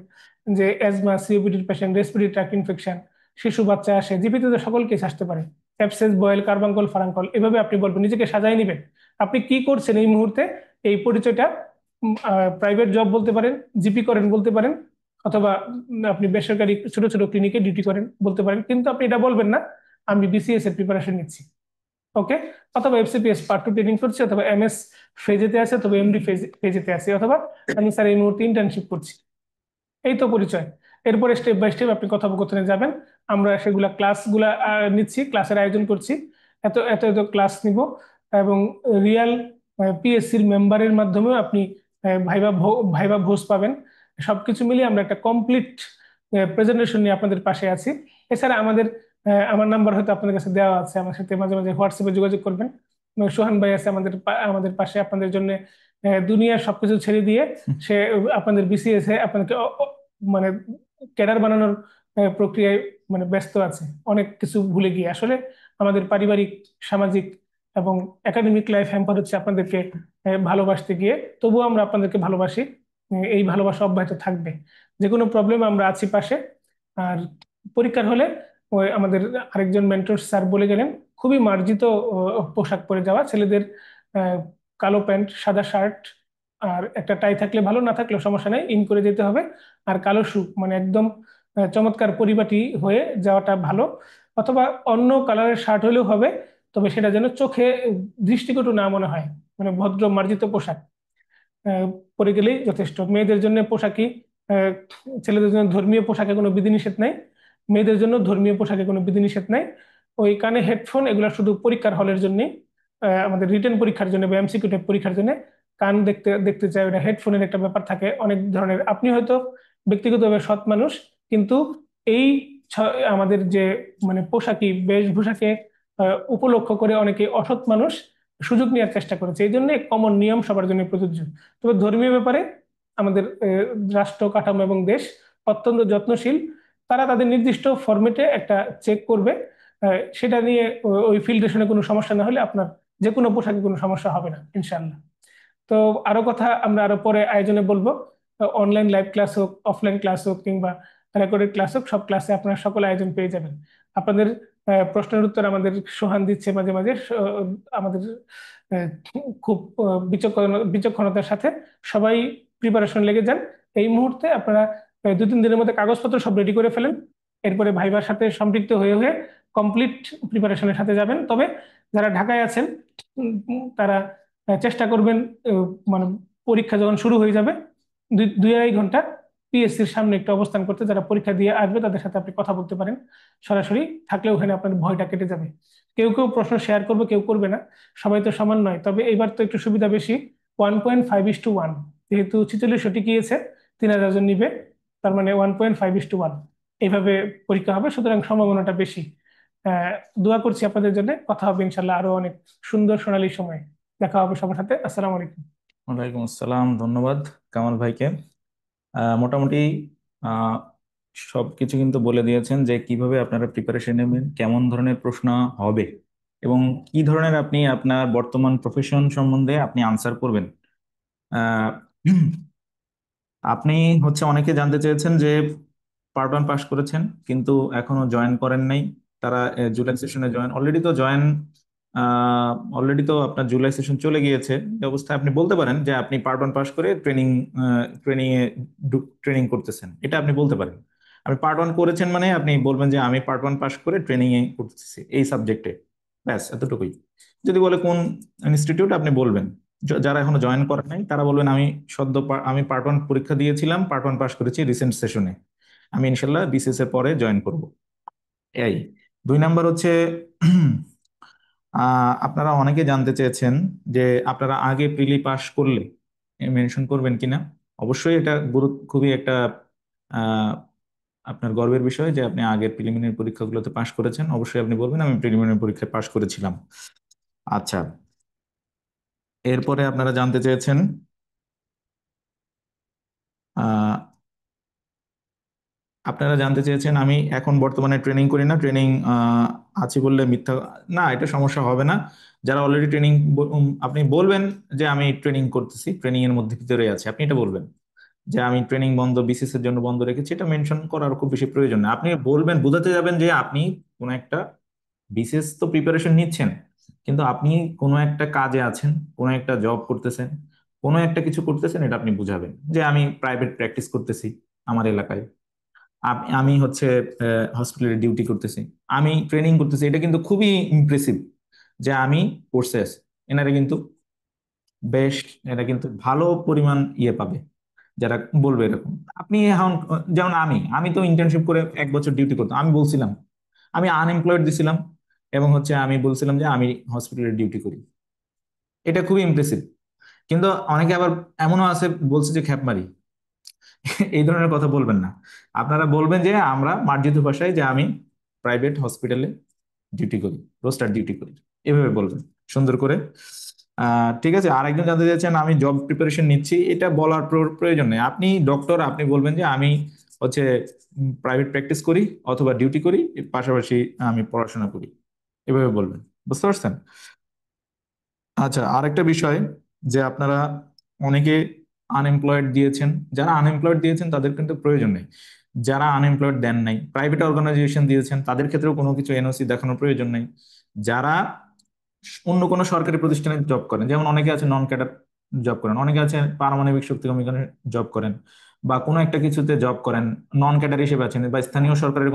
যে অ্যাজমা, সিওপিডির পেশেন্ট, রেসপিরেটরি ট্র্যাক্ট ইনফেকশন, শিশু বাচ্চা আসে, জিপিতে তো সকল কেস আসতে পারে, অ্যাবসেস, বয়েল, কার্বাঙ্কল, ফারাঙ্কল, এভাবে আপনি বলবেন, নিজেকে সাজাই নেবেন আপনি কি করছেন এই মুহূর্তে, এই পরিচয়টা। প্রাইভেট জব বলতে পারেন, জিপি করেন বলতে পারেন, অথবা আপনি বেসরকারি ছোট ছোট ক্লিনিকে ডিউটি করেন বলতে পারেন, কিন্তু আপনি এটা বলবেন না আমি বিসিএস এর প্রিপারেশন নিচ্ছি, ওকে, অথবা এফসিপিএস পার্ট 2 ট্রেনিং করছি, অথবা এমএস ফেজেতে আছে, অথবা এমডি ফেজেতে আছে, অথবা আমি স্যার এই মুহূর্তে ইন্টার্নশিপ করছি। এই তো পরিচয়। এরপরে স্টেপ বাই স্টেপ আপনি কথোপকথনে যাবেন, আমরা সেগুলা ক্লাসগুলা নিচ্ছি, ক্লাসের আয়োজন করছি, এত এত এত ক্লাস নিব, এবং রিয়াল পিএসসির মেম্বারের মাধ্যমেও আপনি ভাইবা ভোজ পাবেন। সবকিছু মিলিয়ে আমরা একটা কমপ্লিট প্রেজেন্টেশন নিয়ে আপনাদের পাশে আছি। এছাড়া আমার নাম্বার হয়তো আপনাদের কাছে দেওয়া আছে, আমার সাথে মাঝে মাঝে হোয়াটসঅ্যাপে যোগাযোগ করবেন। সোহান ভাই আছে আমাদের পাশে আপনাদের জন্য, দুনিয়ার সবকিছু ছেড়ে দিয়ে সে আপনাদের বিসিএস এ আপনাকে মানে ক্যাডার বানানোর প্রক্রিয়ায় মানে ব্যস্ত আছে, অনেক কিছু ভুলে গিয়ে। আসলে আমাদের পারিবারিক, সামাজিক এবং একাডেমিক লাইফ হ্যাম্পার হচ্ছে আপনাদেরকে ভালোবাসতে গিয়ে, তবুও আমরা আপনাদেরকে ভালোবাসি। এই ভালোবাসা অব্যাহত থাকবে, যে কোনো প্রবলেম আমরা আছি পাশে। আর পরীক্ষার হলে ওই আমাদের আরেকজন মেন্টর স্যার বলে গেলেন, খুবই মার্জিত পোশাক পরে যাওয়া, ছেলেদের আহ, কালো প্যান্ট, সাদা শার্ট, আর একটা টাই থাকলে ভালো, না থাকলেও সমস্যা নেই, ইন করে যেতে হবে। আর কালো শু, মানে একদম চমৎকার পরিপাটি হয়ে যাওয়াটা ভালো, অথবা অন্য কালারের শার্ট হলেও হবে, তবে সেটা যেন চোখে দৃষ্টিকটু না মনে হয়, মানে ভদ্র মার্জিত পোশাক আহ, পরে গেলেই যথেষ্ট। মেয়েদের জন্য পোশাকই, আহ, ছেলেদের জন্য ধর্মীয় পোশাকে কোনো বিধিনিষেধ নাই, মেয়েদের জন্য ধর্মীয় পোশাকে কোনো বিধিনিষেধ নাই। ওই কানে হেডফোন এগুলো শুধু পরীক্ষার হলের জন্য, আমাদের রিটেন পরীক্ষার জন্য বা এমসিকিউ টাইপ পরীক্ষার জন্য কান দেখতে দেখতে চাই, ওটা হেডফোনের একটা ব্যাপার থাকে অনেক ধরনের। আপনি হয়তো ব্যক্তিগতভাবে সৎ মানুষ, কিন্তু এই আমাদের যে মানে পোশাকি বেশভূষাকে উপলক্ষ করে অনেকে অসৎ মানুষ সুযোগ নেওয়ার চেষ্টা করেছে, এই জন্য কমন নিয়ম সবার জন্য প্রযোজ্য। তবে ধর্মীয় ব্যাপারে আমাদের রাষ্ট্র কাঠামো এবং দেশ অত্যন্ত যত্নশীল, তারা তাদের নির্দিষ্ট ফরম্যাটে একটা চেক করবে, সেটা নিয়ে ওই ফিল্ট্রেশনে কোনো সমস্যা না হলে আপনার যে কোনো পোশাকে কোনো সমস্যা হবে না ইনশাল্লাহ। তো আরো কথা আমরা আরো পরে আয়োজনে বলবো, অনলাইন লাইভ ক্লাস হোক, অফলাইন ক্লাস হোক, কিংবা রেকর্ডেড ক্লাস হোক, সব ক্লাসে আপনারা সকল আয়োজন পেয়ে যাবেন। আপনাদের প্রশ্নের উত্তর আমাদের সোহান দিচ্ছে মাঝে মাঝে, আমাদের আহ, খুব বিচক্ষণতার সাথে সবাই প্রিপারেশন লেগে যান। এই মুহূর্তে আপনারা 2-3 দিনের মধ্যে কাগজপত্র সব রেডি করে ফেলেন, এরপরে ভাইবার সাথে সম্পৃক্ত হয়ে হয়ে কমপ্লিট প্রিপারেশনের সাথে যাবেন। তবে যারা ঢাকায় আছেন তারা চেষ্টা করবেন মানে পরীক্ষা যখন শুরু হয়ে যাবে 2-2.5 ঘন্টা পিএসসির সামনে একটু অবস্থান করতে, যারা পরীক্ষা দিয়ে আসবে তাদের সাথে আপনি কথা বলতে পারেন সরাসরি, থাকলে ওখানে আপনার ভয়টা কেটে যাবে। কেউ কেউ প্রশ্ন শেয়ার করবে, কেউ করবে না, সবাই তো সমান নয়। তবে এবার তো একটু সুবিধা বেশি, 1.5:1, যেহেতু 46 গিয়েছে, 3,000 জন নিবে, তার মানে 1.5:1 এইভাবে পরীক্ষা হবে, সুতরাং সম্ভাবনাটা বেশি। আহ দোয়া করছি আপনাদের জন্য, কথা হবে ইনশাল্লাহ আরো অনেক সুন্দর সোনালী সময়। দেখা হবে সবার সাথে। আসসালামু আলাইকুম। ওয়ালাইকুম আসসালাম, ধন্যবাদ কামাল ভাইকে। মোটামুটি আহ সবকিছু কিন্তু বলে দিয়েছেন যে কিভাবে আপনারা প্রিপারেশন নেবেন, কেমন ধরনের প্রশ্ন হবে, এবং কি ধরনের আপনি আপনার বর্তমান প্রফেশন সম্বন্ধে আপনি আনসার করবেন। আহ আপনি হচ্ছে অনেকে জানতে চেয়েছেন যে পার্ট 1 পাস করেছেন কিন্তু এখনো জয়েন করেন নাই, তারা জুলাই সেশনে অলরেডি তো আপনার জুলাই সেশন চলে গিয়েছে। এই অবস্থায় আপনি বলতে পারেন যে আপনি পার্ট 1 পাস করে ট্রেনিং এ ট্রেনিং করতেছেন, এটা আপনি বলতে পারেন। আপনি পার্ট 1 করেছেন মানে আপনি বলবেন যে আমি পার্ট 1 পাস করে ট্রেনিং এ করতেছি এই সাবজেক্টে, ব্যাস এতটুকুই। যদি বলে কোন ইনস্টিটিউট, আপনি বলবেন। যারা এখনো জয়েন করেন নাই তারা বলবেন আমি পার্ট 1 পরীক্ষা দিয়েছিলাম, পার্ট 1 পাস করেছি রিসেন্ট সেশনে, আমি ইনশাল্লাহ বিসিএস এর পরে জয়েন করব। এই 2 নাম্বার হচ্ছে আপনারা অনেকে জানতে চেয়েছেন যে আপনারা আগে প্রিলি পাস করলে মেনশন করবেন কিনা। অবশ্যই এটা খুবই একটা আহ, আপনার গর্বের বিষয় যে আপনি আগের প্রিলিমিনারি পরীক্ষাগুলোতে পাশ করেছেন, অবশ্যই আপনি বলবেন আমি প্রিলিমিনারি পরীক্ষায় পাশ করেছিলাম। আচ্ছা, এরপরে আপনারা জানতে চেয়েছেন আহ আপনারা জানতে চেয়েছেন আমি এখন বর্তমানে ট্রেনিং করি না, ট্রেনিং আছি বললে মিথ্যা, না এটা সমস্যা হবে না। যারা অলরেডি ট্রেনিং, আপনি বলবেন যে আমি ট্রেনিং করতেছি, ট্রেনিং এর মধ্যে ভিতরে আছে, আপনি এটা বলবেন যে আমি ট্রেনিং বন্ধ বিসিএস এর জন্য বন্ধ রেখেছি, এটা মেনশন করার খুব বেশি প্রয়োজন নেই। আপনি বলবেন, বোঝাতে যাবেন যে আপনি কোনো একটা বিসিএস তো প্রিপারেশন নিচ্ছেন, কিন্তু আপনি কোনো একটা কাজে আছেন, কোনো একটা জব করতেছেন, কোনো একটা কিছু করতেছেন, এটা আপনি বুঝাবেন যে আমি প্রাইভেট প্র্যাকটিস করতেছি আমার এলাকায়, আমি হচ্ছে হসপিটালে ডিউটি করতেছি, আমি ট্রেনিং করতেছি। এটা কিন্তু খুবই ইমপ্রেসিভ যে আমি কোর্সে আছি। এনারা কিন্তু বেশ, এটা কিন্তু ভালো পরিমাণ ইয়ে পাবে যারা বলবে এরকম। আপনি এখন যেমন আমি তো ইন্টার্নশিপ করে 1 বছর ডিউটি করতাম, আমি বলছিলাম আমি আনএমপ্লয়েড দিছিলাম, এবং হচ্ছে আমি বলছিলাম যে আমি হসপিটালে ডিউটি করি। এটা খুবই ইমপ্রেসিভ। কিন্তু অনেকে আবার এমনও আছে বলছে যে খ্যাপ মারি। এই ধরনের কথা বলবেন না। আপনারা বলবেন যে আমরা মার্জিত ভাষায় যে আমি প্রাইভেট হসপিটালে ডিউটি করি, রোস্টার ডিউটি করি, এভাবে বলবেন সুন্দর করে। ঠিক আছে। আরেকজন জানতে চাচ্ছেন আমি জব প্রিপারেশন নিচ্ছি, এটা বলার প্রয়োজন নেই। আপনি ডক্টর, আপনি বলবেন যে আমি হচ্ছে প্রাইভেট প্র্যাকটিস করি অথবা ডিউটি করি, এর পাশাপাশি আমি পড়াশোনা করি, এভাবে বলবেন। বুঝতে পারছেন? আচ্ছা, আরেকটা বিষয় যে আপনারা অনেকে আনএমপ্লয়েড দিয়েছেন, যারা আনএমপ্লয়েড দিয়েছেন তাদের কিন্তু প্রয়োজন নেই। যারা আনএমপ্লয়েড দেন নাই, প্রাইভেট অর্গানাইজেশন দিয়েছেন, তাদের ক্ষেত্রেও কোনো কিছু এনওসি দেখানোর প্রয়োজন নেই। যারা অন্য কোনো সরকারি প্রতিষ্ঠানে জব করেন, যেমন অনেকে আছে নন ক্যাডার জব করেন, অনেকে আছে পারমাণবিক শক্তি কমিশনে জব করেন, বা কোনো একটা কিছুতে জব করেন, নন ক্যাডার হিসেবে আছেন, বা স্থানীয় সরকারের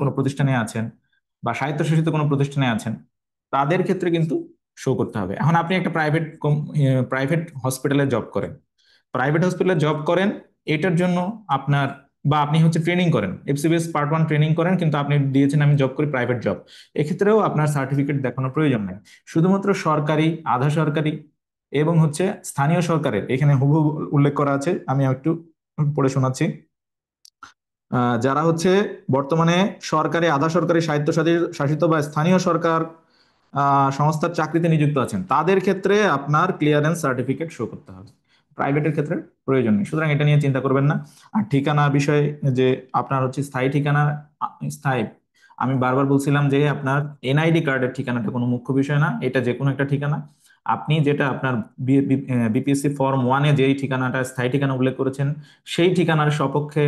কোনো প্রতিষ্ঠানে আছেন, বা স্বায়ত্তশাসিত কোনো প্রতিষ্ঠানে আছেন, তাদের ক্ষেত্রে কিন্তু শো করতে হবে। এখন আপনি একটা প্রাইভেট হসপিটালে জব করেন, এটার জন্য আপনার, বা আপনি হচ্ছে ট্রেনিং করেন, এফসিবিএস পার্ট 1 ট্রেনিং করেন, কিন্তু আপনি দিয়েছেন আমি জব করি প্রাইভেট জব, এক্ষেত্রেও আপনার সার্টিফিকেট দেখানোর প্রয়োজন নেই। শুধুমাত্র সরকারি, আধা সরকারি এবং হচ্ছে স্থানীয় সরকারের, এখানে হুবহু উল্লেখ করা আছে, আমি একটু পড়ে শোনাচ্ছি। যারা হচ্ছে বর্তমানে সরকারি, আধা সরকারি, স্বায়ত্তশাসিত শাসিত বা স্থানীয় সরকার সংস্থার চাকরিতে নিযুক্ত আছেন, তাদের ক্ষেত্রে আপনার ক্লিয়ারেন্স সার্টিফিকেট শো করতে হবে। প্রাইভেটের ক্ষেত্রে প্রয়োজন নেই, সুতরাং এটা নিয়ে চিন্তা করবেন না। আর ঠিকানা বিষয়ে, যে আপনার হচ্ছে স্থায়ী ঠিকানা, স্থায়ী, আমি বারবার বলছিলাম যে আপনার এনআইডি কার্ডের ঠিকানাটা কোনো মুখ্য বিষয় না, এটা যে কোনো একটা ঠিকানা। আপনি যেটা আপনার বিপিএসসি ফর্ম 1-এ যেই ঠিকানাটা স্থায়ী ঠিকানা উল্লেখ করেছেন, সেই ঠিকানার সপক্ষে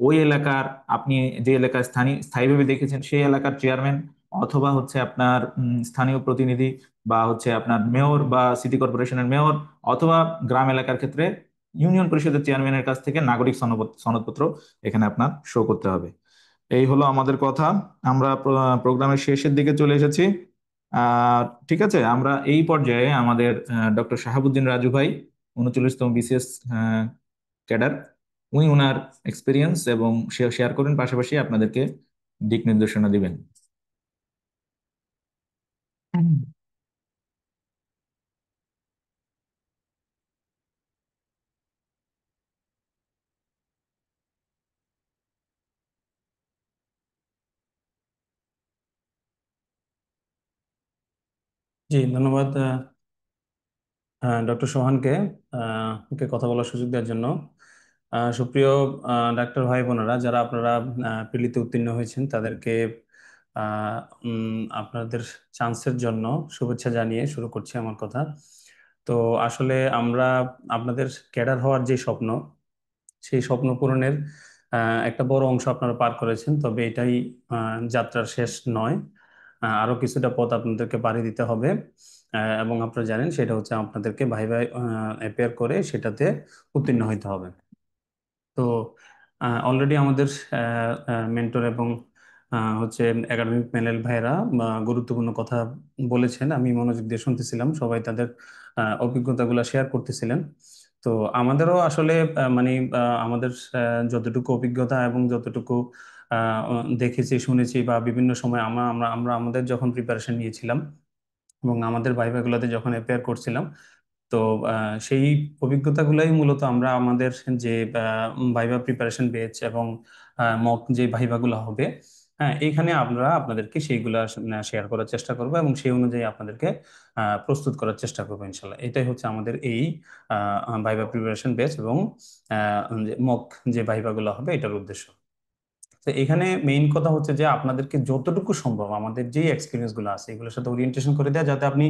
ওই এলাকার, আপনি যে এলাকায় স্থায়ীভাবে দেখেছেন সেই এলাকার চেয়ারম্যান, অথবা হচ্ছে আপনার স্থানীয় প্রতিনিধি, বা হচ্ছে আপনার মেয়র বা সিটি কর্পোরেশনের মেয়র, অথবা গ্রাম এলাকার ক্ষেত্রে ইউনিয়ন পরিষদের চেয়ারম্যানের কাছ থেকে নাগরিক সনদপত্র এখানে আপনার শো করতে হবে। এই হলো আমাদের কথা। আমরা প্রোগ্রামের শেষের দিকে চলে এসেছি। ঠিক আছে, আমরা এই পর্যায়ে আমাদের ডক্টর শাহাবুদ্দিন রাজু ভাই, 39তম বিসিএস ক্যাডার, উনি ওনার এক্সপিরিয়েন্স এবং শেয়ার করেন, পাশাপাশি আপনাদেরকে দিক নির্দেশনা দিবেন। জি, ধন্যবাদ ডক্টর সোহানকে ওকে কথা বলার সুযোগ দেওয়ার জন্য। সুপ্রিয় ডাক্তার ভাই বোনেরা, যারা আপনারা পিলিতে উত্তীর্ণ হয়েছেন তাদেরকে আহ, আপনাদের চান্সের জন্য শুভেচ্ছা জানিয়ে শুরু করছি আমার কথা। তো আসলে আমরা আপনাদের ক্যাডার হওয়ার যে স্বপ্ন, সেই স্বপ্ন পূরণের একটা বড় অংশ আপনারা পার করেছেন, তবে এটাই যাত্রার শেষ নয়। আরো কিছুটা পথ আপনাদেরকে পাড়ি দিতে হবে। এবং আপনারা জানেন সেটা হচ্ছে আপনাদেরকে ভাইভাই অ্যাপিয়ার করে সেটাতে উত্তীর্ণ হইতে হবে। তো অলরেডি আমাদের মেন্টর এবং হচ্ছে একাডেমিক প্যানেল ভাইরা গুরুত্বপূর্ণ কথা বলেছেন, আমি মনোযোগ দিয়ে শুনতেছিলাম, সবাই তাদের অভিজ্ঞতাগুলো শেয়ার করতেছিলেন। তো আমাদেরও আসলে মানে আমাদের যতটুকু অভিজ্ঞতা এবং যতটুকু দেখেছি, শুনেছি, বা বিভিন্ন সময় আমরা আমরা আমরা আমাদের যখন প্রিপারেশন নিয়েছিলাম এবং আমাদের ভাইভাগুলোতে যখন অ্যাপিয়ার করছিলাম, তো সেই অভিজ্ঞতাগুলাই মূলত আমরা আমাদের যে ভাইভা প্রিপারেশন ব্যাচ এবং মক যে ভাইভাগুলো হবে, হ্যাঁ, এইখানে আমরা আপনাদেরকে সেইগুলা শেয়ার করার চেষ্টা করবো এবং সেই অনুযায়ী আপনাদেরকে প্রস্তুত করার চেষ্টা করবো ইনশাল্লাহ। এটাই হচ্ছে আমাদের এই ভাইভা প্রিপারেশন ব্যাচ এবং মক যে ভাইভাগুলো হবে এটার উদ্দেশ্য। তো এখানে মেইন কথা হচ্ছে যে আপনাদেরকে যতটুকু সম্ভব আমাদের যে এক্সপিরিয়েন্স গুলো আছে এগুলোর সাথে ওরিয়েন্টেশন করে দেওয়া, যাতে আপনি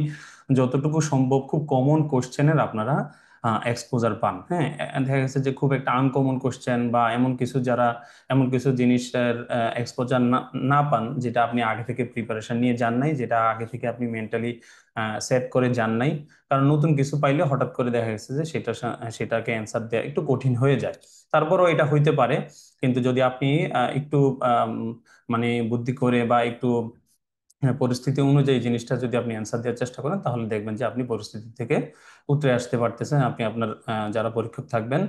যতটুকু সম্ভব খুব কমন কোশ্চেনের আপনারা এক্সপোজার পান। হ্যাঁ, দেখা গেছে যে খুব একটা আনকমন কোশ্চেন বা এমন কিছু জিনিসের এক্সপোজার না না পান, যেটা আপনি আগে থেকে প্রিপারেশন নিয়ে যান নাই, যেটা আগে থেকে আপনি মেন্টালি সেট করে যান নাই। কারণ নতুন কিছু পাইলে হঠাৎ করে দেখা গেছে যে সেটাকে অ্যান্সার দেওয়া একটু কঠিন হয়ে যায়। তারপরও এটা হইতে পারে, কিন্তু যদি আপনি একটু আম, মানে বুদ্ধি করে বা একটু পরিস্থিতি অনুযায়ী জিনিসটা যদি আপনি অ্যান্সার দেওয়ার চেষ্টা করেন, তাহলে দেখবেন যে আপনি পরিস্থিতি থেকে উতরে আসতে পারতেছেন, আপনি আপনার যারা পরীক্ষক থাকবেন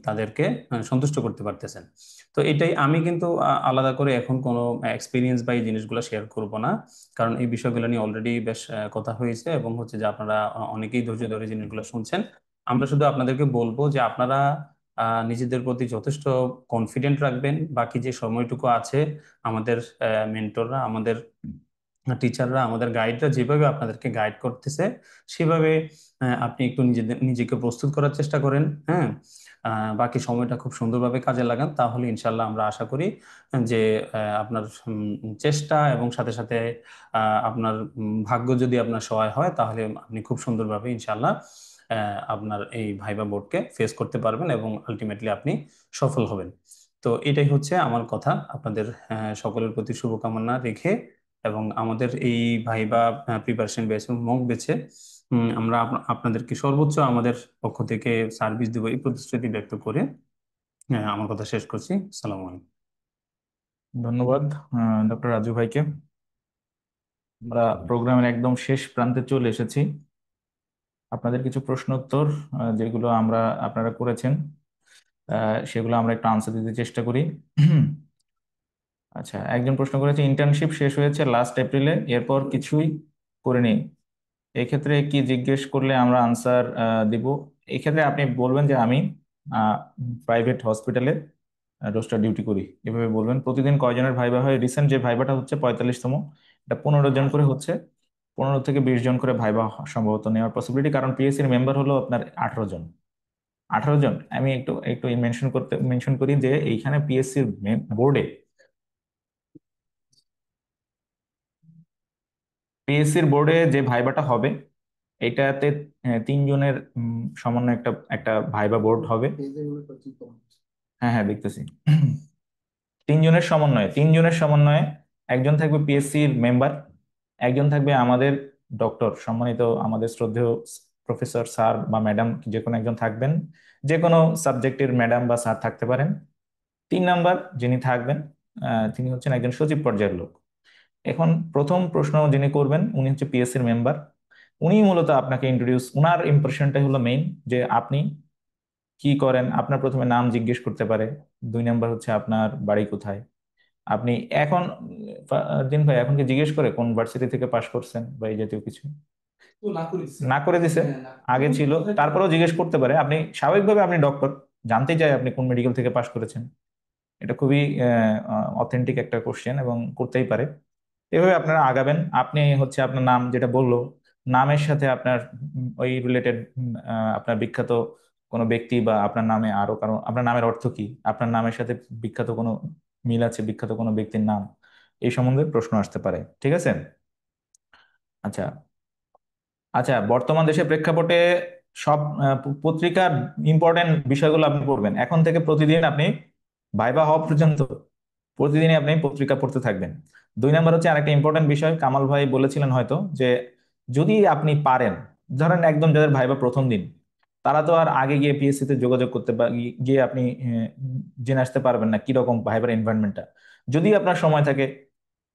তাদেরকে সন্তুষ্ট করতে পারতেছেন। তো এটাই, আমি কিন্তু আলাদা করে এখন কোনো এক্সপিরিয়েন্স বা এই জিনিসগুলো শেয়ার করব না, কারণ এই বিষয়গুলো নিয়ে অলরেডি বেশ কথা হয়েছে এবং হচ্ছে যে আপনারা অনেকেই ধৈর্য ধরে জিনিসগুলো শুনছেন। আমরা শুধু আপনাদেরকে বলবো যে আপনারা নিজেদের প্রতি যথেষ্ট কনফিডেন্ট রাখবেন। বাকি যে সময়টুকু আছে আমাদের মেন্টররা, আমাদের টিচাররা, আমাদের গাইডরা যেভাবে আপনাদেরকে গাইড করতেছে সেভাবে আপনি একটু নিজেকে প্রস্তুত করার চেষ্টা করেন। হ্যাঁ, বাকি সময়টা খুব সুন্দরভাবে কাজে লাগান, তাহলে ইনশাল্লাহ আমরা আশা করি যে আপনার চেষ্টা এবং সাথে সাথে আপনার ভাগ্য যদি আপনার সহায় হয়, তাহলে আপনি খুব সুন্দরভাবে ইনশাল্লাহ আপনার এই ভাইবা বোর্ডকে ফেস করতে পারবেন এবং আলটিমেটলি আপনি সফল হবেন। তো এটাই হচ্ছে আমার কথা। আপনাদের সকলের প্রতি শুভকামনা রেখে এবং আমাদের এই ভাইবা প্রিপারেশন ব্যাচ এবং মক ব্যাচে আমরা আপনাদেরকে সর্বোচ্চ আমাদের পক্ষ থেকে সার্ভিস দেব এই প্রতিশ্রুতি ব্যক্ত করে আমার কথা শেষ করছি। আসসালামু আলাইকুম। ধন্যবাদ ডক্টর রাজু ভাইকে। আমরা প্রোগ্রামের একদম শেষ প্রান্তে চলে এসেছি। আপনাদের কিছু প্রশ্ন উত্তর যেগুলো আপনারা করেছেন সেগুলো আমরা একটু আনসার দিতে চেষ্টা করি। আচ্ছা, একজন প্রশ্ন করেছে, ইন্টার্নশিপ শেষ হয়েছে লাস্ট এপ্রিলে, এরপর কিছুই করিনি, এক্ষেত্রে কি জিজ্ঞেস করলে আমরা আনসার দিব? এক্ষেত্রে আপনি বলবেন যে আমি প্রাইভেট হসপিটালে রোস্টার ডিউটি করি, এভাবে বলবেন। প্রতিদিন কয়জনের ভাইবা হয়? রিসেন্ট যে ভাইবাটা হচ্ছে 45তম, এটা 15 জন করে হচ্ছে। 15 থেকে 20 জন করে ভাইবা সম্ভবত নেওয়ার পসিবিলিটি, কারণ পিএসসির মেম্বার হলো আপনার 18 জন। 18 জন। আমি একটু একটু মেনশন করি যে এইখানে পিএসসির বোর্ডে যে ভাইবাটা হবে এটাতে 3 জনের সমন্বয়ে একটা একটা ভাইবা বোর্ড হবে। হ্যাঁ হ্যাঁ, দেখতেছি। 3 জনের সমন্বয়ে একজন থাকবে পিএসসির মেম্বার, একজন থাকবে আমাদের ডক্টর, সম্মানিত আমাদের শ্রদ্ধেয় প্রফেসর স্যার বা ম্যাডাম, যে কোনো একজন থাকবেন, যে কোনো সাবজেক্টের ম্যাডাম বা স্যার থাকতে পারেন। 3 নাম্বার যিনি থাকবেন তিনি হচ্ছেন একজন সচিব পর্যায়ের লোক। এখন প্রথম প্রশ্ন যিনি করবেন উনি হচ্ছে পিএসসির মেম্বার। উনি মূলত আপনাকে ইন্ট্রোডিউস, উনার ইম্প্রেশনটাই হলো মেইন, যে আপনি কি করেন। আপনার প্রথমে নাম জিজ্ঞেস করতে পারে। 2 নাম্বার হচ্ছে আপনার বাড়ি কোথায়। আপনি এখন দিন ভাই এখন কি জিজ্ঞেস করে কোন ভার্সিটি থেকে পাশ করছেন বা এই জাতীয় কিছু? না করে দিছে, আগে ছিল, তারপরেও জিজ্ঞেস করতে পারে। আপনি স্বাভাবিকভাবে আপনি ডক্টর, জানতে চাই আপনি কোন মেডিকেল থেকে পাশ করেছেন। এটা খুবই অথেন্টিক একটা কোশ্চেন এবং করতেই পারে। এভাবে আপনারা আগাবেন। আপনি হচ্ছে আপনার নাম যেটা বললো, নামের সাথে আপনার ওই রিলেটেড আপনার বিখ্যাত কোনো ব্যক্তি বা আপনার নামে আরো কারো, আপনার নামের অর্থ কি, আপনার নামের সাথে বিখ্যাত কোনো মিল আছে, বিখ্যাত কোনো ব্যক্তির নাম, এই সম্বন্ধে প্রশ্ন আসতে পারে। ঠিক আছে? আচ্ছা আচ্ছা, বর্তমান দেশের প্রেক্ষাপটে সব পত্রিকার ইম্পর্টেন্ট বিষয়গুলো আপনি পড়বেন। এখন থেকে প্রতিদিন আপনি ভাইবা হওয়া পর্যন্ত প্রতিদিনই আপনি পত্রিকা পড়তে থাকবেন। 2 নাম্বার হচ্ছে আরেকটা ইম্পর্টেন্ট বিষয়, কামাল ভাই বলেছিলেন হয়তো, যে যদি আপনি পারেন, ধরেন একদম যাদের ভাইবা প্রথম দিন, তারা তো আর আগে গিয়ে পিএসসি তে যোগাযোগ করতে বা গিয়ে আপনি জেনে আসতে পারবেন না কিরকম ভাইবার এনভায়রনমেন্টটা। যদি আপনার সময় থাকে,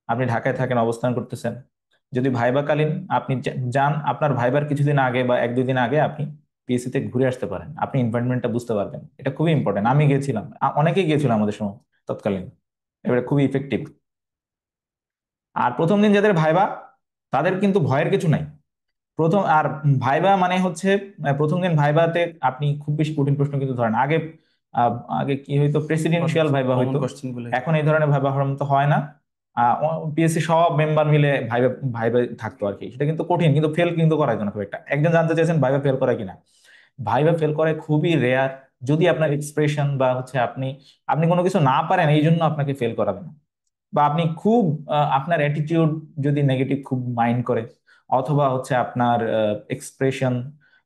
আপনি ঢাকায় থাকেন, অবস্থান করতেছেন, যদি ভাইবাকালীন আপনি যান, আপনার ভাইবার কিছুদিন আগে বা 1-2 দিন আগে আপনি পিএসসি তে ঘুরে আসতে পারেন, আপনি এনভায়রনমেন্টটা বুঝতে পারবেন। এটা খুবই ইম্পর্টেন্ট। আমি গিয়েছিলাম, অনেকেই গিয়েছিল আমাদের সময় তৎকালীন, এবারে খুবই ইফেক্টিভ। আর প্রথম দিন যাদের ভাইবা, তাদের কিন্তু ভয়ের কিছু নাই। ভাইবা মানে হচ্ছে প্রথম দিন ভাইবাতে আপনি খুব বেশি কঠিন প্রশ্ন কিন্তু ধরেন আগে। আগে কি হয়তো প্রেসিডেন্সিয়াল ভাইবা কমন হইতো, কোশ্চেন গুলো এখন এই ধরনের ভাইবা সাধারণত হয় না। পিএসসি সব মেম্বার মিলে ভাইবা ভাইবা থাকতো আর কি। সেটা কিন্তু কঠিন, কিন্তু ফেল কিন্তু করা যায় না খুব একটা। একজন জানতে চাইছেন ভাইবা ফেল করা কিনা। ভাইবা ফেল করা খুবই রেয়ার, যদি আপনার এক্সপ্রেশন বা হচ্ছে আপনি আপনি কোনো কিছু না পারেন এই জন্য আপনাকে ফেল করাবে না, বা আপনি খুব আপনার অ্যাটিটিউড যদি নেগেটিভ খুব মাইন্ড করে, অথবা হচ্ছে আপনার এক্সপ্রেশন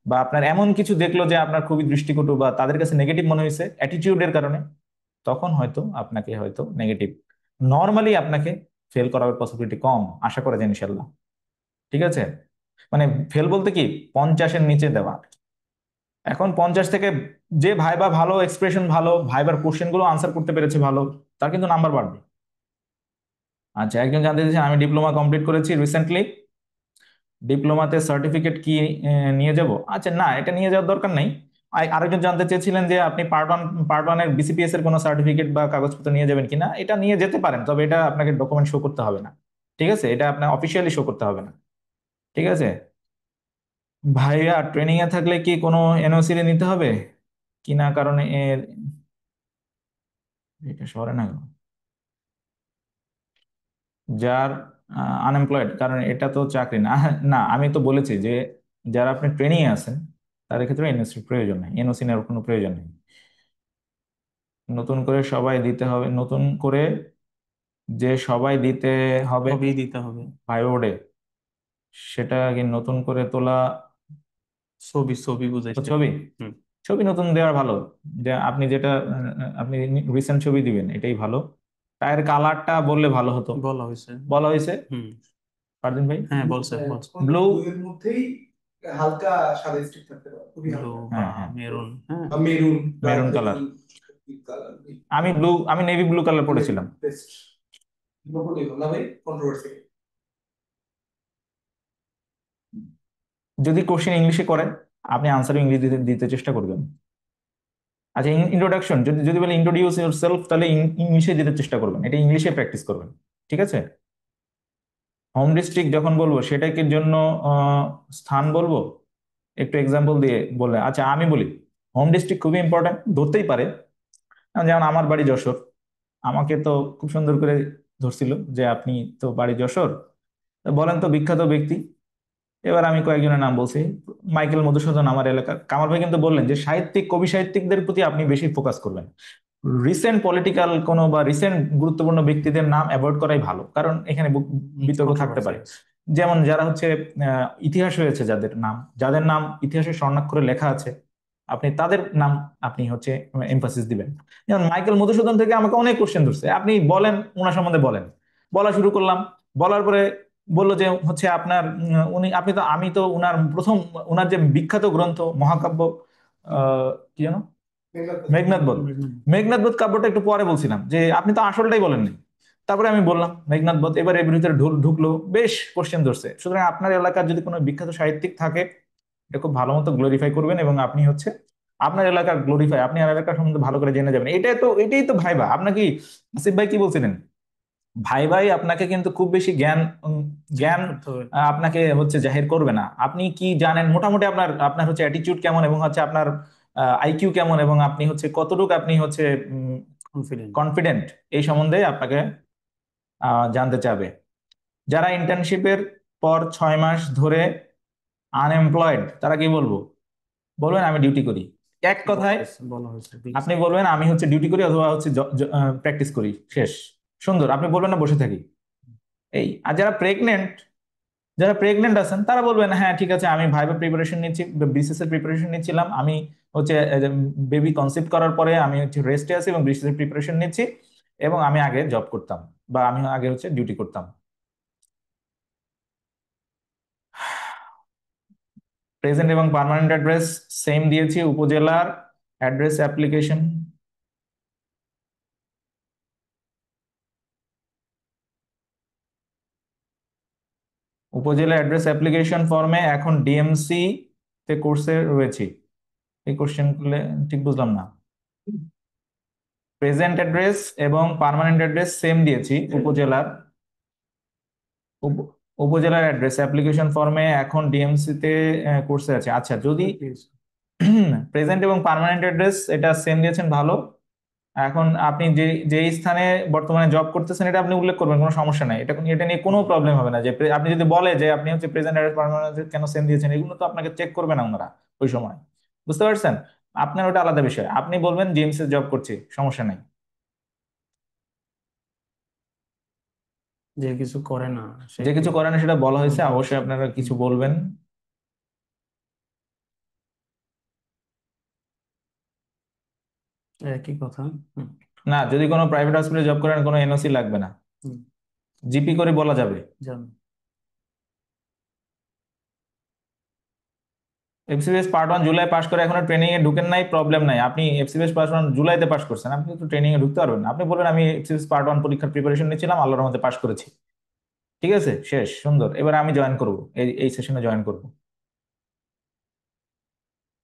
বা আপনার এমন কিছু দেখলো যে আপনার খুবই দৃষ্টিকটু বা তাদের কাছে নেগেটিভ মনে হয়েছে অ্যাটিটিউডের কারণে, তখন হয়তো আপনাকে হয়তো নেগেটিভ, নর্মালি আপনাকে ফেল করার পসিবিলিটি কম আশা করা যায় ইনশাল্লাহ। ঠিক আছে, মানে ফেল বলতে কি 50-এর নিচে দেওয়া। এখন 50 থেকে যে ভাইবা ভালো, এক্সপ্রেশন ভালো, ভাইবার কোশ্চেন গুলো আনসার করতে পেরেছে ভালো, তার কিন্তু নাম্বার বাড়বে। আচ্ছা, একজন জানতে চাইছেন আমি ডিপ্লোমা কমপ্লিট করেছি রিসেন্টলি, ডিপ্লোমাতে সার্টিফিকেট কি নিয়ে যাব? আচ্ছা, না, এটা নিয়ে যাওয়ার দরকার নেই। আরেকজন জানতে চেয়েছিলেন যে আপনি পার্ট 1 এর বিসিপিএস এর কোনো সার্টিফিকেট বা কাগজপত্র নিয়ে যাবেন কিনা। এটা নিয়ে যেতে পারেন, তবে এটা আপনাকে ডকুমেন্ট শো করতে হবে না। ঠিক আছে, এটা আপনার অফিসিয়ালি শো করতে হবে না। ঠিক আছে ভাইয়া, ট্রেনিং এ থাকলে কি কোনো এনওসি নিতে হবে কিনা, কারণ এর এটা শহরে না কেন? যার আনএমপ্লয়েড, কারণ এটা তো চাকরি না। না, আমি তো বলেছি যে যারা আপনি ট্রেনিং এ আছেন তাদের ক্ষেত্রে এনওসির প্রয়োজন নেই, এনওসি নেওয়ার কোনো প্রয়োজন নেই। নতুন করে সবাই দিতে হবে, নতুন করে যে সবাই দিতে হবে ছবি দিতে হবে, ভাই বোর্ডে, সেটা কি নতুন করে তোলা? ছবি ছবি ও, বুঝাইছে। ছবি, হুম। ছবি নতুন দেওয়ার ভালো। যে আপনি যেটা আপনি রিসেন্ট ছবি দিবেন এটাই ভালো। টায়ার কালারটা বললে ভালো হতো। বলা হয়েছে। বলা হয়েছে হুম। পারদিন ভাই? হ্যাঁ, বলছে বলছে। ব্লু, এর মধ্যেই হালকা সাদা স্ট্রিপ থাকতে পারে, খুবই ব্লু হালকা। বা হ্যাঁ হ্যাঁ, মেরুন। হ্যাঁ, মেরুন, মেরুন কালার। আমি নেভি ব্লু কালার পড়েছিলাম। বেস্ট না ভাই, কন্ট্রোভার্সি। যদি কোশ্চেন ইংলিশে করেন আপনি আনসার ইংলিশ দিতে দিতে চেষ্টা করবেন। আচ্ছা, ইন্ট্রোডাকশন যদি যদি বলে ইন্ট্রোডিউস ইউর সেলফ, তাহলে ইংলিশে দিতে চেষ্টা করবেন, এটা ইংলিশে প্র্যাকটিস করবেন। ঠিক আছে, হোম ডিস্ট্রিক্ট যখন বলবো সেটাকে জন্য আহ, স্থান বলবো, একটু এক্সাম্পল দিয়ে বললে। আচ্ছা, আমি বলি হোম ডিস্ট্রিক্ট খুবই ইম্পর্টেন্ট, ধরতেই পারে। যেমন আমার বাড়ি যশোর, আমাকে তো খুব সুন্দর করে ধরছিল যে আপনি তো বাড়ি যশোর, তো বলেন তো বিখ্যাত ব্যক্তি। এবার আমি কয়েকজনের নাম বলছি। মাইকেল মধুসূদন আমার এলাকার। কামাল ভাই কিন্তু বললেন যে সাহিত্যিক, কবি সাহিত্যিকদের প্রতি আপনি বেশি ফোকাস করবেন, রিসেন্ট পলিটিক্যাল কোনো বা রিসেন্ট গুরুত্বপূর্ণ ব্যক্তিদের নাম অ্যাভয়েড করাই ভালো, কারণ এখানে বিতর্ক থাকতে পারে। যেমন যারা হচ্ছে ইতিহাস হয়েছে, যাদের নাম ইতিহাসে স্বর্ণাক্ষরে লেখা আছে, আপনি তাদের নাম আপনি হচ্ছে এমফাসিস দিবেন। যেমন মাইকেল মধুসূদন থেকে আমাকে অনেক কোশ্চেন ধরছে, আপনি বলেন ওনার সম্বন্ধে বলেন। বলা শুরু করলাম, বলার পরে বললো যে হচ্ছে আপনার উনি আপনি তো আমি তো উনার প্রথম, উনার যে বিখ্যাত গ্রন্থ মহাকাব্য কি জানো, মেঘনাদ বধ, মেঘনাদ বধ কাব্যটা একটু পরে বলছিলাম যে আপনি তো আসলটাই বলেননি। তারপরে আমি বললাম মেঘনাদ বধ, এবার এর ভিতরে ঢুকলো, বেশ কোশ্চেন ধরছে। সুতরাং আপনার এলাকার যদি কোনো বিখ্যাত সাহিত্যিক থাকে এটা খুব ভালো মতো গ্লোরিফাই করবেন, এবং আপনি হচ্ছে আপনার এলাকার গ্লোরিফাই, আপনি আর এলাকার সম্বন্ধে ভালো করে জেনে যাবেন। এটাই তো ভাইবা। আপনাকে আসিফ ভাই কি বলছিলেন, ভাই ভাই আপনাকে কিন্তু খুব বেশি জ্ঞান জ্ঞান আপনাকে হচ্ছে জাহির করবে না। আপনি কি জানেন মোটামুটি, আপনার আপনার হচ্ছে অ্যাটিটিউড কেমন, এবং হচ্ছে আপনার আইকিউ কেমন, এবং আপনি হচ্ছে কতটুকু আপনি হচ্ছে কনফিডেন্ট। কনফিডেন্ট, এই সম্বন্ধে আপনাকে জানতে চাবে। যারা ইন্টার্নশিপের পর 6 মাস ধরে আনএমপ্লয়েড, তারা কি বলবো? বলবেন আমি ডিউটি করি। এক কথায় বলা হয়েছে। আপনি বলবেন আমি হচ্ছে ডিউটি করি, অথবা হচ্ছে প্র্যাকটিস করি, শেষ, সুন্দর। আপনি বলবেন না বসে থাকি। এই আর যারা প্রেগনেন্ট আছেন তারা বলবেন হ্যাঁ ঠিক আছে, আমি ভাইবা প্রিপারেশন নিচ্ছি, বিসিএস এর প্রিপারেশন নিচ্ছিলাম, আমি হচ্ছে বেবি কনসিপ্ট করার পরে আমি হচ্ছে রেস্টে আছি এবং বিসিএস এর প্রিপারেশন নিচ্ছি, এবং আমি আগে জব করতাম বা আমি আগে হচ্ছে ডিউটি করতাম। প্রেজেন্ট এবং পার্মানেন্ট অ্যাড্রেস সেম দিয়েছি। উপজেলার অ্যাড্রেস অ্যাপ্লিকেশন, উপজেলা অ্যাড্রেস অ্যাপ্লিকেশন ফর্মে এখন ডিএমসি তে কোর্সে রয়েছি। এই কোশ্চেন করলে ঠিক বুঝলাম না। প্রেজেন্ট অ্যাড্রেস এবং পার্মানেন্ট অ্যাড্রেস সেম দিয়েছি। উপজেলার উপ- উপজেলার অ্যাড্রেস অ্যাপ্লিকেশন ফর্মে এখন ডিএমসি তে কোর্সে আছে। আচ্ছা, যদি প্রেজেন্ট এবং পার্মানেন্ট অ্যাড্রেস এটা সেম দিয়েছেন, ভালো। এখন আপনি যে স্থানে বর্তমানে জব করতেছেন এটা আপনি উল্লেখ করবেন, কোনো সমস্যা নাই, এটা নিয়ে কোনো প্রবলেম হবে না। যে আপনি যদি বলে যে আপনি হচ্ছে প্রেজেন্ট অ্যাড্রেস পার্মানেন্ট কেন সেম দিয়েছেন, এগুলো তো আপনাকে চেক করবে না ওনারা ওই সময়, বুঝতে পারছেন? আপনার ওটা আলাদা বিষয়, আপনি বলবেন জিএমসি জব করছি, সমস্যা নাই। যে কিছু করে না সে যে কি? কিছু করে না সেটা বলা হয়েছে, অবশ্যই আপনারা কিছু বলবেন। একই কথা। হুম, না, যদি কোনো প্রাইভেট হসপিটালে জব করেন কোনো এনওসি লাগবে না, হুম, জিপি করে বলা যাবে। জানো। এফসিবিএস পার্ট 1 জুলাই পাস করে এখনো ট্রেনিং এ ঢুকেন নাই, প্রবলেম নাই। আপনি এফসিবিএস পার্ট 1 জুলাইতে পাস করছেন, আপনি তো ট্রেনিং এ ঢুকতে পারবেন না। আপনি বলবেন আমি এফসিবিএস পার্ট 1 পরীক্ষার প্রিপারেশন নিচ্ছিলাম, আল্লাহর রহমতে পাস করেছি, ঠিক আছে, শেষ, সুন্দর, এবার আমি জয়েন করব, এই এই সেশনে জয়েন করব।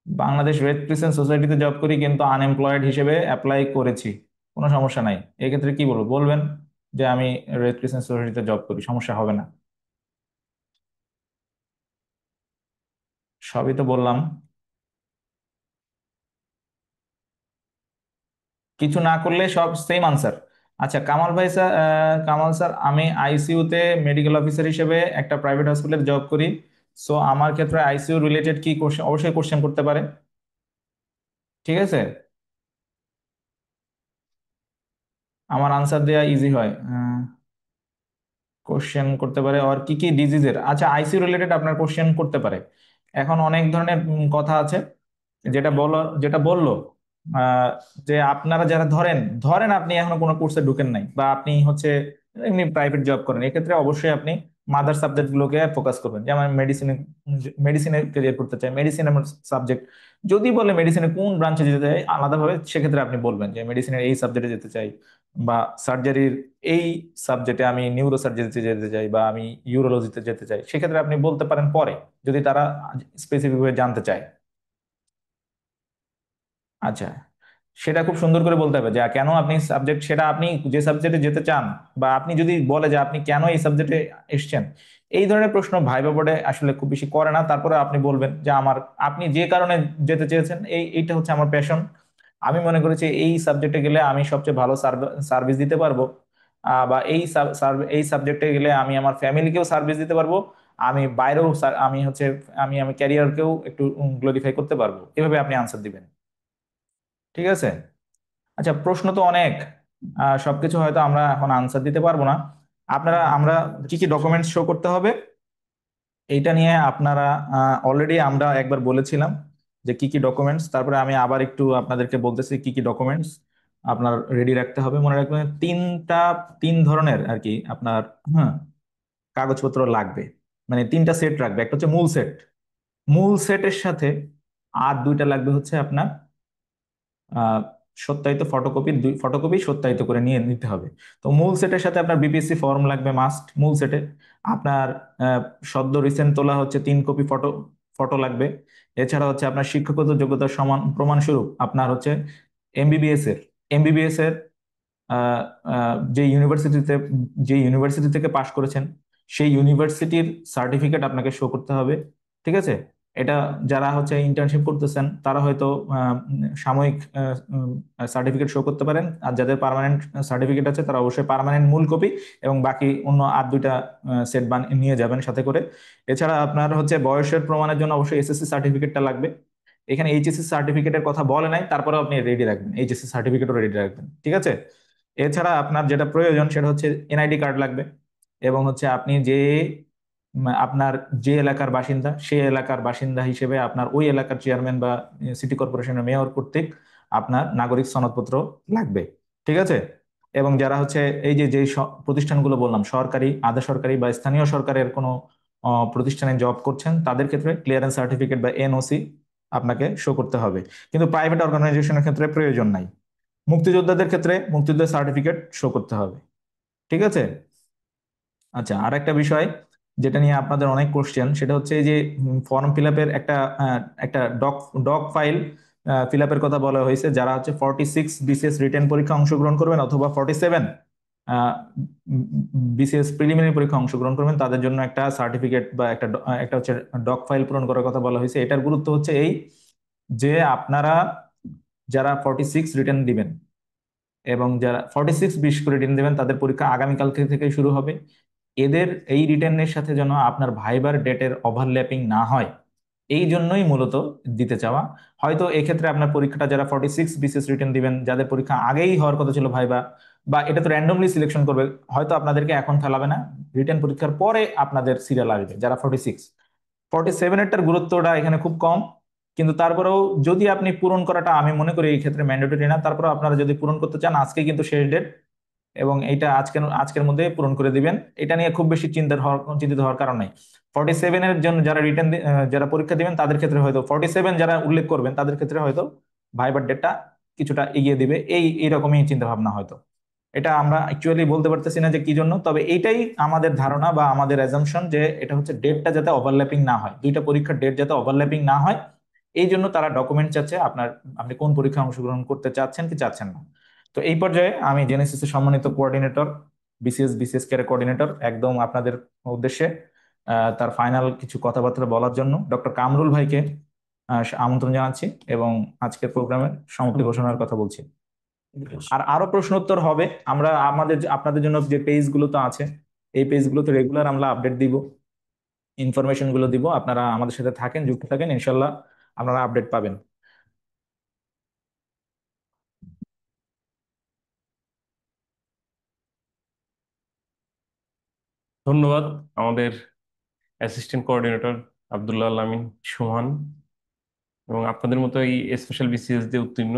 বাংলাদেশ রেড ক্রিসেন্ট সোসাইটিতে জব করি কিন্তু আনএমপ্লয়েড হিসেবে অ্যাপ্লাই করেছি, কোনো সমস্যা নাই। এক্ষেত্রে কি বলবো, বলবেন যে আমি রেড ক্রিসেন্ট সোসাইটিতে জব করি, সমস্যা হবে না। সবই তো বললাম। কিছু না করলে সব সেম আনসার। আচ্ছা কামাল ভাই স্যার, কামাল স্যার, আমি আইসিইউতে মেডিকেল অফিসার হিসেবে একটা প্রাইভেট হসপিটালে জব করি। সো আমার ক্ষেত্রে আইসিইউ রিলেটেড কি কোশ্চেন, অবশ্যই কোশ্চেন করতে পারে, ঠিক আছে, আমার আনসার দেওয়া ইজি হয়। কোশ্চেন করতে পারে আর কি কি ডিজিজের, আচ্ছা আইসিইউ রিলেটেড আপনার কোশ্চেন করতে পারে। এখন অনেক ধরনের কথা আছে, যেটা বললো আহ, যে আপনারা যারা ধরেন ধরেন আপনি এখনো কোনো কোর্সে ঢুকেন নাই, বা আপনি হচ্ছে এমনি প্রাইভেট জব করেন, এক্ষেত্রে অবশ্যই আপনি মাদার সাবজেক্ট গুলোকে ফোকাস করবেন। যেমন মেডিসিনে, মেডিসিনে ক্যারিয়ার করতে চাই, মেডিসিন আমার সাবজেক্ট, যদি বলে মেডিসিনে কোন ব্রাঞ্চে যেতে চাই আলাদাভাবে, সেক্ষেত্রে আপনি বলবেন যে মেডিসিনের এই সাবজেক্টে যেতে চাই, বা সার্জারির এই সাবজেক্টে আমি নিউরো সার্জারিতে যেতে চাই, বা আমি ইউরোলজিতে যেতে চাই, সেক্ষেত্রে আপনি বলতে পারেন পরে, যদি তারা স্পেসিফিক ভাবে জানতে চায়। আচ্ছা, সেটা খুব সুন্দর করে বলতে হবে যে কেন আপনি সাবজেক্ট, সেটা আপনি যে সাবজেক্টে যেতে চান, বা আপনি যদি বলে যে আপনি কেন এই সাবজেক্টে এসেছেন। এই ধরনের প্রশ্ন ভাইবা বোর্ডে আসলে খুব বেশি করে না, তারপরে আপনি বলবেন যে আমার, আপনি যে কারণে যেতে চেয়েছেন, এইটা হচ্ছে আমার প্যাশন, আমি মনে করেছি এই সাবজেক্টে গেলে আমি সবচেয়ে ভালো সার্ভিস দিতে পারবো, বা এই সাবজেক্টে গেলে আমি আমার ফ্যামিলিকেও সার্ভিস দিতে পারবো, আমি বাইরেও আমি হচ্ছে আমি আমি ক্যারিয়ারকেও একটু গ্লোরিফাই করতে পারবো, এভাবে আপনি আনসার দিবেন, ঠিক আছে। আচ্ছা প্রশ্ন তো অনেক, সবকিছু হয়তো আমরা এখন আনসার দিতে পারবো না। আমরা কি কি ডকুমেন্টস শো করতে হবে, এইটা নিয়ে আপনারা অলরেডি আমরা একবার বলেছিলাম যে কি কি ডকুমেন্টস, তারপরে আমি আবার একটু আপনাদেরকে বলতেছি কি কি ডকুমেন্টস আপনার রেডি রাখতে হবে। মনে রাখবেন তিন ধরনের আর কি আপনার, হ্যাঁ, কাগজপত্র লাগবে, মানে তিনটা সেট রাখবে। একটা হচ্ছে মূল সেট, মূল সেটের সাথে আর দুইটা লাগবে হচ্ছে আপনার আহ সত্যায়িত ফটোকপি, দুই ফটোকপি সত্যায়িত করে নিয়ে নিতে হবে। তো মূল সেটের সাথে আপনার বিপিএসসি ফর্ম লাগবে মাস্ট, মূল সেটে আপনার আহ, সদ্য রিসেন্ট তোলা হচ্ছে 3 কপি ফটো, ফটো লাগবে। এছাড়া হচ্ছে আপনার শিক্ষাগত যোগ্যতার সমান প্রমাণস্বরূপ আপনার হচ্ছে এমবিবিএস এর আহ, যে ইউনিভার্সিটি থেকে পাশ করেছেন সেই ইউনিভার্সিটির সার্টিফিকেট আপনাকে শো করতে হবে, ঠিক আছে। এটা যারা হচ্ছে ইন্টার্নশিপ করতেছেন তারা হয়তো সাময়িক সার্টিফিকেট শো করতে পারেন, আর যাদের পার্মানেন্ট সার্টিফিকেট আছে তারা অবশ্যই পার্মানেন্ট মূল কপি এবং বাকি অন্য আর দুইটা সেট নিয়ে যাবেন সাথে করে। এছাড়া আপনার হচ্ছে বয়সের প্রমাণের জন্য অবশ্যই এসএসসি সার্টিফিকেটটা লাগবে। এখানে এইচএসসি সার্টিফিকেটের কথা বলে নাই, তারপরে আপনি রেডি রাখবেন, এইচএসসি সার্টিফিকেটও রেডি রাখবেন, ঠিক আছে। এছাড়া আপনার যেটা প্রয়োজন সেটা হচ্ছে এনআইডি কার্ড লাগবে, এবং হচ্ছে আপনি আপনার যে এলাকার বাসিন্দা সেই এলাকার বাসিন্দা হিসেবে আপনার ওই এলাকার চেয়ারম্যান বা সিটি কর্পোরেশনের মেয়র কর্তৃক আপনার নাগরিক সনদপত্র লাগবে, ঠিক আছে। এবং যারা হচ্ছে এই যে যে প্রতিষ্ঠানগুলো বললাম, সরকারি, আধা সরকারি বা স্থানীয় সরকারের কোনো প্রতিষ্ঠানে জব করছেন, তাদের ক্ষেত্রে ক্লিয়ারেন্স সার্টিফিকেট বা এনওসি আপনাকে শো করতে হবে, কিন্তু প্রাইভেট অর্গানাইজেশনের ক্ষেত্রে প্রয়োজন নাই। মুক্তিযোদ্ধাদের ক্ষেত্রে মুক্তিযোদ্ধার সার্টিফিকেট শো করতে হবে, ঠিক আছে। আচ্ছা আর একটা বিষয় যেটা নিয়ে আপনাদের অনেক কোশ্চেন, সেটা হচ্ছে এই যে ফর্ম ফিল আপের একটা ডক ডক ফাইল ফিল আপের কথা বলা হয়েছে। যারা হচ্ছে 46 বিসিএস রিটেন পরীক্ষা অংশগ্রহণ করবেন, অথবা 47 বিসিএস প্রিলিমিনারি পরীক্ষা অংশগ্রহণ করবেন, তাদের জন্য একটা সার্টিফিকেট বা একটা হচ্ছে ডক ফাইল পূরণ করার কথা বলা হয়েছে। এটার গুরুত্ব হচ্ছে এই যে আপনারা যারা 46 রিটেন দিবেন এবং যারা 46 বিশ করে রিটেন দেবেন, তাদের পরীক্ষা আগামীকাল থেকে শুরু হবে। এদের এই রিটেনের সাথে যেন আপনার ভাইবার ডেটের ওভারল্যাপিং না হয়, এই জন্যই মূলত দিতে চাওয়া। হয়তো এই ক্ষেত্রে আপনার পরীক্ষাটা যারা 46 বিসিএস রিটেন দিবেন, যাদের পরীক্ষা আগেই হওয়ার কথা ছিল ভাইবা, বা এটা তো র্যান্ডমলি সিলেকশন করবে, হয়তো আপনাদেরকে এখন ফেলাবে না, রিটেন পরীক্ষার পরে আপনাদের সিরিয়াল আসবে যারা 46। 47-এরটার গুরুত্বটা এখানে খুব কম, কিন্তু তারপরেও যদি আপনি পূরণ করাটা, আমি মনে করি এই ক্ষেত্রে ম্যান্ডেটরি না, তারপরেও আপনারা যদি পূরণ করতে চান, আজকে কিন্তু শেষ ডেট, এবং এইটা আজকের আজকের মধ্যে পূরণ করে দিবেন। এটা নিয়ে খুব বেশি চিন্তিত হওয়ার কারণ নাই। 47-এর জন্য যারা যারা পরীক্ষা দিবেন তাদের ক্ষেত্রে হয়তো 47 যারা উল্লেখ করবেন তাদের ক্ষেত্রে হয়তো ভাইবার ডেটটা কিছুটা এগিয়ে দিবে, এইরকমই চিন্তা ভাবনা হয়তো। এটা আমরা অ্যাকচুয়ালি বলতে পারতেছি না যে কি জন্য, তবে এইটাই আমাদের ধারণা বা আমাদের অ্যাজাম্পশন যে এটা হচ্ছে ডেটটা যাতে ওভারল্যাপিং না হয়, দুইটা পরীক্ষার ডেট যাতে ওভারল্যাপিং না হয়, এই জন্য তারা ডকুমেন্ট চাচ্ছে আপনি কোন পরীক্ষায় অংশগ্রহণ করতে চাচ্ছেন কি চাচ্ছেন না। তো এই পর্যায়ে আমি জেনেসিস এর সম্মানিত কোঅর্ডিনেটর, বিসিএস কেয়ার কোঅর্ডিনেটর, একদম আপনাদের উদ্দেশ্যে তার ফাইনাল কিছু কথাবার্তা বলার জন্য ডক্টর কামরুল ভাইকে আমন্ত্রণ জানাচ্ছি, এবং আজকের প্রোগ্রামের সমাপ্তি ঘোষণার কথা বলছি। আর আরো প্রশ্ন উত্তর হবে, আমরা আপনাদের জন্য যে পেজগুলো তো আছে, এই পেজগুলোতে রেগুলার আমরা আপডেট দিব, ইনফরমেশন গুলো দিব, আপনারা আমাদের সাথে থাকেন, যুক্ত থাকেন, ইনশাল্লাহ আপনারা আপডেট পাবেন। ধন্যবাদ আমাদের অ্যাসিস্ট্যান্ট কোঅর্ডিনেটর আব্দুল্লাহ আল আমিন সুহান, এবং আপনাদের মতো এই স্পেশাল বিসিএস দিয়ে উত্তীর্ণ।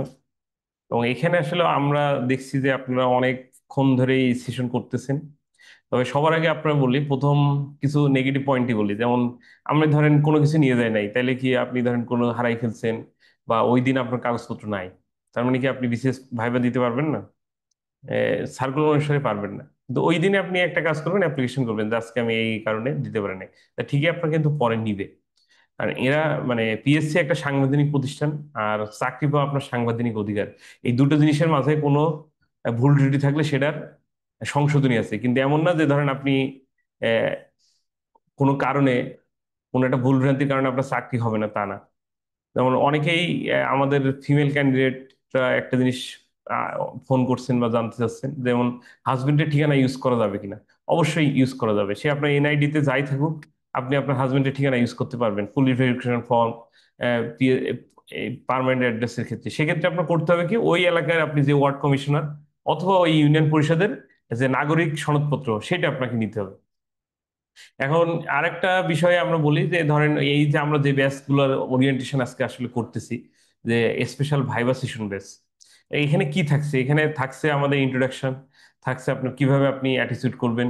এবং এখানে আসলে আমরা দেখছি যে আপনারা অনেকক্ষণ ধরে এই সেশন করতেছেন। তবে সবার আগে আপনারা বলি, প্রথম কিছু নেগেটিভ পয়েন্টই বলি। যেমন আমরা ধরেন কোনো কিছু নিয়ে যায় নাই, তাইলে কি আপনি ধরেন কোনো হারাই ফেলছেন, বা ওই দিন আপনার কাগজপত্র নাই, তার মানে কি আপনি বিসিএস ভাইবা দিতে পারবেন না? সার্কুলার অনুসারে পারবেন না। কিন্তু ওই দিনে আপনি একটা কাজ করবেন, অ্যাপ্লিকেশন করবেন যে আজকে আমি এই কারণে দিতে পারি নাই, তা ঠিকই আপনার কিন্তু পরে নিবে। আর এরা মানে পিএসসি একটা সাংবিধানিক প্রতিষ্ঠান, আর চাকরি পাওয়া আপনার সাংবিধানিক অধিকার। এই দুটো জিনিসের মাঝে কোনো ভুল ত্রুটি থাকলে সেটার সংশোধনী আছে। কিন্তু এমন না যে ধরেন আপনি আহ, কোনো কারণে, কোনো একটা ভুল ভ্রান্তির কারণে আপনার চাকরি হবে না, তা না। যেমন অনেকেই আমাদের ফিমেল ক্যান্ডিডেটরা একটা জিনিস ফোন করছেন বা জানতে চাচ্ছেন, যেমন হাজবেন্ডের ঠিকানা ইউজ করা যাবে কিনা। অবশ্যই ইউজ করা যাবে, সে আপনার এনআইডি তে যাই থাকুক, আপনি আপনার হাজবেন্ডের ঠিকানা ইউজ করতে পারবেন। পুলিশ ভেরিফিকেশন ফর্ম, পার্মানেন্ট অ্যাড্রেসের ক্ষেত্রে, সেক্ষেত্রে আপনার করতে হবে কি, ওই এলাকায় আপনি যে ওয়ার্ড কমিশনার অথবা ওই ইউনিয়ন পরিষদের যে নাগরিক সনদপত্র, সেটা আপনাকে নিতে হবে। এখন আরেকটা বিষয়ে আমরা বলি যে ধরেন এই যে আমরা যে ব্যাচ গুলোর ওরিয়েন্টেশন আজকে আসলে করতেছি, যে স্পেশাল ভাইবা সেশন ব্যাচ, এখানে কি থাকছে? এখানে থাকছে আমাদের ইন্ট্রোডাকশন, থাকছে আপনার কিভাবে আপনি অ্যাটিটিউড করবেন,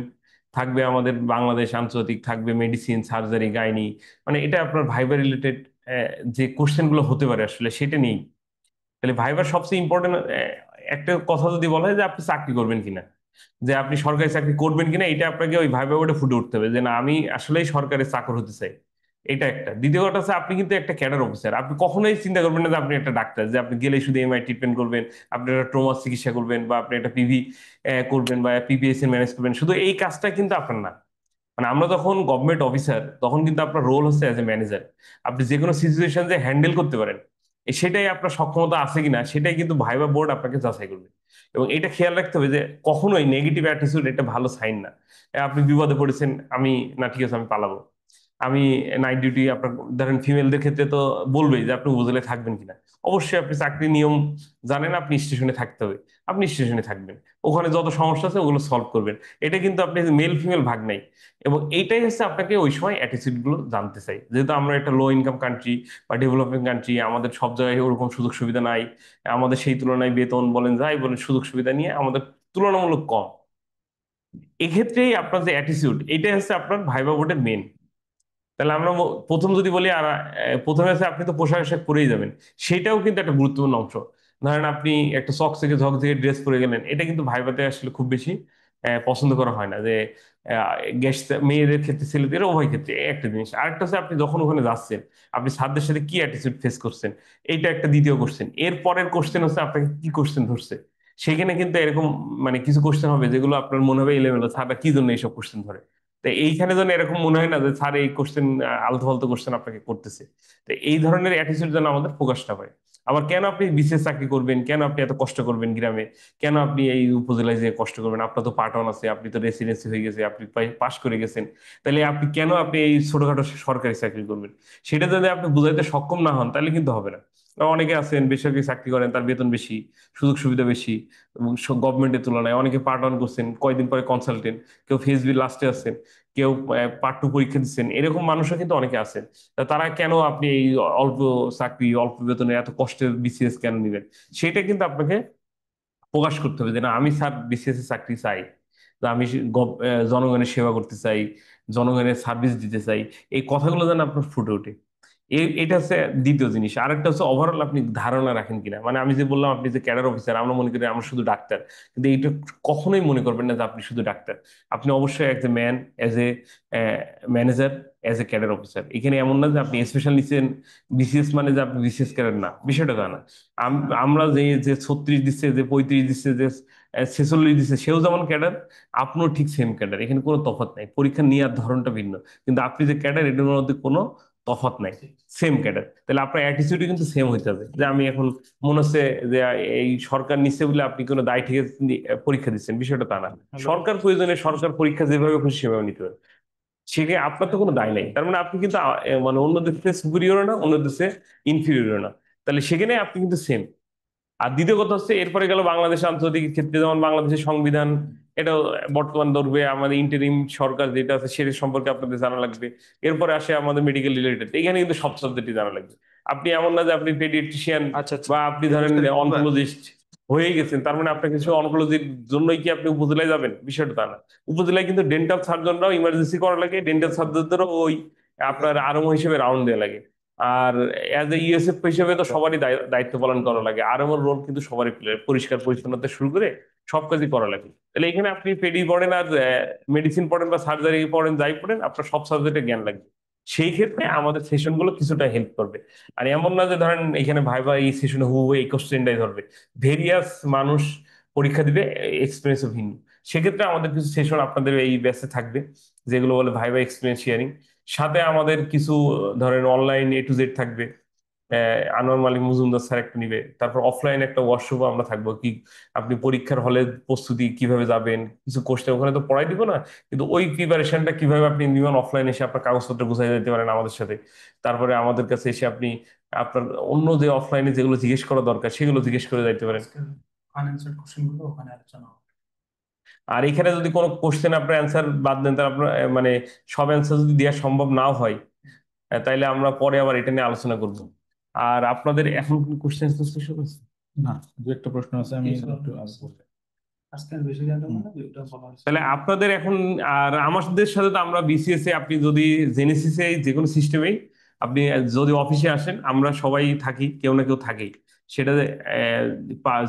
থাকবে আমাদের বাংলাদেশ আন্তর্জাতিক, থাকবে মেডিসিন, সার্জারি, গাইনি, মানে এটা আপনার ভাইবা রিলেটেড যে কোশ্চেন গুলো হতে পারে আসলে সেটা নেই। তাহলে ভাইবার সবচেয়ে ইম্পর্টেন্ট একটা কথা যদি বলা হয় যে আপনি চাকরি করবেন কিনা, যে আপনি সরকারি চাকরি করবেন কিনা, এটা আপনাকে ওই ভাইবা বোর্ডে ফুটে উঠতে হবে যে না, আমি আসলেই সরকারি চাকর হতে চাই। এটা একটা। দ্বিতীয় কথা হচ্ছে আপনি কিন্তু একটা ক্যাডার অফিসার। আপনি কখনোই চিন্তা করবেন না যে আপনি একটা ডাক্তার, যে আপনি গেলে শুধু এমআই ট্রিটমেন্ট করবেন, আপনি একটা ট্রমা চিকিৎসা করবেন, বা আপনি একটা পিভি করবেন, বা পিপিএসসি ম্যানেজ করবেন। শুধু এই কাজটা কিন্তু আপনার না। মানে আমরা যখন গভর্নমেন্ট অফিসার, তখন কিন্তু আপনার রোল হচ্ছে অ্যাজ এ ম্যানেজার। আপনি যে কোনো সিচুয়েশন যে হ্যান্ডেল করতে পারেন, সেটাই আপনার সক্ষমতা আছে কিনা, সেটাই কিন্তু ভাইবা বোর্ড আপনাকে যাচাই করবে। এবং এটা খেয়াল রাখতে হবে যে কখনোই নেগেটিভ অ্যাটিটিউড এটা ভালো সাইন না। আপনি বিপদে পড়েছেন, আমি না ঠিক আছে আমি পালাবো, আমি নাইট ডিউটি, আপনার ধরেন ফিমেলদের ক্ষেত্রে তো বলবেই যে আপনি উপজেলে থাকবেন কিনা। অবশ্যই আপনি চাকরির নিয়ম জানেন, আপনি স্টেশনে থাকতে হবে, আপনি স্টেশনে থাকবেন, ওখানে যত সমস্যা আছে ওগুলো সলভ করবেন। এটা কিন্তু আপনি মেল ফিমেল ভাগ নাই। এবং এইটাই হচ্ছে আপনাকে ওই সময় অ্যাটিটিউড গুলো জানতে চাই, যেহেতু আমরা একটা লো ইনকাম কান্ট্রি বা ডেভেলপিং কান্ট্রি, আমাদের সব জায়গায় ওরকম সুযোগ সুবিধা নাই। আমাদের সেই তুলনায় বেতন বলেন যাই বলেন, সুযোগ সুবিধা নিয়ে আমাদের তুলনামূলক কম। এক্ষেত্রেই আপনার যে অ্যাটিটিউড, এটাই হচ্ছে আপনার ভাইবা বোর্ডের মেন। তাহলে আমরা প্রথম যদি বলি, আর প্রথমে আছে আপনি তো পোশাক আশাক পরেই যাবেন, সেটাও কিন্তু একটা গুরুত্বপূর্ণ অংশ। ধরেন আপনি একটা সক থেকে ঝক থেকে ড্রেস পরে গেলেন, এটা কিন্তু ভাইভাতে আসলে খুব বেশি পছন্দ করা হয় না। যে গেস্ট, মেয়েদের ক্ষেত্রে ছেলেদের উভয় ক্ষেত্রে একটা জিনিস। আরেকটা হচ্ছে আপনি যখন ওখানে যাচ্ছেন, আপনি স্যারদের সাথে কি অ্যাটিটিউড ফেস করছেন, এইটা একটা দ্বিতীয় কোশ্চেন। এর পরের কোশ্চেন হচ্ছে আপনাকে কি কোশ্চেন ধরছে। সেখানে কিন্তু এরকম মানে কিছু কোশ্চেন হবে যেগুলো আপনার মনে হবে এলোমেলো, স্যাররা কি জন্য এইসব কোশ্চেন ধরে। তো এইখানে যেন এরকম মনে হয় না যে স্যার এই কোশ্চেন আলতু ফালতু কোশ্চেন আপনাকে করতেছে। তো এই ধরনের অ্যাটিটিউড যেন আমাদের প্রকাশটা হয়। আবার কেন আপনি বিশেষ চাকরি করবেন, কেন আপনি এত কষ্ট করবেন গ্রামে, কেন আপনি এই উপজেলায় যে কষ্ট করবেন, আপনার তো পার্ট ওয়ান আছে, আপনি তো রেসিডেন্সি হয়ে গেছে, আপনি পাশ করে গেছেন, তাহলে আপনি কেন আপনি এই ছোটখাটো সরকারি চাকরি করবেন? সেটা যদি আপনি বুঝাইতে সক্ষম না হন তাহলে কিন্তু হবে না। অনেকে আছেন বেসরকারি চাকরি করেন, তার বেতন বেশি, সুযোগ সুবিধা বেশি, এবং গভর্নমেন্টের তুলনায় অনেকে পার্ট ওয়ান করছেন, কয়দিন পরে কনসালটেন্ট, কেউ ফেসবি লাস্টে আছেন, কেউ পার্ট টু পরীক্ষা দিচ্ছেন, এরকম মানুষও কিন্তু অনেকে আছেন। তা তারা কেন আপনি এই অল্প চাকরি অল্প বেতনে এত কষ্টের বিসিএস কেন নিবেন? সেটা কিন্তু আপনাকে প্রকাশ করতে হবে যে না, আমি স্যার বিসিএস এর চাকরি চাই, যে আমি জনগণের সেবা করতে চাই, জনগণের সার্ভিস দিতে চাই, এই কথাগুলো যেন আপনার ফুটে ওঠে। এটা হচ্ছে দ্বিতীয় জিনিস। আরেকটা হচ্ছে ওভারঅল আপনি ধারণা রাখেন কিনা, মানে আমি যে বললাম আপনি যে ক্যাডার অফিসার, আমরা মনে করি আমরা শুধু ডাক্তার, কিন্তু এইটা কখনোই মনে করবেন না যে আপনি শুধু ডাক্তার। আপনি অবশ্যই as a man, as a manager, as a cadre officer. এখানে এমন না যে আপনি স্পেশাল নিচ্ছেন বিসিএস মানে যে আপনি বিসিএস ক্যাডার, না, বিষয়টা তা না। আমরা যে যে 36 দিচ্ছে, যে 35 দিচ্ছে, যে 46 দিচ্ছে, সেও যেমন ক্যাডার, আপনিও ঠিক সেম ক্যাডার, এখানে কোনো তফাৎ নাই, পরীক্ষা নেওয়ার ধরনটা ভিন্ন, কিন্তু আপনি যে ক্যাডার এটার মধ্যে কোনো তফাৎ নাই, সেম ক্যাডার। তাহলে আপনার অ্যাটিটিউডই কিন্তু সেম হইতে হবে, যে আমি এখন মনে হচ্ছে যে এই সরকার নিচ্ছে বলে আপনি কোনো দায় থেকে পরীক্ষা দিচ্ছেন, বিষয়টা তা না। সরকার প্রয়োজনে সরকার পরীক্ষা যেভাবে খুশি সেভাবে নিতে হবে, সেখানে আপনার তো কোনো দায় নাই। তার মানে আপনি কিন্তু মানে অন্য দেশে সুপিরিয়র না, অন্য দেশে ইনফিরিয়র না, তাহলে সেখানে আপনি কিন্তু সেম। আর দ্বিতীয় কথা হচ্ছে, এরপরে গেল বাংলাদেশের আন্তর্জাতিক ক্ষেত্রে, যেমন বাংলাদেশের সংবিধান, এটাও বর্তমান ধরবে, আমাদের ইন্টারিম সরকার যেটা আছে সেটা সম্পর্কে আপনাদের জানা লাগবে। এরপরে আসে আমাদের মেডিকেল রিলেটেড, এখানে কিন্তু সব সাবজেক্টই জানা লাগবে। আপনি এমন না যে আপনি পেডিয়াট্রিশিয়ান আচ্ছা আচ্ছা, বা আপনি এই ধরেন বিষয়টা কি বলবা? অনকোলজিস্ট হয়ে গেছেন, তার মানে আপনার কিছু অনকোলজির জন্যই কি আপনি উপজেলায় যাবেন? বিষয়টা তা না। উপজেলায় কিন্তু ডেন্টাল সার্জনরাও ইমার্জেন্সি করা লাগে, ডেন্টাল সার্জনদেরও ওই আপনার আরএমও হিসেবে রাউন্ড দেওয়া লাগে। আর অ্যাজ এ ইউএসএফ হিসেবে তো সবারই দায়িত্ব পালন করা লাগে, আর আমার রোল কিন্তু সবারই পরিষ্কার পরিচ্ছন্নতা শুরু করে সব কাজই করা লাগে। তাহলে এখানে আপনি পেডি পড়েন আর মেডিসিন পড়েন বা সার্জারি পড়েন, যাই পড়েন, আপনার সব সাবজেক্টে জ্ঞান লাগবে। সেই ক্ষেত্রে আমাদের সেশন গুলো কিছুটা হেল্প করবে। আর এমন না যে ধরেন এখানে ভাইবা এই সেশনে হু এই কোশ্চেনটাই ধরবে, ভেরিয়াস মানুষ পরীক্ষা দিবে, এক্সপিরিয়েন্সও ভিন্ন। সেক্ষেত্রে আমাদের কিছু সেশন আপনাদের এই ব্যাচে থাকবে, যেগুলো বলে ভাইবা এক্সপিরিয়েন্স শেয়ারিং। সাথে আমাদের কিছু ধরেন অনলাইন এ টু জেড থাকবে। আনোয়ার মালিক মজুমদার স্যার একটা নিবে, তারপর অফলাইন একটা ওয়ার্কশপ আমরা থাকবো, কি আপনি পরীক্ষার হলে প্রস্তুতি কিভাবে যাবেন, কিছু কোশ্চেন ওখানে তো পড়াই দিব না, কিন্তু ওই প্রিপারেশনটা কিভাবে আপনি নিবেন, অফলাইন এসে আপনার কাগজপত্র গুছাই দিতে পারেন আমাদের সাথে। তারপরে আমাদের কাছে এসে আপনি আপনার অন্য যে অফলাইনে যেগুলো জিজ্ঞেস করা দরকার সেগুলো জিজ্ঞেস করে যাইতে পারেন। আনএনসার্ড কোশ্চেন গুলো ওখানে আলোচনা হবে। আর এখানে যদি কোনো কোশ্চেন আপনার অ্যান্সার বাদ দেন, তাহলে আপনার মানে সব অ্যান্সার যদি দেওয়া সম্ভব নাও হয়, তাইলে আমরা পরে আবার এটা নিয়ে আলোচনা করব। আর আপনাদের এখন কোশ্চেন আছে? না, দু একটা প্রশ্ন আছে, আমি একটু আগে বলবো। আজকে আর বেশি জানতে না, যেটা বলা হয়েছে। তাহলে আপনাদের এখন, আর আমাদের সাথে তো আমরা বিসিএস এ, আপনি যদি জেনেসিস এ যে কোনো সিস্টেমেই আপনি যদি অফিসে আসেন, আমরা সবাই থাকি, কেউ না কেউ থাকেই। সেটা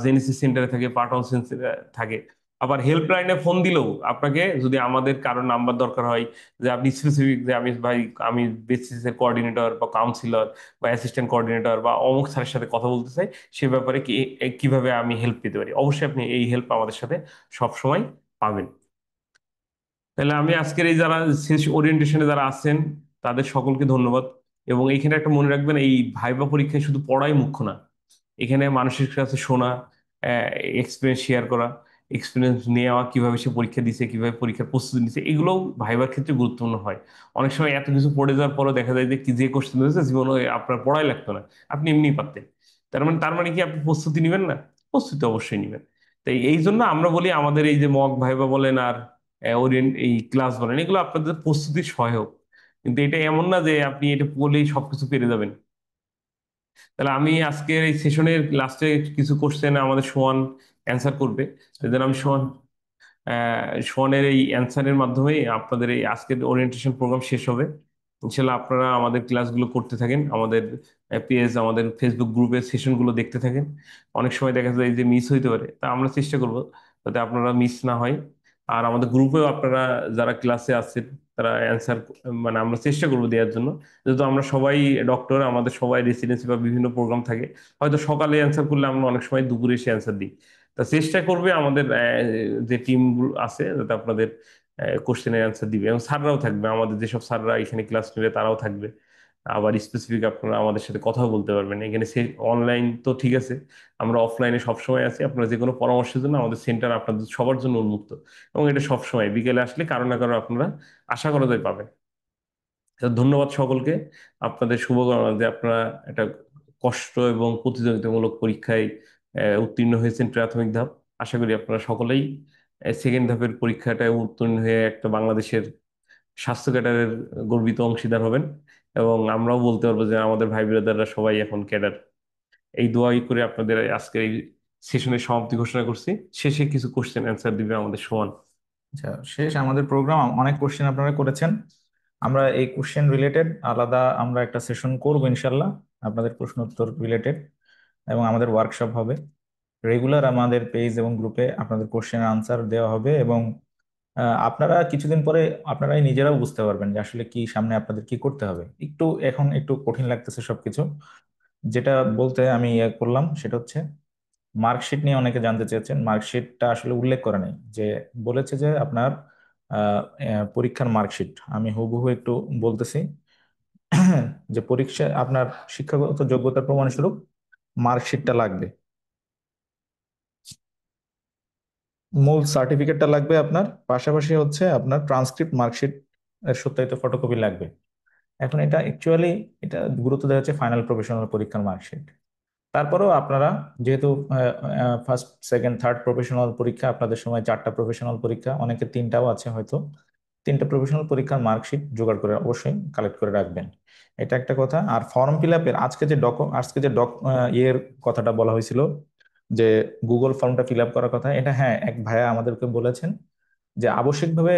জেনেসিস সেন্টারে থাকে, পার্ট অন সেন্টারে থাকে। আবার হেল্পলাইনে ফোন দিলেও আপনাকে যদি আমাদের কারোর নাম্বার দরকার হয়, যে আপনি স্পেসিফিক যে আমি ভাই, আমি বিসিএস এর কোঅর্ডিনেটর বা কাউন্সিলর বা অ্যাসিস্ট্যান্ট কোঅর্ডিনেটর বা অমুক স্যারের সাথে কথা বলতে চাই, সে ব্যাপারে কিভাবে আমি হেল্প পেতে পারি, অবশ্যই আপনি এই হেল্প আমাদের সাথে সব সময় পাবেন। তাহলে আমি আজকের এই যারা শেষ ওরিয়েন্টেশনে যারা আছেন, তাদের সকলকে ধন্যবাদ। এবং এইখানে একটা মনে রাখবেন, এই ভাইবা পরীক্ষায় শুধু পড়াই মুখ্য না, এখানে মানুষের কাছে শোনা, এক্সপিরিয়েন্স শেয়ার করা, এক্সপিরিয়েন্স নেওয়া, কিভাবে সে পরীক্ষা দিছে, কিভাবে পরীক্ষার প্রস্তুতি নিচ্ছে, এগুলোও ভাইবার ক্ষেত্রে গুরুত্বপূর্ণ হয়। অনেক সময় এত কিছু পড়ে যাওয়ার পরও দেখা যায় যে কি যে কোশ্চেন হয়েছে জীবনে আপনার পড়াই লাগতো না, আপনি এমনিই পারতেন। তার মানে কি আপনি প্রস্তুতি নেবেন না? প্রস্তুতি অবশ্যই নেবেন। তাই এই জন্য আমরা বলি, আমাদের এই যে মক ভাইবা বলেন আর ওরিয়েন্ট এই ক্লাস বলেন, এগুলো আপনাদের প্রস্তুতির সহায়ক, কিন্তু এটা এমন না যে আপনি এটা পড়লেই সবকিছু পেরে যাবেন। তাহলে আমি আজকের এই সেশনের লাস্টে কিছু কোশ্চেন আমাদের সোহান অ্যান্সার করবে, সেজন্য আমি সোহানের এই অ্যান্সারের মাধ্যমে আপনাদের এই আজকের ওরিয়েন্টেশন প্রোগ্রাম শেষ হবে। ইনশাল্লাহ আপনারা আমাদের ক্লাসগুলো করতে থাকেন, আমাদের পেজ, আমাদের ফেসবুক গ্রুপের সেশনগুলো দেখতে থাকেন। অনেক সময় দেখা যায় যে মিস হইতে পারে, তা আমরা চেষ্টা করব যাতে আপনারা মিস না হয়। আর আমাদের গ্রুপেও আপনারা যারা ক্লাসে আছেন তারা অ্যান্সার, মানে আমরা চেষ্টা করবো দেওয়ার জন্য, যেহেতু আমরা সবাই ডক্টর, আমাদের সবাই রেসিডেন্সি বা বিভিন্ন প্রোগ্রাম থাকে, হয়তো সকালে অ্যান্সার করলে আমরা অনেক সময় দুপুরে এসে অ্যান্সার দিই। তা চেষ্টা করবে আমাদের যে টিমগুলো আছে যাতে আপনাদের কোশ্চেনের অ্যান্সার দিবে, এবং স্যাররাও থাকবে, আমাদের যেসব স্যাররা এখানে ক্লাস নেবে তারাও থাকবে। আবার স্পেসিফিক আপনারা আমাদের সাথে কথা বলতে পারবেন। এখানে সে অনলাইন তো ঠিক আছে, আমরা অফলাইনে সবসময় আছি। আপনারা যে কোনো পরামর্শের জন্য আমাদের সেন্টার আপনাদের সবার জন্য উন্মুক্ত, এবং এটা সবসময় বিকেলে আসলে কারো না কারো আপনারা আশা করা যায় পাবেন। তো ধন্যবাদ সকলকে, আপনাদের শুভকামনা যে আপনারা একটা কষ্ট এবং প্রতিযোগিতামূলক পরীক্ষায় উত্তীর্ণ হয়েছেন প্রাথমিক ধাপ। আশা করি আপনারা সকলেই সেকেন্ড ধাপের পরীক্ষাটায় উত্তীর্ণ হয়ে একটা বাংলাদেশের স্বাস্থ্য ক্যাডারের গর্বিত অংশীদার হবেন, এবং আমরাও বলতে পারবো যে আমাদের ভাই ব্রাদাররা সবাই এখন ক্যাডার। এই দোয়াই করে আপনাদের আজকের এই সেশনের সমাপ্তি ঘোষণা করছি। শেষে কিছু কোশ্চেন অ্যান্সার দিবে আমাদের সমান। আচ্ছা, শেষ আমাদের প্রোগ্রাম। অনেক কোশ্চেন আপনারা করেছেন, আমরা এই কোশ্চেন রিলেটেড আলাদা আমরা একটা সেশন করব ইনশাল্লাহ, আপনাদের প্রশ্ন উত্তর রিলেটেড, এবং আমাদের ওয়ার্কশপ হবে। রেগুলার আমাদের পেজ এবং গ্রুপে আপনাদের কোশ্চেনের আনসার দেওয়া হবে, এবং আপনারা কিছুদিন পরে আপনারাই নিজেরাও বুঝতে পারবেন যে আসলে কি সামনে আপনাদের কি করতে হবে। একটু এখন একটু কঠিন লাগতেছে সবকিছু। যেটা বলতে আমি করলাম সেটা হচ্ছে, মার্কশিট নিয়ে অনেকে জানতে চেয়েছেন। মার্কশিটটা আসলে উল্লেখ করা নেই, যে বলেছে যে আপনার পরীক্ষার মার্কশিট। আমি হুবহু একটু বলতেছি যে পরীক্ষা আপনার শিক্ষাগত যোগ্যতার প্রমাণস্বরূপ মার্কশিটটা লাগবে, মূল সার্টিফিকেটটা লাগবে আপনার, পাশাপাশি হচ্ছে আপনার ট্রান্সক্রিপ্ট মার্কশিট এর সত্যায়িত ফটোকপি লাগবে। এখন এটা অ্যাকচুয়ালি এটা গুরুত্ব দেওয়া হচ্ছে ফাইনাল প্রফেশনাল পরীক্ষার মার্কশিট। তারপরেও আপনারা যেহেতু ফার্স্ট সেকেন্ড থার্ড প্রফেশনাল পরীক্ষা, আপনাদের সময় 4টা প্রফেশনাল পরীক্ষা, অনেকে 3টাও আছে হয়তো, 3টে প্রফেশনাল পরীক্ষার মার্কশিট জোগাড় করে অবশ্যই কালেক্ট করে রাখবেন। এটা একটা কথা। আর ফর্ম ফিল আপের আজকে যে ইয়ের কথাটা বলা হয়েছিল, যে গুগল ফর্মটা ফিল আপ করার কথা, এটা হ্যাঁ এক ভাইয়া আমাদেরকে বলেছেন যে আবশ্যিকভাবে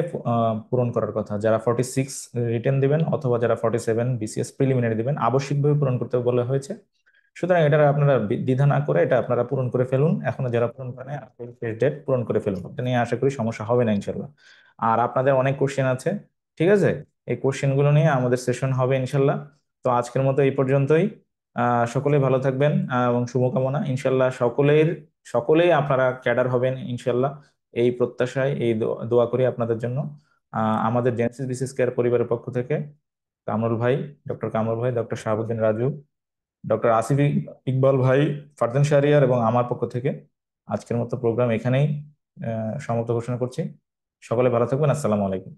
পূরণ করার কথা। যারা 46 রিটেন দিবেন অথবা যারা 47 বিসিএস প্রিলিমিনারি দিবেন, আবশ্যিকভাবে পূরণ করতে বলা হয়েছে। সুতরাং এটা আপনারা দ্বিধা না করে এটা আপনারা পূরণ করে ফেলুন। এখনো যারা পূরণ করেন শেষ ডেট পূরণ করে ফেলুন। এটা নিয়ে আশা করি সমস্যা হবে না ইনশাল্লাহ। আর আপনাদের অনেক কোশ্চেন আছে, ঠিক আছে, এই কোশ্চেন গুলো নিয়ে আমাদের সেশন হবে ইনশাল্লাহ। তো আজকের মতো এই পর্যন্তই। সকলেই ভালো থাকবেন, এবং শুভকামনা ইনশাল্লাহ। সকলেই আপনারা ক্যাডার হবেন ইনশাল্লাহ, এই প্রত্যাশায় এই দোয়া করি আপনাদের জন্য। আমাদের জেনেসিস বিসিএস কেয়ার পরিবারের পক্ষ থেকে কামরুল ভাই, ডক্টর কামরুল ভাই, ডক্টর শাহাবুদ্দিন রাজু, ডক্টর আসিফ ইকবাল ভাই, ফারজান শাহরিয়ার এবং আমার পক্ষ থেকে আজকের মতো প্রোগ্রাম এখানেই সমাপ্ত ঘোষণা করছি। সকলে ভালো থাকবেন। আসসালামু আলাইকুম।